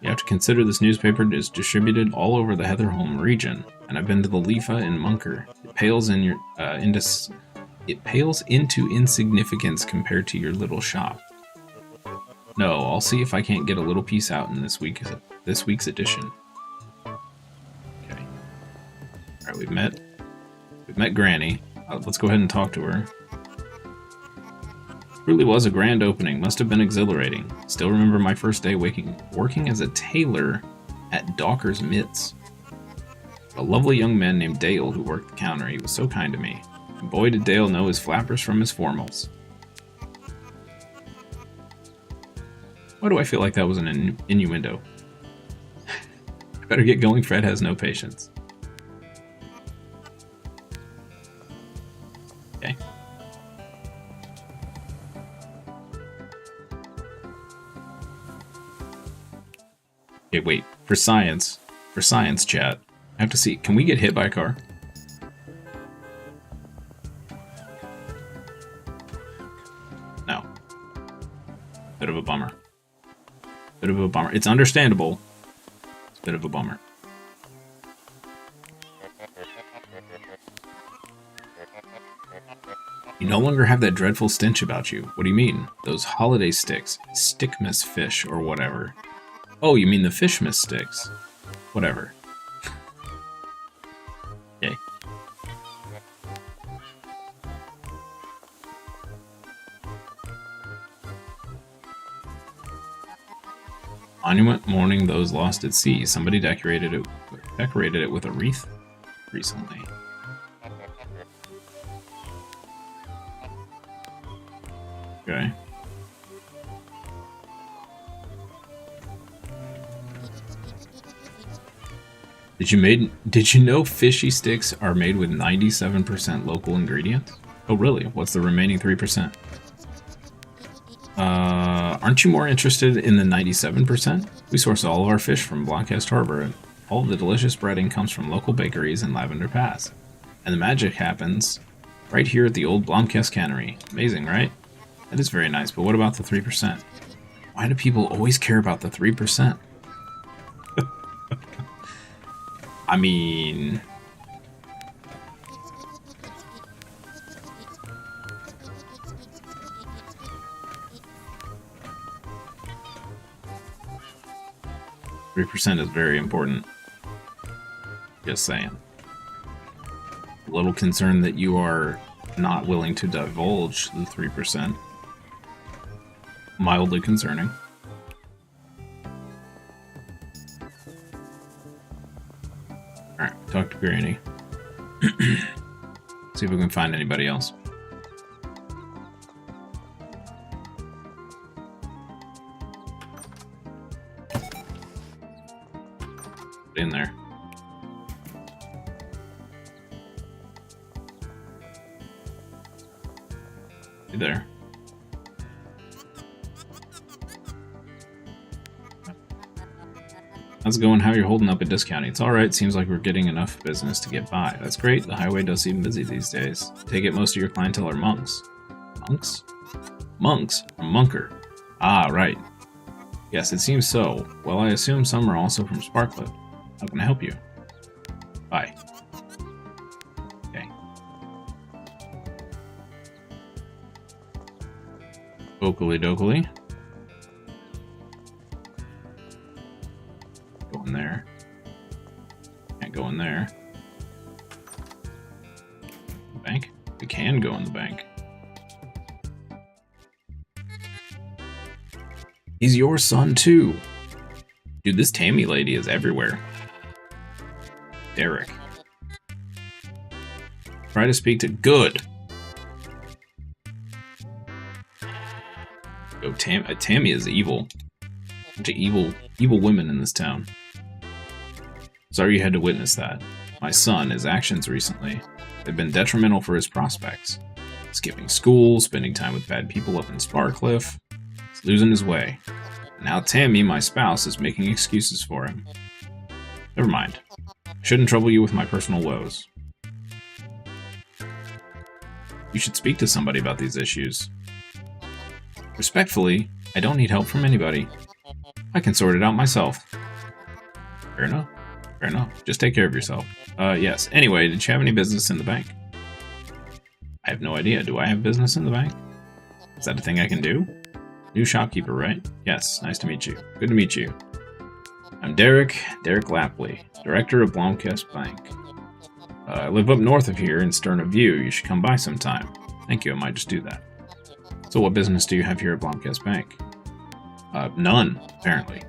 You have to consider this newspaper is distributed all over the Heatherholm region, and I've been to the Lefa in Munker. It pales into insignificance compared to your little shop. No, I'll see if I can't get a little piece out in this week's edition. Okay. Alright, we've met Granny. Let's go ahead and talk to her. Really was a grand opening. Must have been exhilarating. Still remember my first day working as a tailor at Dawker's Mitts. A lovely young man named Dale who worked the counter. He was so kind to me. And boy did Dale know his flappers from his formals. Why do I feel like that was an innuendo? I better get going. Fred has no patience. Okay. Okay, wait. For science chat, I have to see. Can we get hit by a car? No. Bit of a bummer. Bit of a bummer. It's understandable. It's a bit of a bummer. You no longer have that dreadful stench about you. What do you mean? Those holiday sticks. Stickmas fish or whatever. Oh, you mean the Fishmas sticks. Whatever. Okay. Monument mourning those lost at sea. Somebody decorated it with a wreath recently. Okay. Did you know fishy sticks are made with 97% local ingredients? Oh really? What's the remaining 3%? Aren't you more interested in the 97%? We source all of our fish from Blomcast Harbor, and all of the delicious breading comes from local bakeries in Lavender Pass. And the magic happens right here at the old Blomcast Cannery. Amazing, right? That is very nice, but what about the 3%? Why do people always care about the 3%? I mean... 3% is very important. Just saying. A little concerned that you are not willing to divulge the 3%. Mildly concerning. Alright, talk to Granny. See if we can find anybody else. Get in there. Be there. How's it going? How you're holding up at discounting? It's alright, seems like we're getting enough business to get by. That's great, the highway does seem busy these days. Take it most of your clientele are monks. Monks? Monks from Munker. Ah, right. Yes, it seems so. Well, I assume some are also from Sparklet. How can I help you? Bye. Okay. Okily dokily. Go in there. Can't go in there. Bank? We can go in the bank. He's your son too. Dude, this Tammy lady is everywhere. Derek. Try to speak to good. Yo, Tammy is evil. Bunch of evil women in this town. Sorry you had to witness that. My son, his actions recently, have been detrimental for his prospects. Skipping school, spending time with bad people up in Sparkcliff. He's losing his way. Now Tammy, my spouse, is making excuses for him. Never mind. I shouldn't trouble you with my personal woes. You should speak to somebody about these issues. Respectfully, I don't need help from anybody. I can sort it out myself. Fair enough. Fair enough. Just take care of yourself. Yes. Anyway, did you have any business in the bank? I have no idea. Do I have business in the bank? Is that a thing I can do? New shopkeeper, right? Yes. Nice to meet you. Good to meet you. I'm Derek Lapley, director of Blomkest Bank. I live up north of here in Sterna View. You should come by sometime. Thank you. I might just do that. So what business do you have here at Blomkest Bank? None, apparently.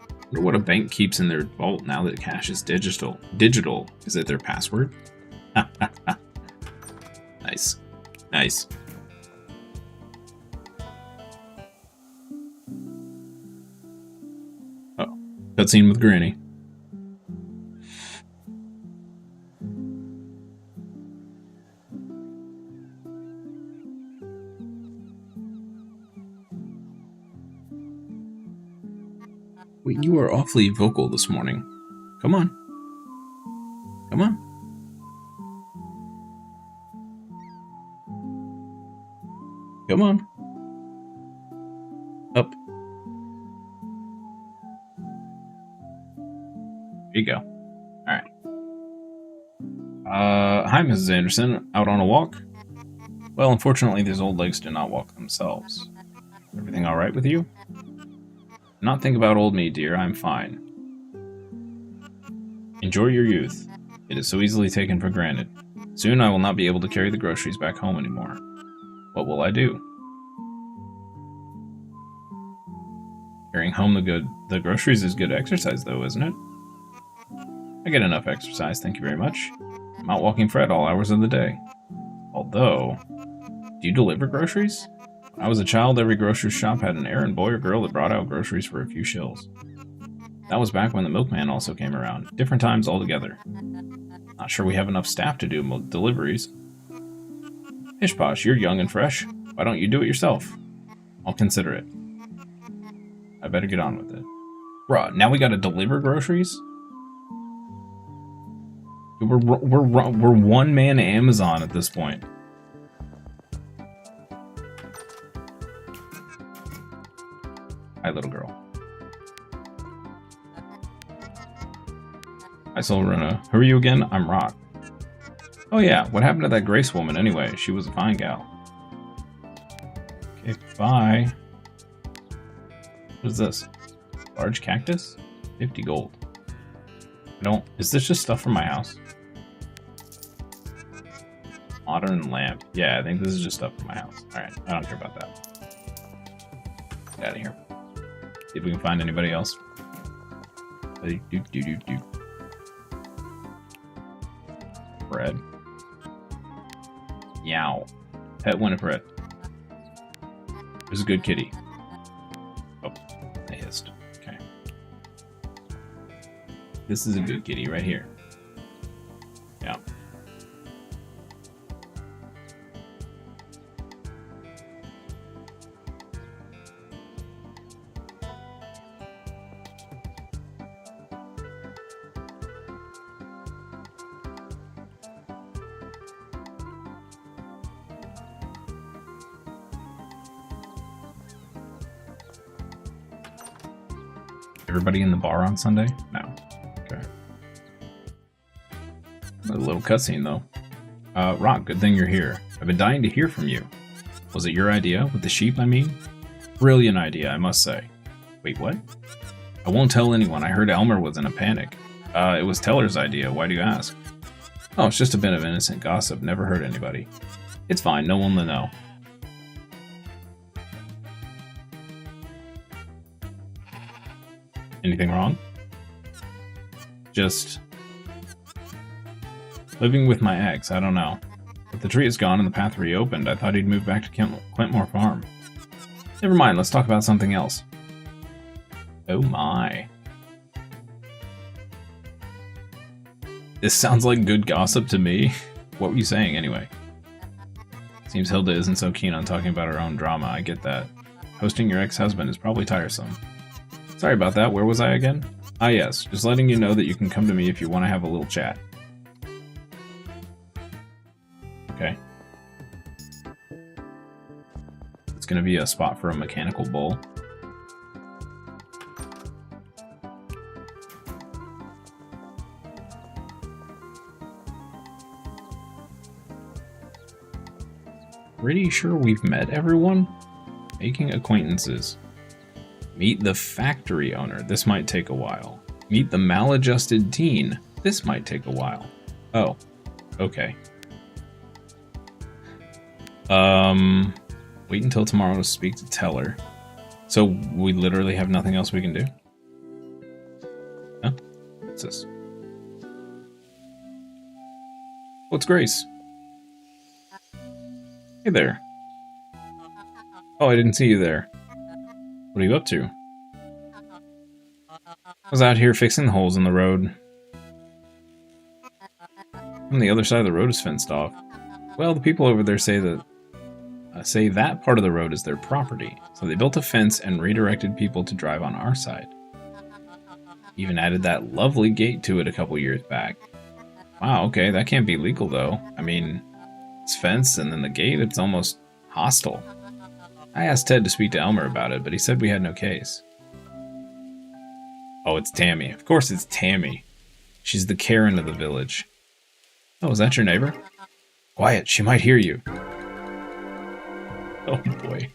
I wonder what a bank keeps in their vault now that cash is digital. Digital? Is it their password? Nice. Nice. Oh, cutscene with Granny. Wait, you are awfully vocal this morning. Come on. Come on. Come on. Up. There you go. Alright. Hi, Mrs. Anderson. Out on a walk? Well, unfortunately, these old legs do not walk themselves. Everything alright with you? Do not think about old me, dear. I'm fine. Enjoy your youth. It is so easily taken for granted. Soon I will not be able to carry the groceries back home anymore. What will I do? Carrying home the groceries is good exercise, though, isn't it? I get enough exercise, thank you very much. I'm out walking Fred all hours of the day. Although, do you deliver groceries? When I was a child, every grocery shop had an errand boy or girl that brought out groceries for a few shills. That was back when the milkman also came around. Different times altogether. Not sure we have enough staff to do deliveries. Pish posh, you're young and fresh. Why don't you do it yourself? I'll consider it. I better get on with it. Bruh, now we gotta deliver groceries? We're one-man Amazon at this point. Hi, little girl. Hi, Solruna. Who are you again? I'm Rock. Oh yeah, what happened to that Grace woman anyway? She was a fine gal. Okay, bye. What is this? Large cactus? 50 gold. Is this just stuff from my house? Modern lamp. Yeah, I think this is just stuff from my house. Alright, I don't care about that. Get out of here. See if we can find anybody else. Bread. Yow. Pet Winifred. This is a good kitty. Oh, I hissed. Okay. This is a good kitty right here. Yeah. Everybody in the bar on Sunday? No. Okay. A little cutscene, though. Rock, good thing you're here. I've been dying to hear from you. Was it your idea? With the sheep, I mean? Brilliant idea, I must say. Wait, what? I won't tell anyone. I heard Elmer was in a panic. It was Teller's idea. Why do you ask? Oh, it's just a bit of innocent gossip. Never hurt anybody. It's fine. No one will know. Anything wrong? Just living with my ex, I don't know. But the tree is gone and the path reopened. I thought he'd move back to Clintmore Farm. Never mind, let's talk about something else. Oh my. This sounds like good gossip to me. What were you saying anyway? Seems Hilda isn't so keen on talking about her own drama, I get that. Hosting your ex-husband is probably tiresome. Sorry about that, where was I again? Ah yes, just letting you know that you can come to me if you want to have a little chat. Okay. It's gonna be a spot for a mechanical bull. Pretty sure we've met everyone? Making acquaintances. Meet the factory owner. This might take a while. Meet the maladjusted teen. This might take a while. Oh, okay. Wait until tomorrow to speak to Teller. So we literally have nothing else we can do? Huh? What's this? What's Grace? Hey there. Oh, I didn't see you there. What are you up to? I was out here fixing the holes in the road. And the other side of the road is fenced off. Well, the people over there say that part of the road is their property. So they built a fence and redirected people to drive on our side. Even added that lovely gate to it a couple years back. Wow, okay, that can't be legal though. I mean, it's fenced and then the gate, it's almost hostile. I asked Ted to speak to Elmer about it, but he said we had no case. Oh, it's Tammy. Of course it's Tammy. She's the Karen of the village. Oh, is that your neighbor? Quiet, she might hear you. Oh boy.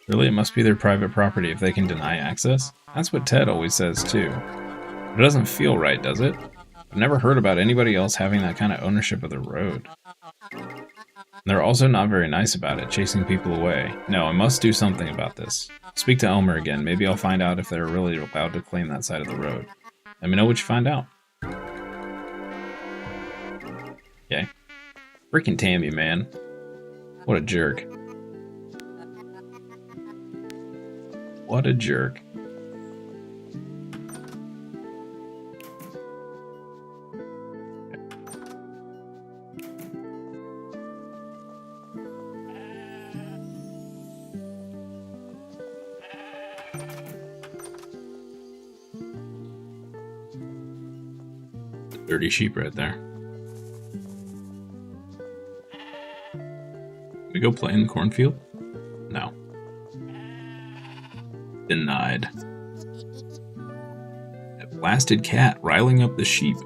Really, it must be their private property if they can deny access? That's what Ted always says too. But it doesn't feel right, does it? I've never heard about anybody else having that kind of ownership of the road. And they're also not very nice about it, chasing people away. No, I must do something about this. Speak to Elmer again. Maybe I'll find out if they're really allowed to claim that side of the road. Let me know what you find out. Okay. Freaking Tammy, man. What a jerk. What a jerk. Dirty sheep right there. We go play in the cornfield? No. Denied. That blasted cat riling up the sheep.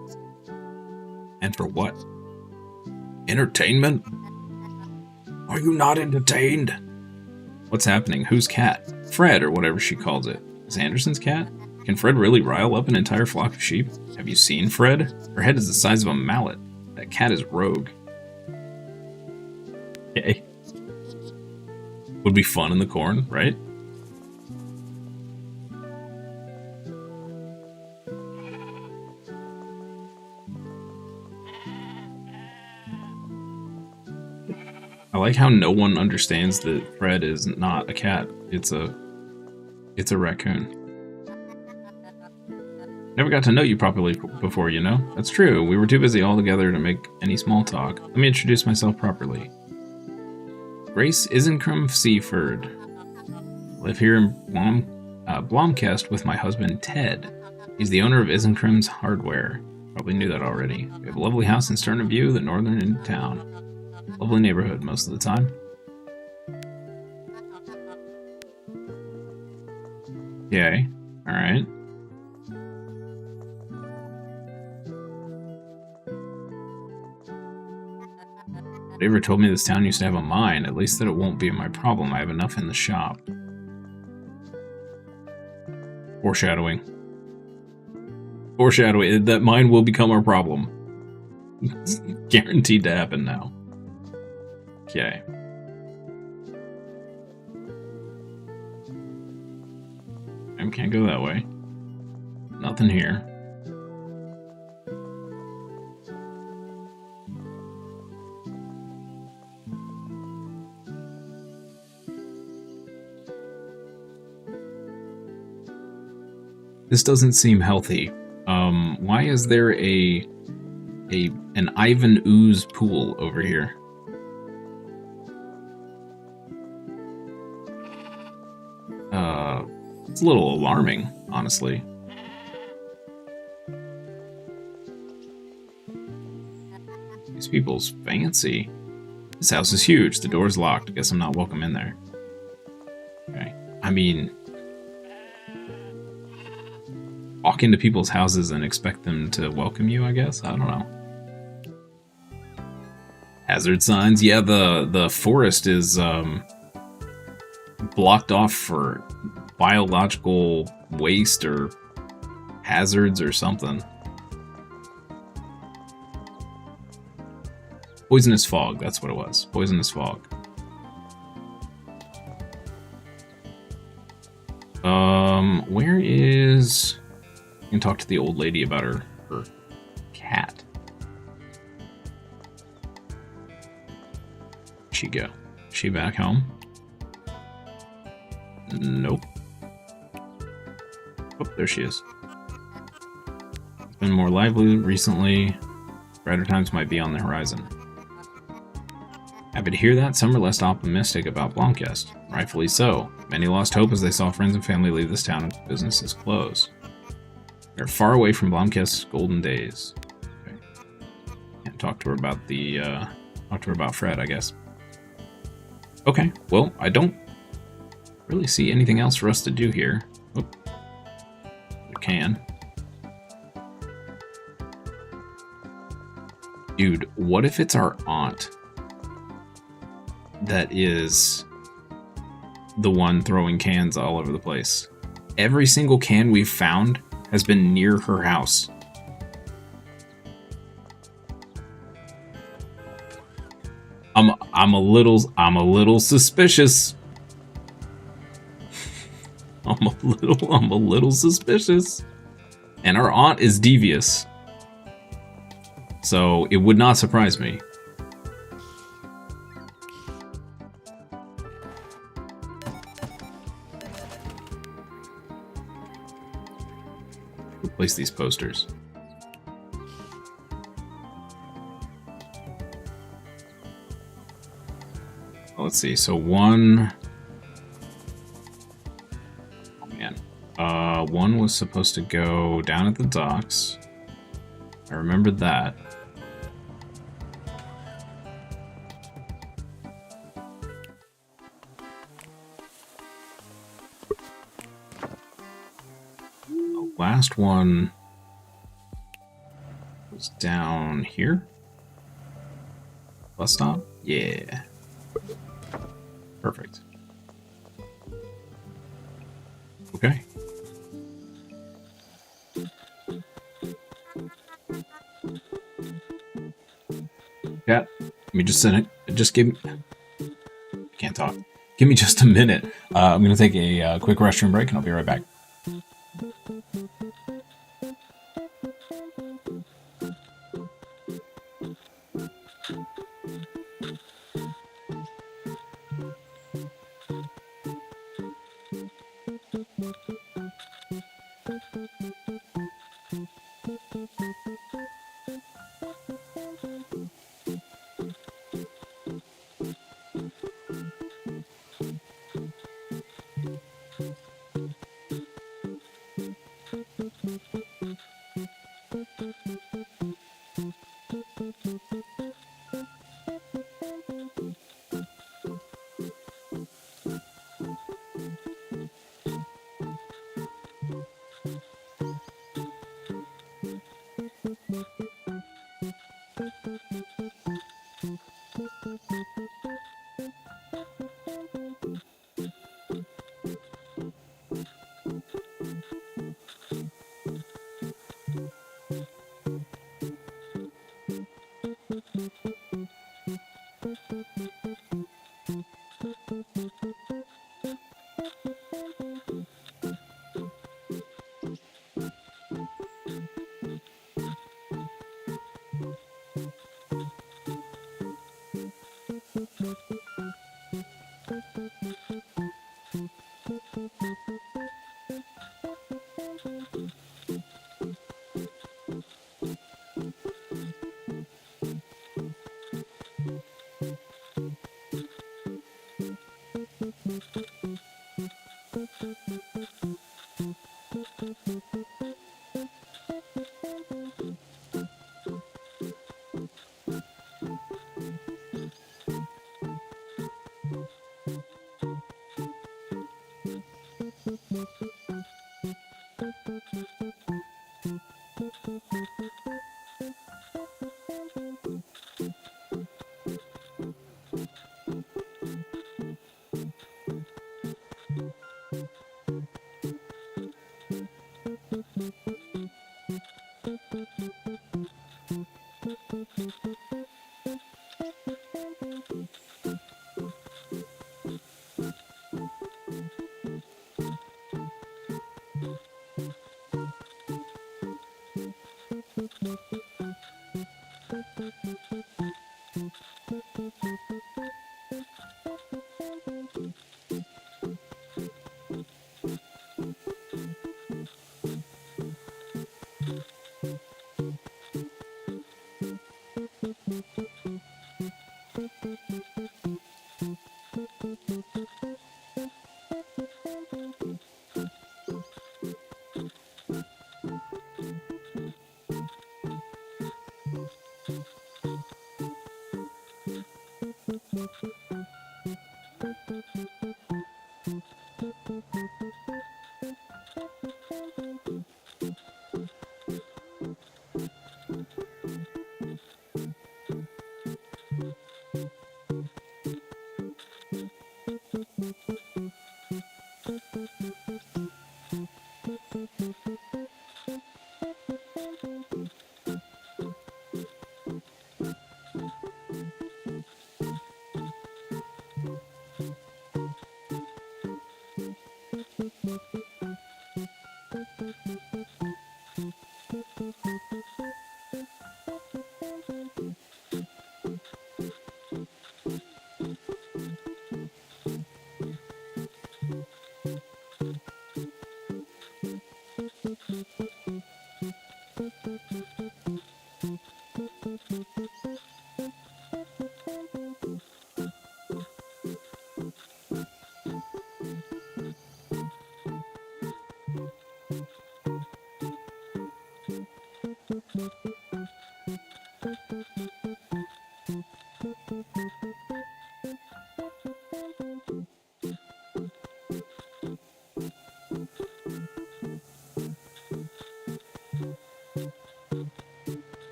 And for what? Entertainment? Are you not entertained? What's happening? Whose cat? Fred, or whatever she calls it. Is Anderson's cat? Can Fred really rile up an entire flock of sheep? Have you seen Fred? Her head is the size of a mallet. That cat is rogue. Okay. Would be fun in the corn, right? I like how no one understands that Fred is not a cat. It's a raccoon. Never got to know you properly before, you know? That's true. We were too busy all together to make any small talk. Let me introduce myself properly. Grace Isencrum Seaford. Live here in Blomcast with my husband, Ted. He's the owner of Isencrum's Hardware. Probably knew that already. We have a lovely house in Stern View, the northern end of town. Lovely neighborhood most of the time. Okay, alright. Daver told me this town used to have a mine, at least that it won't be my problem. I have enough in the shop. Foreshadowing. Foreshadowing. That mine will become our problem. It's guaranteed to happen now. Okay. I can't go that way. Nothing here. This doesn't seem healthy. Why is there an Ivan Ooze pool over here? It's a little alarming, honestly. These people's fancy. This house is huge. The door's locked. Guess I'm not welcome in there. Okay. I mean, walk into people's houses and expect them to welcome you, I guess? I don't know. Hazard signs? Yeah, the forest is blocked off for biological waste or hazards or something. Poisonous fog, that's what it was. Poisonous fog. Where is... I can talk to the old lady about her cat. Where'd she go? Is she back home? Nope. Oh, there she is. It's been more lively recently. Brighter times might be on the horizon. Happy to hear that. Some are less optimistic about Blomcast. Rightfully so. Many lost hope as they saw friends and family leave this town and businesses close. They're far away from Blomcast's golden days. Okay. Can't talk to her about Fred, I guess. Okay, well, I don't really see anything else for us to do here. Oh, we can. Dude, what if it's our aunt that is the one throwing cans all over the place? Every single can we've found has been near her house. I'm a little suspicious. I'm a little suspicious. And our aunt is devious. So it would not surprise me. Replace these posters. Let's see, so one... Oh man. One was supposed to go down at the docks. I remembered that. last one was down here. Bus stop? Yeah. Perfect. Okay. Yeah. Let me just send it. Just give me... Can't talk. Give me just a minute. I'm going to take a quick restroom break, and I'll be right back.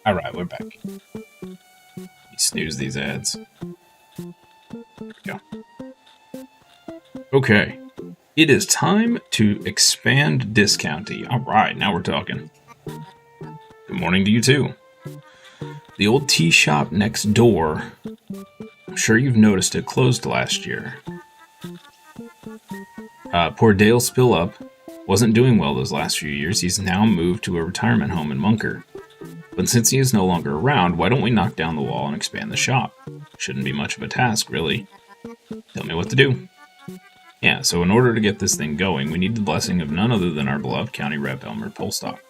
All right, we're back. Snooze these ads. Go. Okay. It is time to expand discounty. All right, now we're talking. Good morning to you too. The old tea shop next door. I'm sure you've noticed it closed last year. Poor Dale Spill Up wasn't doing well those last few years. He's now moved to a retirement home in Munker. But since he is no longer around, why don't we knock down the wall and expand the shop? Shouldn't be much of a task, really. Tell me what to do. Yeah, so in order to get this thing going, we need the blessing of none other than our beloved County Rep Elmer Polstock.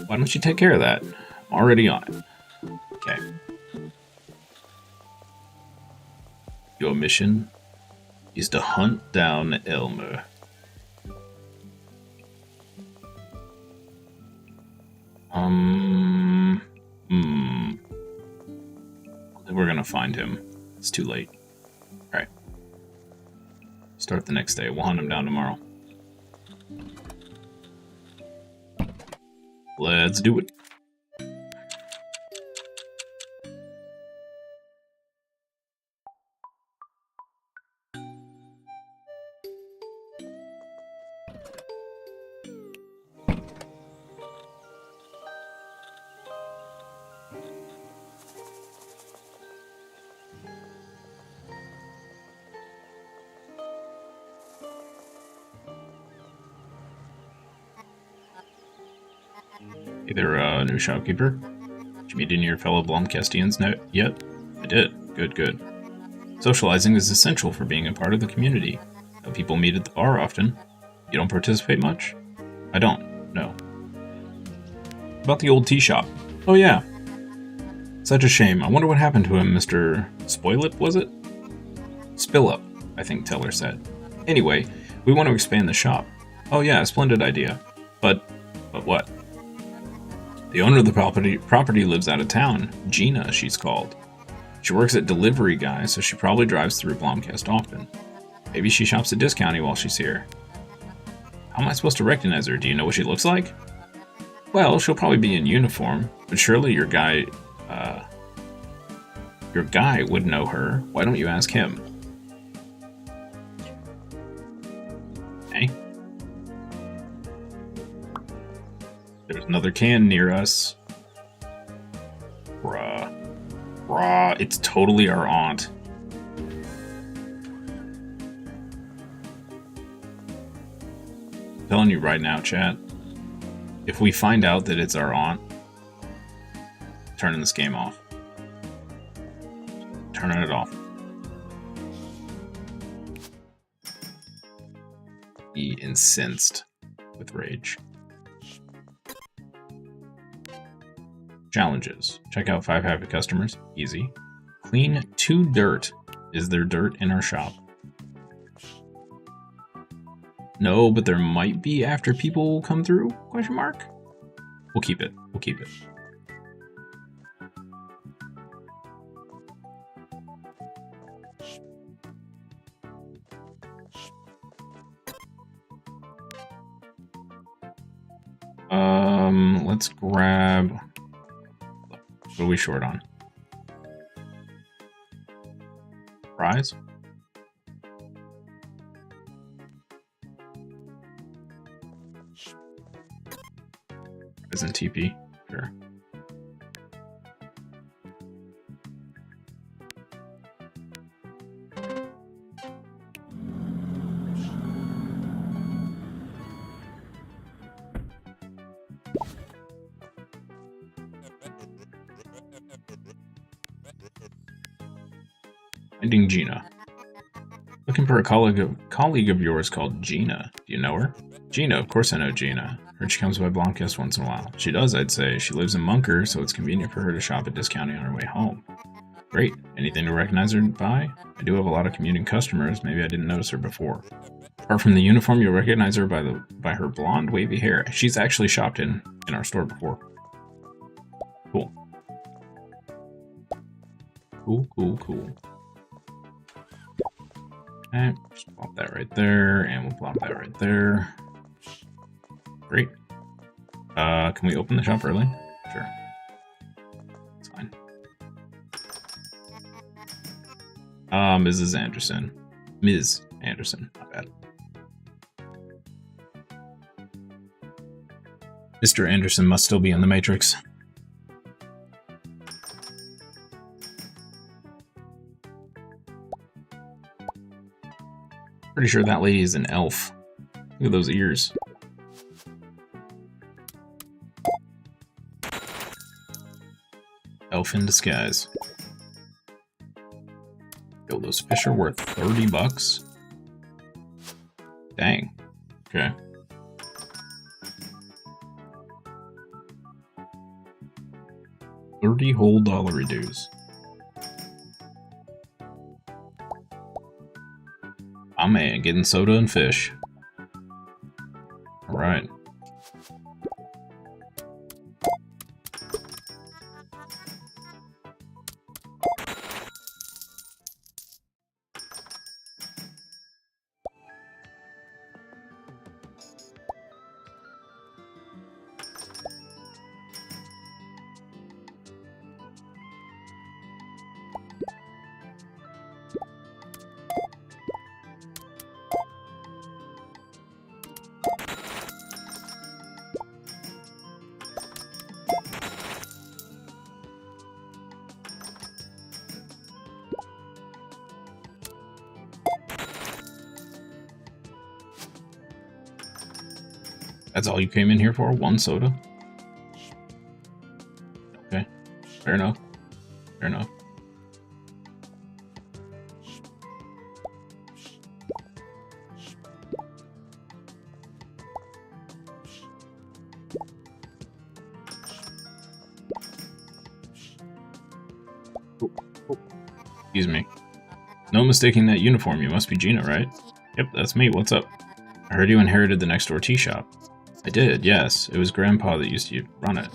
Why don't you take care of that? I'm already on it. Okay. Your mission is to hunt down Elmer. We're gonna find him. It's too late. Alright. Start the next day. We'll hunt him down tomorrow. Let's do it. Hey there, new shopkeeper. Did you meet any of your fellow Blomcastians yet? I did. Good, good. Socializing is essential for being a part of the community. Now, people meet at the bar often. You don't participate much? I don't, no. About the old tea shop. Oh yeah. Such a shame. I wonder what happened to him, Mr. Spoilip, was it? Spillup, I think Teller said. Anyway, we want to expand the shop. Oh yeah, splendid idea. But what? The owner of the property lives out of town. Gina, she's called. She works at Delivery Guy, so she probably drives through Blomcast often. Maybe she shops at Discounty while she's here. How am I supposed to recognize her? Do you know what she looks like? Well, she'll probably be in uniform, but surely your guy would know her. Why don't you ask him? Hey. There's another can near us. Bruh, it's totally our aunt. I'm telling you right now, chat. If we find out that it's our aunt, turning this game off. Turning it off. Be incensed with rage. Challenges. Check out 5 happy customers. Easy. Clean 2 dirt. Is there dirt in our shop? No, but there might be after people come through? Question mark? We'll keep it. We'll keep it. Let's grab... What are we short on? Fries? Isn't TP? Sure. Finding Gina. Looking for a colleague of yours called Gina. Do you know her? Gina, of course I know Gina. Heard she comes by Blomcast once in a while. She does, I'd say. She lives in Munker, so it's convenient for her to shop at Discounty on her way home. Great. Anything to recognize her by? I do have a lot of commuting customers. Maybe I didn't notice her before. Apart from the uniform, you'll recognize her by her blonde, wavy hair. She's actually shopped in our store before. Cool. Cool. Okay, just plop that right there, and we'll plop that right there. Great. Can we open the shop early? Sure. It's fine. Mrs. Anderson. Ms. Anderson, not bad. Mr. Anderson must still be in the Matrix. Pretty sure that lady is an elf. Look at those ears. Elf in disguise. Yo, those fish are worth 30 bucks? Dang. Okay. $30 whole dollar dues. Oh man, getting soda and fish. Alright. That's all you came in here for? One soda? Okay. Fair enough. Fair enough. Excuse me. No mistaking that uniform. You must be Gina, right? Yep, that's me. What's up? I heard you inherited the next door tea shop. I did, yes. It was Grandpa that used to run it.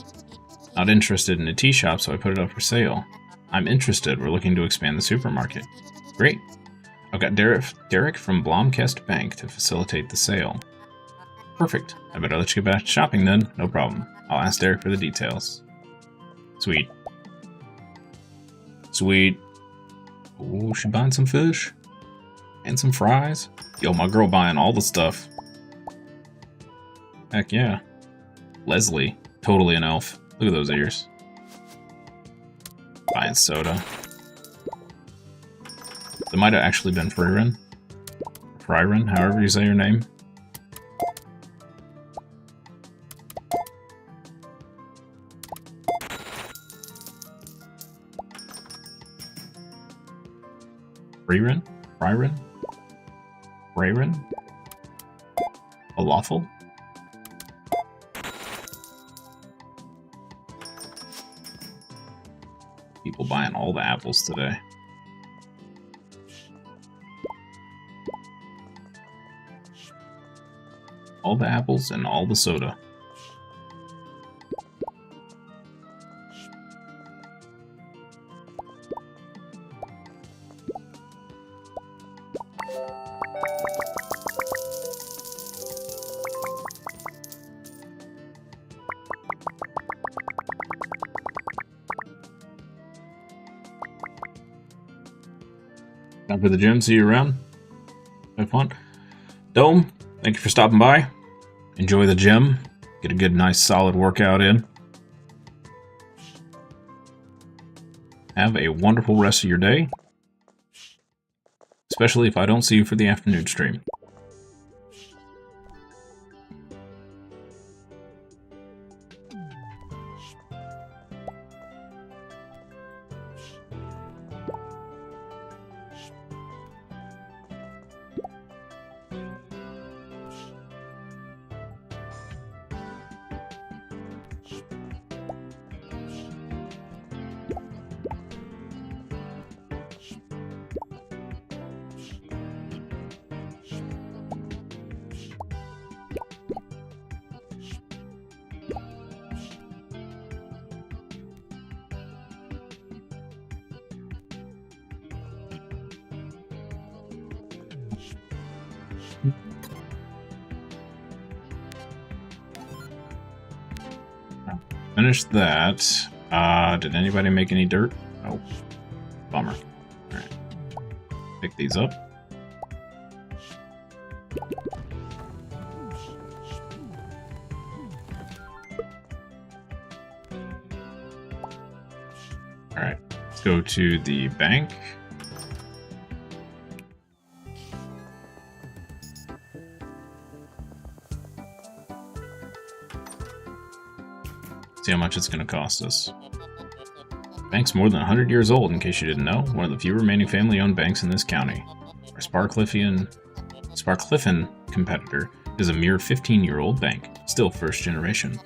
Not interested in a tea shop, so I put it up for sale. I'm interested. We're looking to expand the supermarket. Great. I've got Derek from Blomkest Bank to facilitate the sale. Perfect. I better let you get back to shopping then. No problem. I'll ask Derek for the details. Sweet. Sweet. Ooh, she buying some fish? And some fries? Yo, my girl buying all the stuff. Heck yeah. Leslie. Totally an elf. Look at those ears. Buying soda. That might have actually been Friren. Friren, however you say your name. Friren? Friren? Friren? Falafel? People buying all the apples today. All the apples and all the soda. Time for the gym. See you around. Have fun. Dome, thank you for stopping by. Enjoy the gym. Get a good, nice, solid workout in. Have a wonderful rest of your day. Especially if I don't see you for the afternoon stream. Finished that. Did anybody make any dirt? Nope. Bummer. Alright. Pick these up. Alright. Let's go to the bank. See how much it's going to cost us. Bank's more than 100 years old, in case you didn't know. One of the few remaining family-owned banks in this county. Our Sparcliffin competitor is a mere 15-year-old bank, still first generation.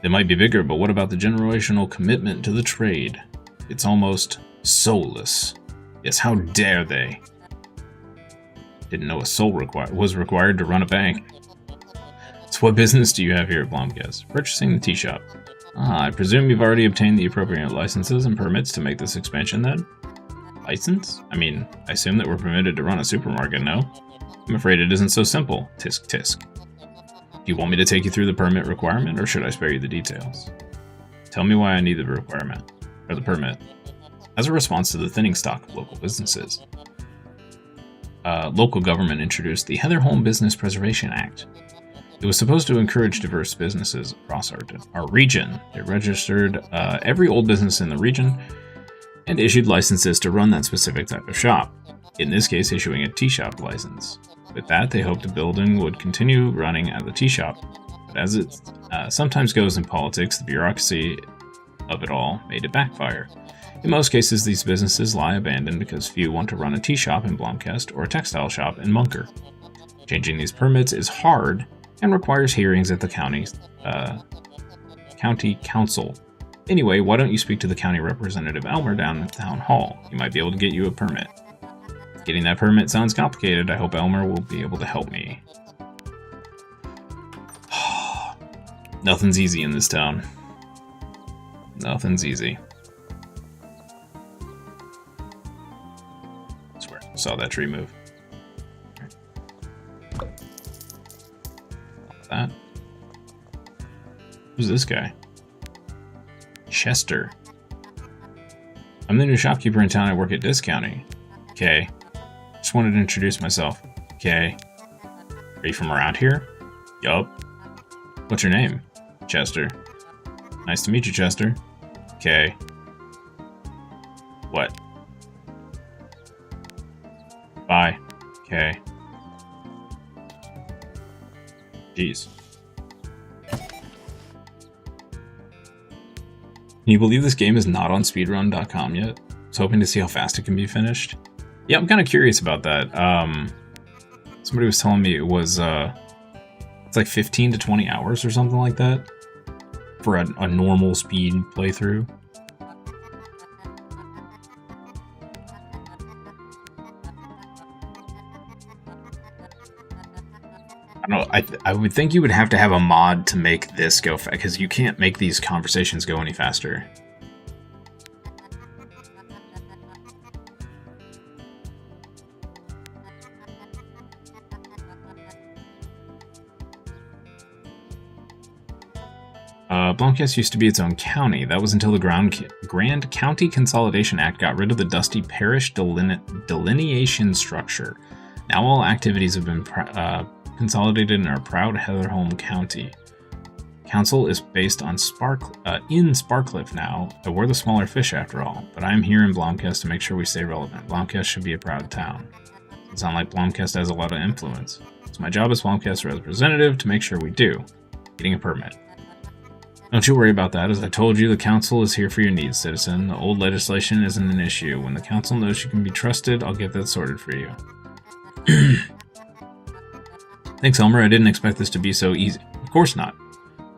They might be bigger, but what about the generational commitment to the trade? It's almost soulless. Yes, how dare they? Didn't know a soul was required to run a bank. So what business do you have here at Blomkest? Purchasing the tea shop. Ah, I presume you've already obtained the appropriate licenses and permits to make this expansion then? License? I mean, I assume that we're permitted to run a supermarket, no? I'm afraid it isn't so simple. Tisk tisk. Do you want me to take you through the permit requirement, or should I spare you the details? Tell me why I need the requirement, or the permit. As a response to the thinning stock of local businesses, local government introduced the Heatherholm Business Preservation Act. It was supposed to encourage diverse businesses across our region. It registered every old business in the region and issued licenses to run that specific type of shop. In this case, issuing a tea shop license. With that, they hoped the building would continue running at the tea shop. But as it sometimes goes in politics, the bureaucracy of it all made it backfire. In most cases, these businesses lie abandoned because few want to run a tea shop in Blomkest or a textile shop in Munker. Changing these permits is hard and requires hearings at the county council. Anyway, why don't you speak to the county representative Elmer down at the town hall? He might be able to get you a permit. Getting that permit sounds complicated. I hope Elmer will be able to help me. Nothing's easy in this town. Nothing's easy. I swear, I saw that tree move. That. Who's this guy? Chester. I'm the new shopkeeper in town. I work at this county. Okay. Just wanted to introduce myself. Okay. Are you from around here? Yup. What's your name? Chester. Nice to meet you, Chester. Okay. What? Bye. Okay. Jeez. Can you believe this game is not on speedrun.com yet? I was hoping to see how fast it can be finished. Yeah, I'm kind of curious about that. Somebody was telling me it was, it's like 15 to 20 hours or something like that for a normal speed playthrough. I don't know, I would think you would have to have a mod to make this go fast, because you can't make these conversations go any faster. Blomkest used to be its own county. That was until the Grand County Consolidation Act got rid of the dusty parish delineation structure. Now all activities have been consolidated in our proud Heatherholm County. Council is based on in Sparkcliffe now. We're the smaller fish after all, but I'm here in Blomkest to make sure we stay relevant. Blomkest should be a proud town. It sounds like Blomkest has a lot of influence. It's my job as Blomkest representative to make sure we do. Getting a permit. Don't you worry about that. As I told you, the council is here for your needs, citizen. The old legislation isn't an issue. When the council knows you can be trusted, I'll get that sorted for you. Thanks, Elmer. I didn't expect this to be so easy. Of course not.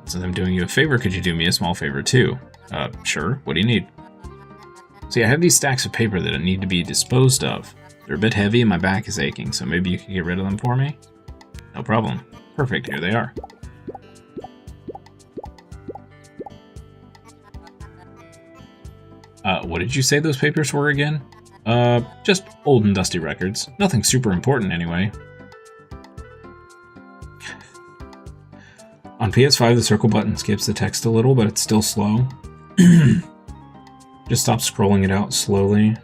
Since I'm doing you a favor, could you do me a small favor too? Sure. What do you need? See, I have these stacks of paper that need to be disposed of. They're a bit heavy and my back is aching, so maybe you can get rid of them for me? No problem. Perfect. Here they are. What did you say those papers were again? Just old and dusty records. Nothing super important anyway. On PS5, the circle button skips the text a little, but it's still slow. Just stops scrolling it out slowly.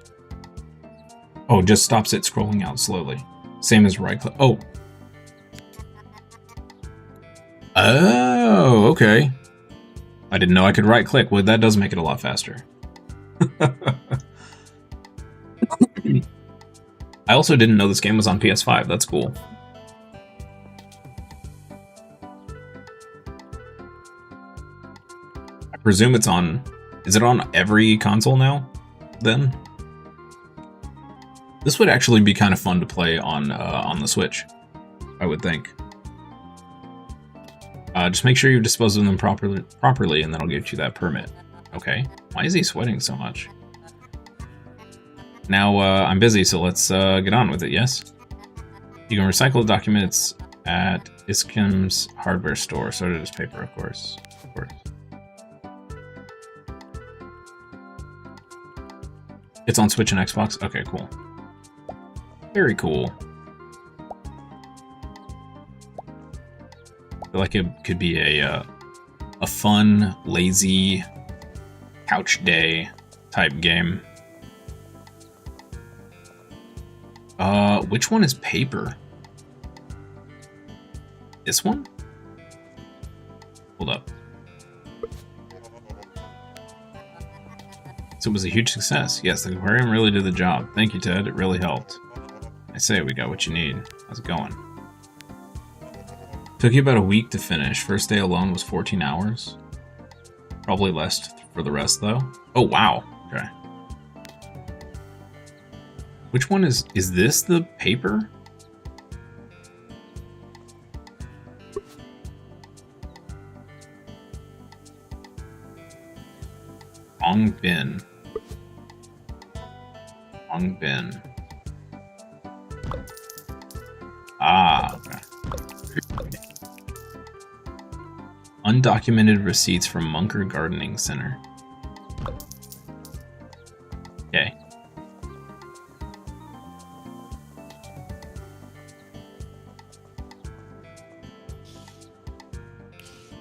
Oh, just stops it scrolling out slowly. Same as right click. Oh. Oh, okay. I didn't know I could right click. Well, that does make it a lot faster. I also didn't know this game was on PS5. That's cool. I presume it's on... Is it on every console now, then? This would actually be kind of fun to play on the Switch, I would think. Just make sure you dispose of them properly, and then I'll get you that permit. Okay. Why is he sweating so much? Now, I'm busy, so let's get on with it, yes? You can recycle the documents at Iskim's hardware store. So did his paper, of course. Of course. It's on Switch and Xbox? Okay, cool. Very cool. I feel like it could be a fun, lazy, couch day type game. Which one is paper? This one? Hold up. So it was a huge success. Yes, the aquarium really did the job. Thank you, Ted. It really helped. I say we got what you need. How's it going? Took you about a week to finish. First day alone was 14 hours. Probably less for the rest, though. Oh, wow. Okay. Which one is this the paper? Wrong bin. Wrong bin. Ah, okay. Undocumented receipts from Munker Gardening Center. Okay.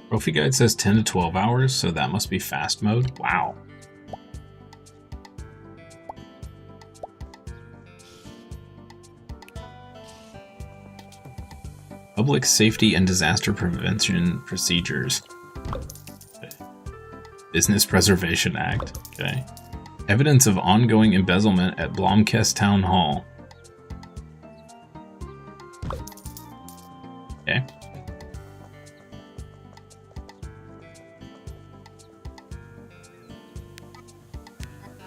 Trophy guide says 10 to 12 hours, so that must be fast mode. Wow. Public Safety and Disaster Prevention Procedures. Business Preservation Act. Okay. Evidence of ongoing embezzlement at Blomkest Town Hall. Okay.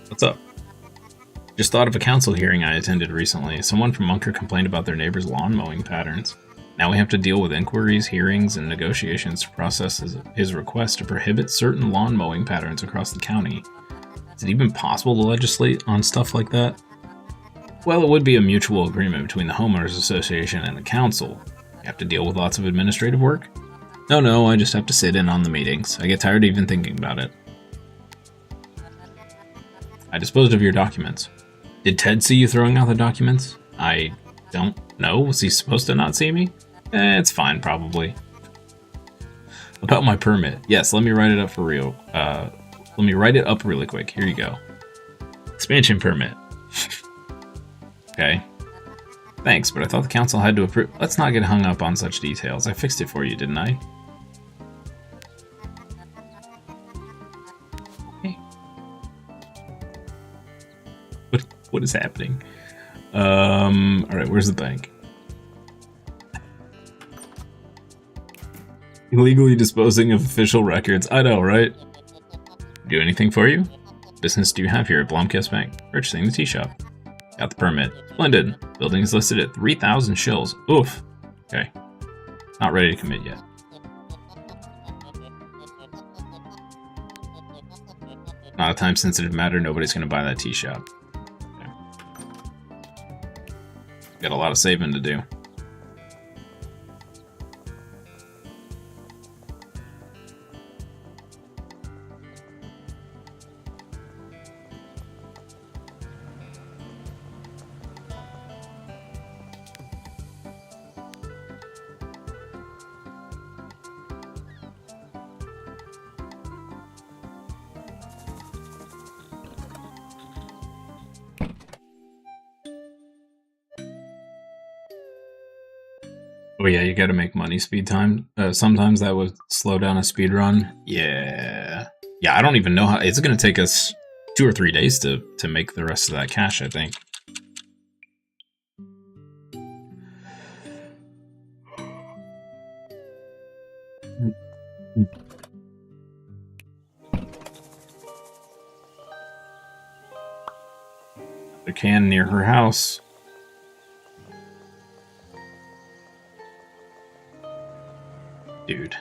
What's up? Just thought of a council hearing I attended recently. Someone from Munker complained about their neighbor's lawn mowing patterns. Now we have to deal with inquiries, hearings, and negotiations to process his request to prohibit certain lawn mowing patterns across the county. Is it even possible to legislate on stuff like that? Well, it would be a mutual agreement between the homeowners association and the council. You have to deal with lots of administrative work? No, I just have to sit in on the meetings. I get tired even thinking about it. I disposed of your documents. Did Ted see you throwing out the documents? I don't know. Was he supposed to not see me? It's fine, probably. About my permit. Yes, let me write it up for real. Let me write it up really quick. Here you go. Expansion permit. Okay. Thanks, but I thought the council had to approve. Let's not get hung up on such details. I fixed it for you, didn't I? Okay. What is happening? Alright, where's the bank? Illegally disposing of official records. I know, right? Do anything for you? Business do you have here at Blomkest Bank? Purchasing the tea shop. Got the permit. Splendid. Building is listed at 3,000 shills. Oof. Okay. Not ready to commit yet. Not a time-sensitive matter. Nobody's going to buy that tea shop. Okay. Got a lot of saving to do. Oh yeah, you gotta make money speed time. Sometimes that would slow down a speed run. Yeah. Yeah, I don't even know how... It's gonna take us 2 or 3 days to make the rest of that cash, I think. A can near her house. Dude.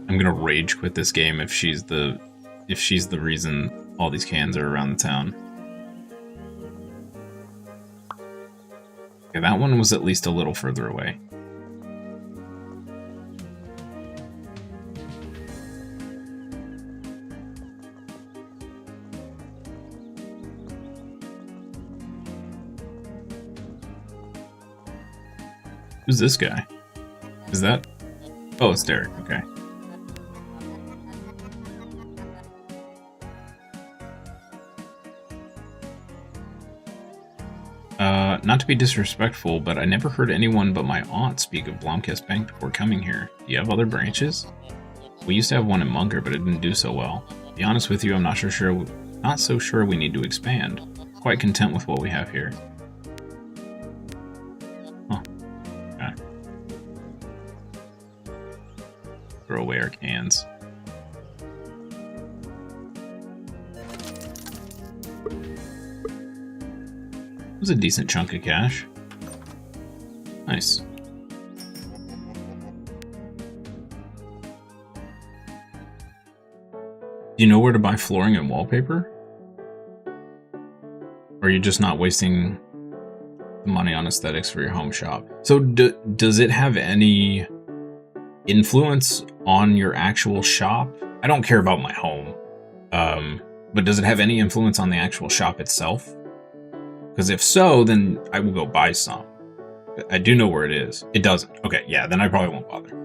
I'm gonna rage quit this game if she's the reason all these cans are around the town. Okay, that one was at least a little further away. Who's this guy? Is that... Oh, it's Derek, okay. Not to be disrespectful, but I never heard anyone but my aunt speak of Blomkest Bank before coming here. Do you have other branches? We used to have one in Munker, but it didn't do so well. To be honest with you, I'm not sure Not so sure we need to expand. Quite content with what we have here. Huh. Okay. Throw away our cans. It was a decent chunk of cash. Nice. Do you know where to buy flooring and wallpaper? Or are you just not wasting the money on aesthetics for your home shop? So does it have any influence on your actual shop? I don't care about my home. But does it have any influence on the actual shop itself? Because if so, then I will go buy some. I do know where it is. It doesn't. Okay, yeah, then I probably won't bother.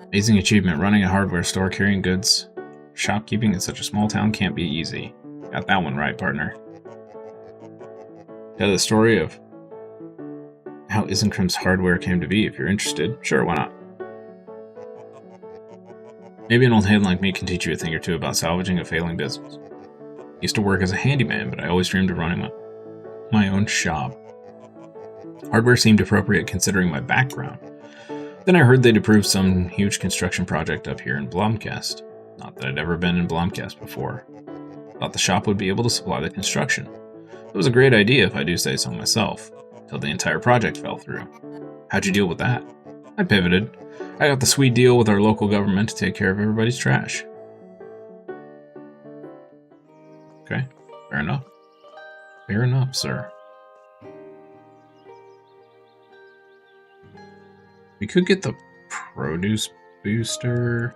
Amazing achievement. Running a hardware store, carrying goods. Shopkeeping in such a small town can't be easy. Got that one right, partner. Tell the story of how Isenkrim's hardware came to be, if you're interested. Sure, why not? Maybe an old hand like me can teach you a thing or two about salvaging a failing business. I used to work as a handyman, but I always dreamed of running my own shop. Hardware seemed appropriate considering my background. Then I heard they'd approved some huge construction project up here in Blomkast. Not that I'd ever been in Blomkast before. Thought the shop would be able to supply the construction. It was a great idea if I do say so myself, till the entire project fell through. How'd you deal with that? I pivoted. I got the sweet deal with our local government to take care of everybody's trash. Okay, fair enough. Fair enough, sir. We could get the produce booster.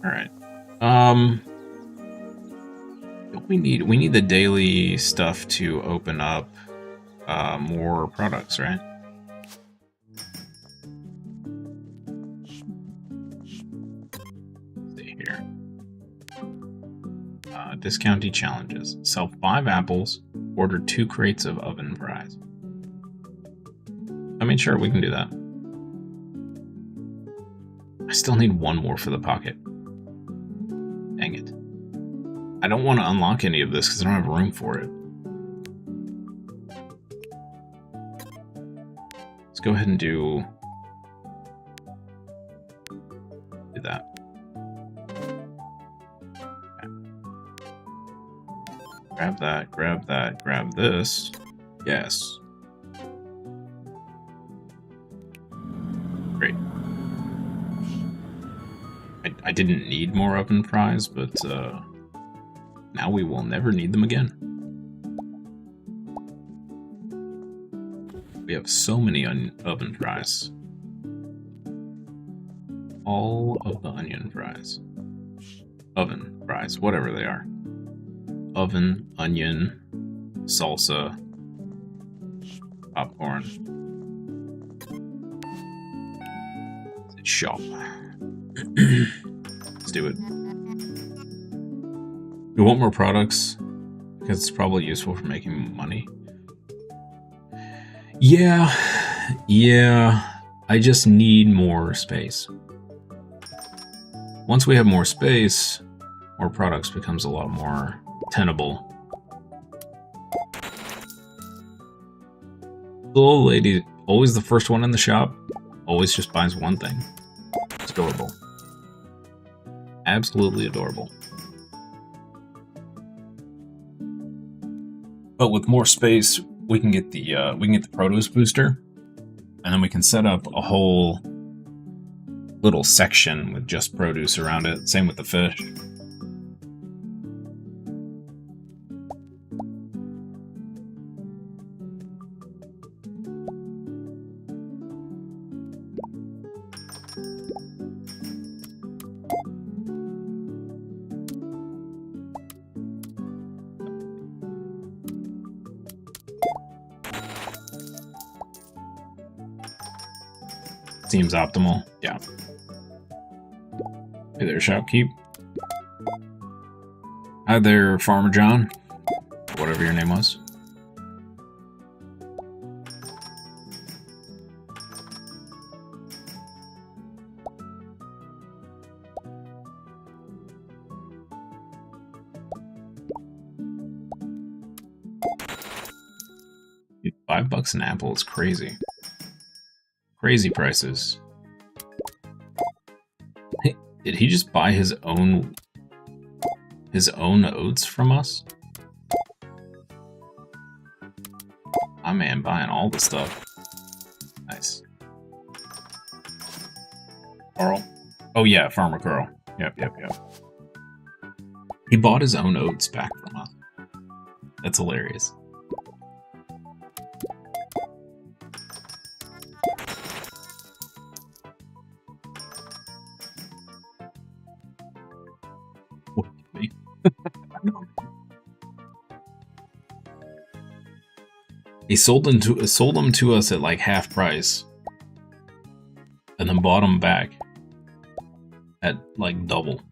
Alright. We need the daily stuff to open up more products, right? Let's see here. Discounty challenges. Sell 5 apples, order 2 crates of oven fries. I mean, sure, we can do that. I still need 1 more for the pocket. Dang it. I don't want to unlock any of this because I don't have room for it. Let's go ahead and do that. Okay. Grab that, grab this. Yes. Great. I didn't need more oven fries, but now we will never need them again. We have so many oven fries. All of the onion fries. Oven fries, whatever they are. Oven, onion, salsa, popcorn. Shop. Let's do it. We want more products because it's probably useful for making money. Yeah. I just need more space. Once we have more space, more products becomes a lot more tenable. The little lady, always the first one in the shop, always just buys one thing. It's adorable. Absolutely adorable. But with more space, we can get the produce booster, and then we can set up a whole little section with just produce around it. Same with the fish. Seems optimal. Yeah. Hey there, shopkeep. Hi there, Farmer John. Whatever your name was. $5 an apple is crazy. Crazy prices. Hey, did he just buy his own oats from us? My man buying all the stuff. Nice. Carl. Oh yeah, Farmer Carl. Yep. He bought his own oats back from us. That's hilarious. He sold them to us at like half price, and then bought them back at like double.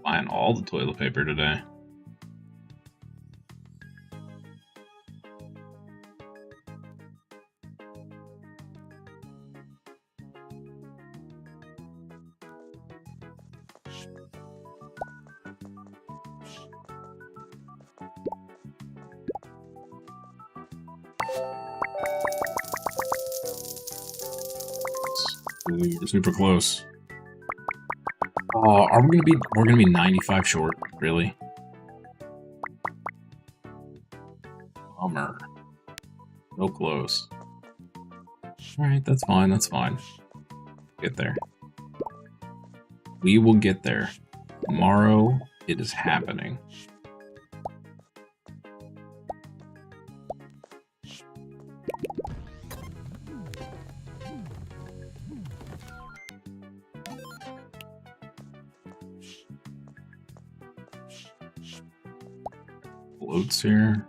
Buying all the toilet paper today. Ooh, we're super close. Oh, we're gonna be 95 short, really? Bummer. So close. Alright, that's fine. Get there. We will get there. Tomorrow, it is happening. Floats here.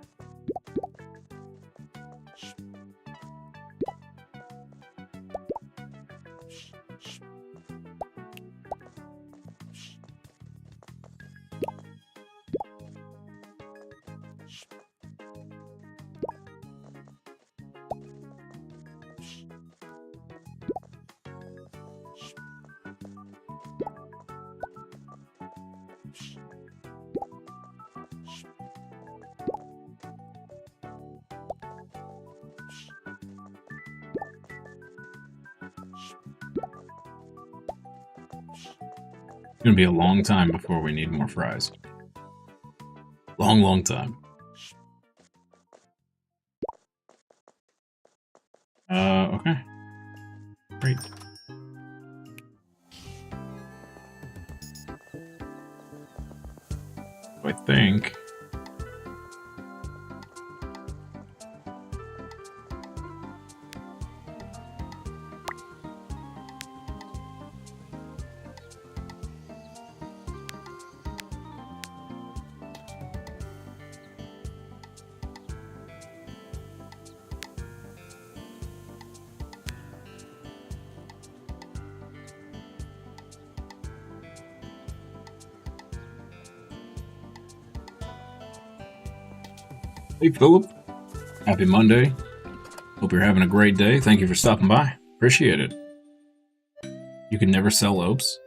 It's gonna be a long time before we need more fries. Long time. Okay. Great. I think. Hey Philip, happy Monday. Hope you're having a great day. Thank you for stopping by. Appreciate it. You can never sell oats.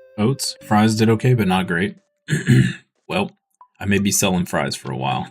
Fries did okay, but not great. Well, I may be selling fries for a while.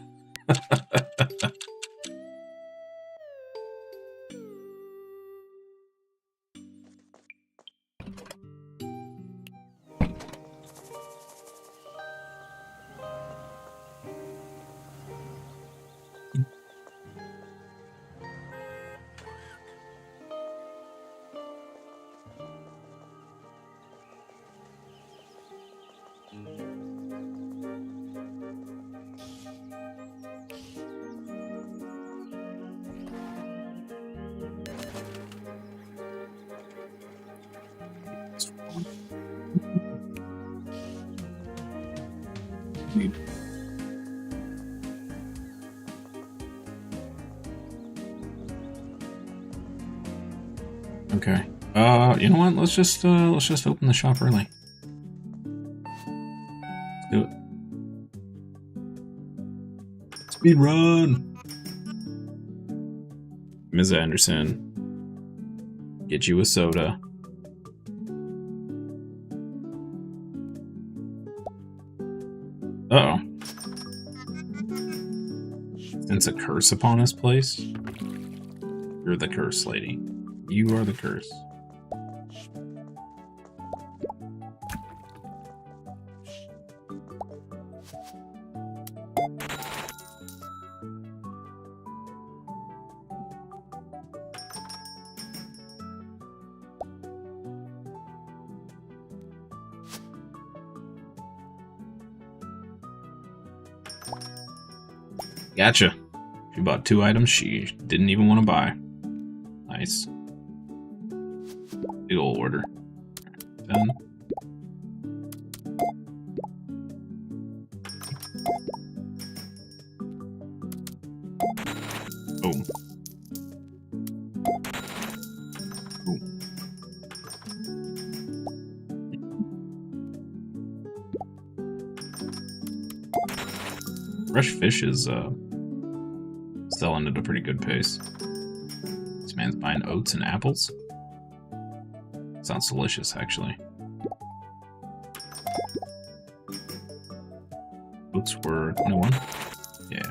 Okay. You know what? Let's just open the shop early. Let's do it. Speed run. Ms. Anderson, get you a soda. Uh-oh. It's a curse upon this place. You're the curse, lady. You are the curse. Gotcha. She bought 2 items she didn't even want to buy. Nice. Big ol' order. 10. Boom. Boom. Fresh fish is selling at a pretty good pace. This man's buying oats and apples. Sounds delicious, actually. Oats were 21? Yeah.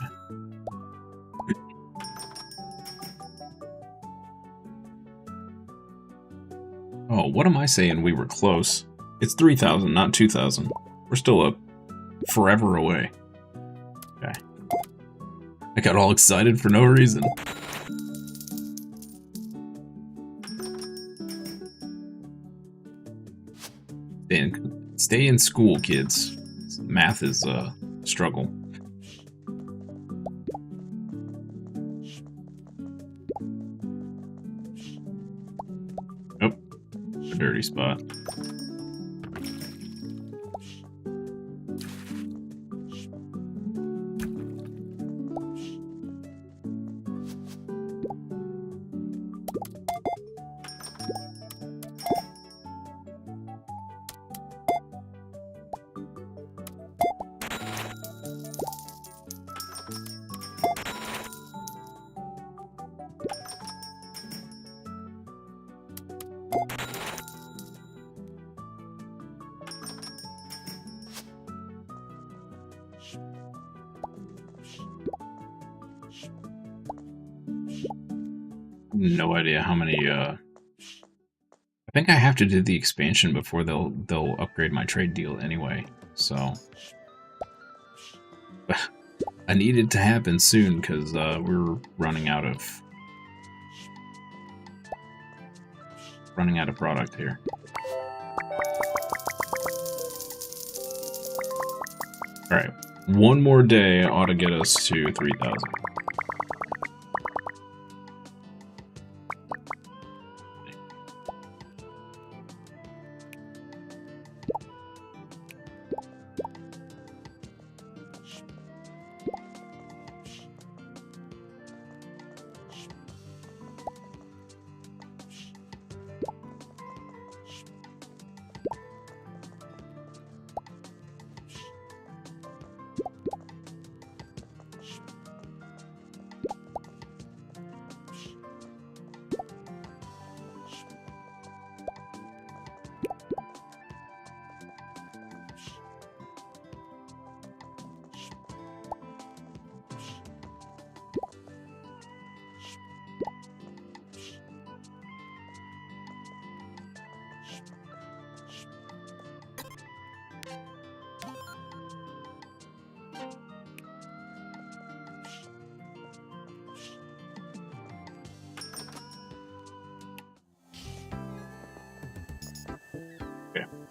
Oh, what am I saying? We were close. It's 3,000, not 2,000. We're still up forever away. Okay. I got all excited for no reason. Stay in school, kids. Math is a struggle. Oh, a dirty spot. No idea how many, I think I have to do the expansion before they'll upgrade my trade deal anyway, so... I need it to happen soon, because we're running out of product here. Alright, one more day ought to get us to 3,000.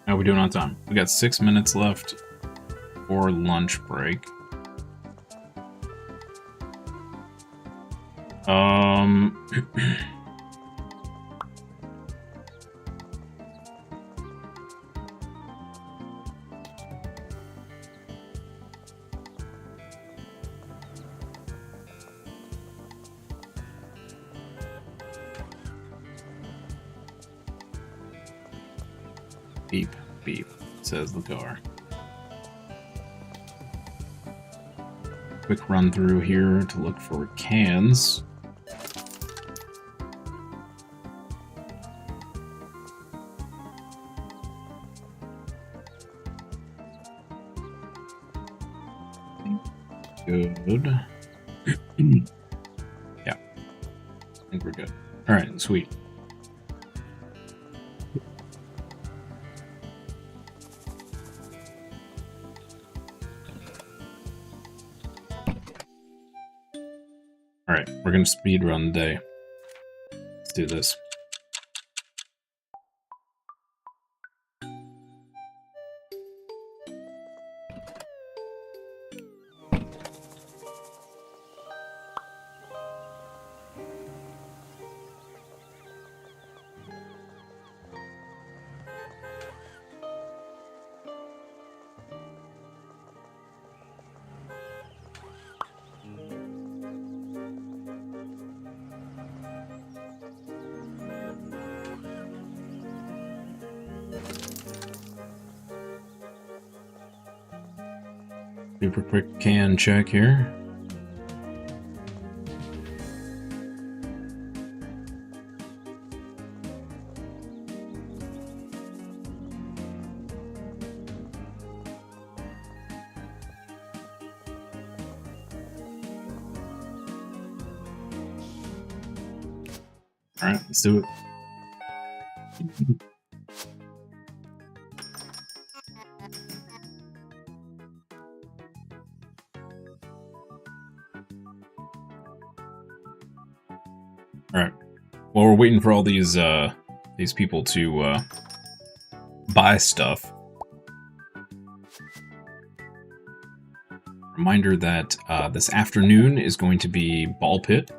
How are we doing on time? We got 6 minutes left for lunch break. Beep, beep, says the car. Quick run through here to look for cans. Good. Yeah. I think we're good. Alright, sweet. Alright, we're gonna speed run the day. Let's do this. Super quick can check here. Alright, let's do it. Alright. While we're waiting for all these people to buy stuff. Reminder that this afternoon is going to be Ball Pit.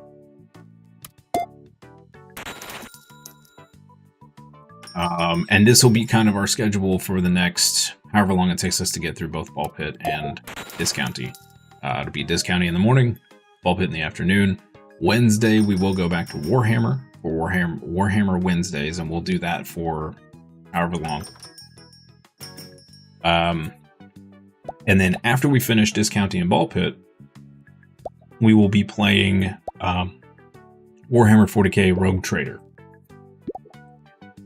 And this will be kind of our schedule for the next however long it takes us to get through both Ball Pit and Discounty. It'll be Discounty in the morning, Ball Pit in the afternoon. Wednesday, we will go back to Warhammer for Warhammer Wednesdays, and we'll do that for however long. And then after we finish Discounty and Ball Pit, we will be playing Warhammer 40k Rogue Trader,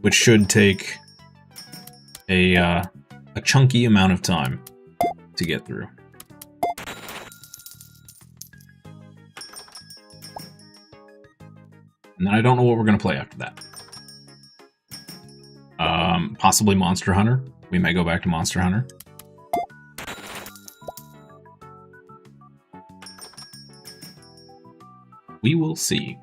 which should take a chunky amount of time to get through. And then I don't know what we're going to play after that. Possibly Monster Hunter. We may go back to Monster Hunter. We will see.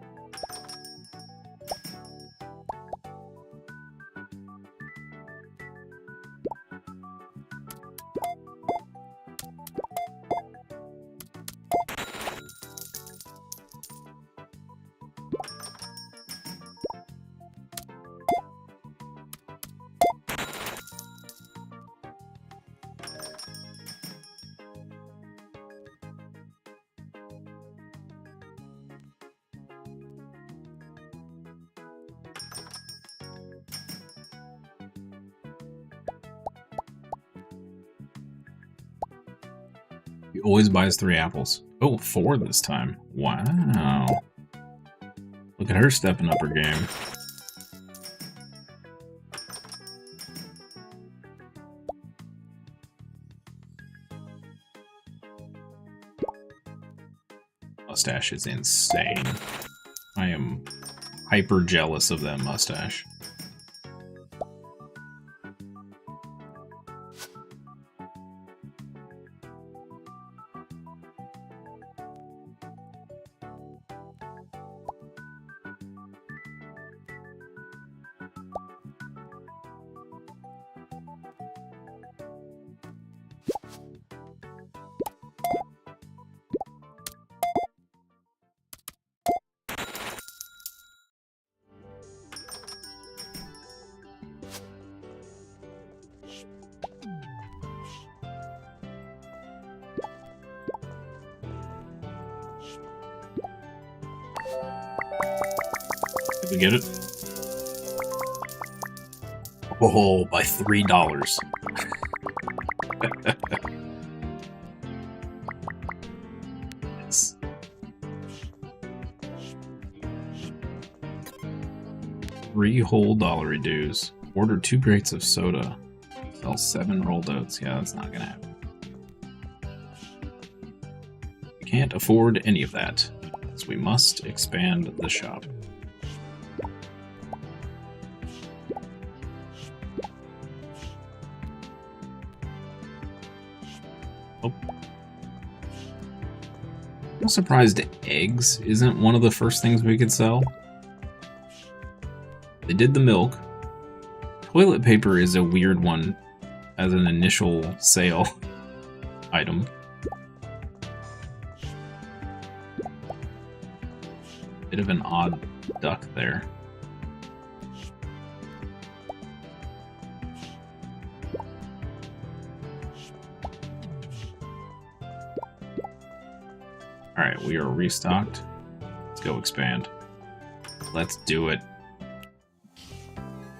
He always buys 3 apples. Oh, 4 this time. Wow. Look at her stepping up her game. Mustache is insane. I am hyper jealous of that mustache. Did we get it? Oh, by $3. Yes. $3 whole dollary dues. Order 2 crates of soda. Sell 7 rolled oats. Yeah, that's not gonna happen. can't afford any of that, so we must expand the shop. Oh. I'm surprised eggs isn't one of the first things we could sell. They did the milk. Toilet paper is a weird one as an initial sale item. Bit of an odd duck there. Alright, we are restocked. Let's go expand. Let's do it.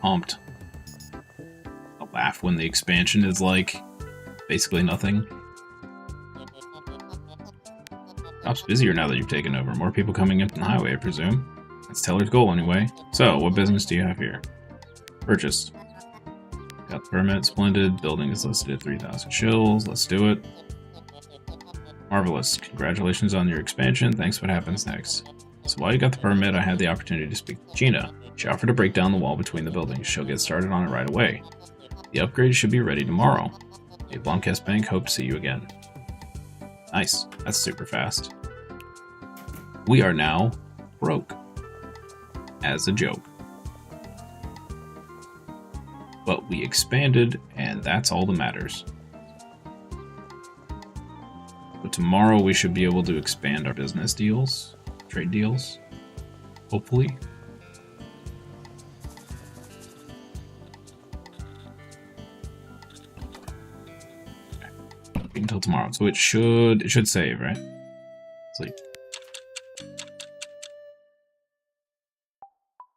Pumped. I'll laugh when the expansion is like basically nothing. Shop's busier now that you've taken over. More people coming in from the highway, I presume. That's Teller's goal anyway. So, what business do you have here? Purchased. Got the permit, splendid. Building is listed at 3,000 shills. Let's do it. Marvelous. Congratulations on your expansion. Thanks, what happens next? So while you got the permit, I had the opportunity to speak to Gina. She offered to break down the wall between the buildings. She'll get started on it right away. The upgrade should be ready tomorrow. A Blomkest Bank, hope to see you again. Nice. That's super fast. We are now broke. As a joke. But we expanded, and that's all that matters. But tomorrow we should be able to expand our business deals, trade deals, hopefully. Okay. Until tomorrow, so it should save, right? Sleep.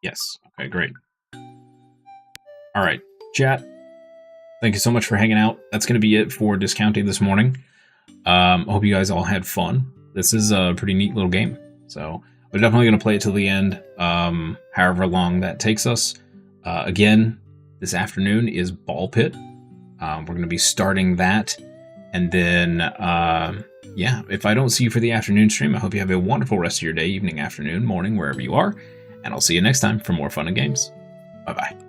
Yes. Okay, great. All right, chat. Thank you so much for hanging out. That's going to be it for discounting this morning. Hope you guys all had fun. This is a pretty neat little game. So we're definitely going to play it till the end, however long that takes us. Again, this afternoon is Ball Pit. We're going to be starting that. And then, yeah, if I don't see you for the afternoon stream, I hope you have a wonderful rest of your day, evening, afternoon, morning, wherever you are. And I'll see you next time for more fun and games. Bye-bye.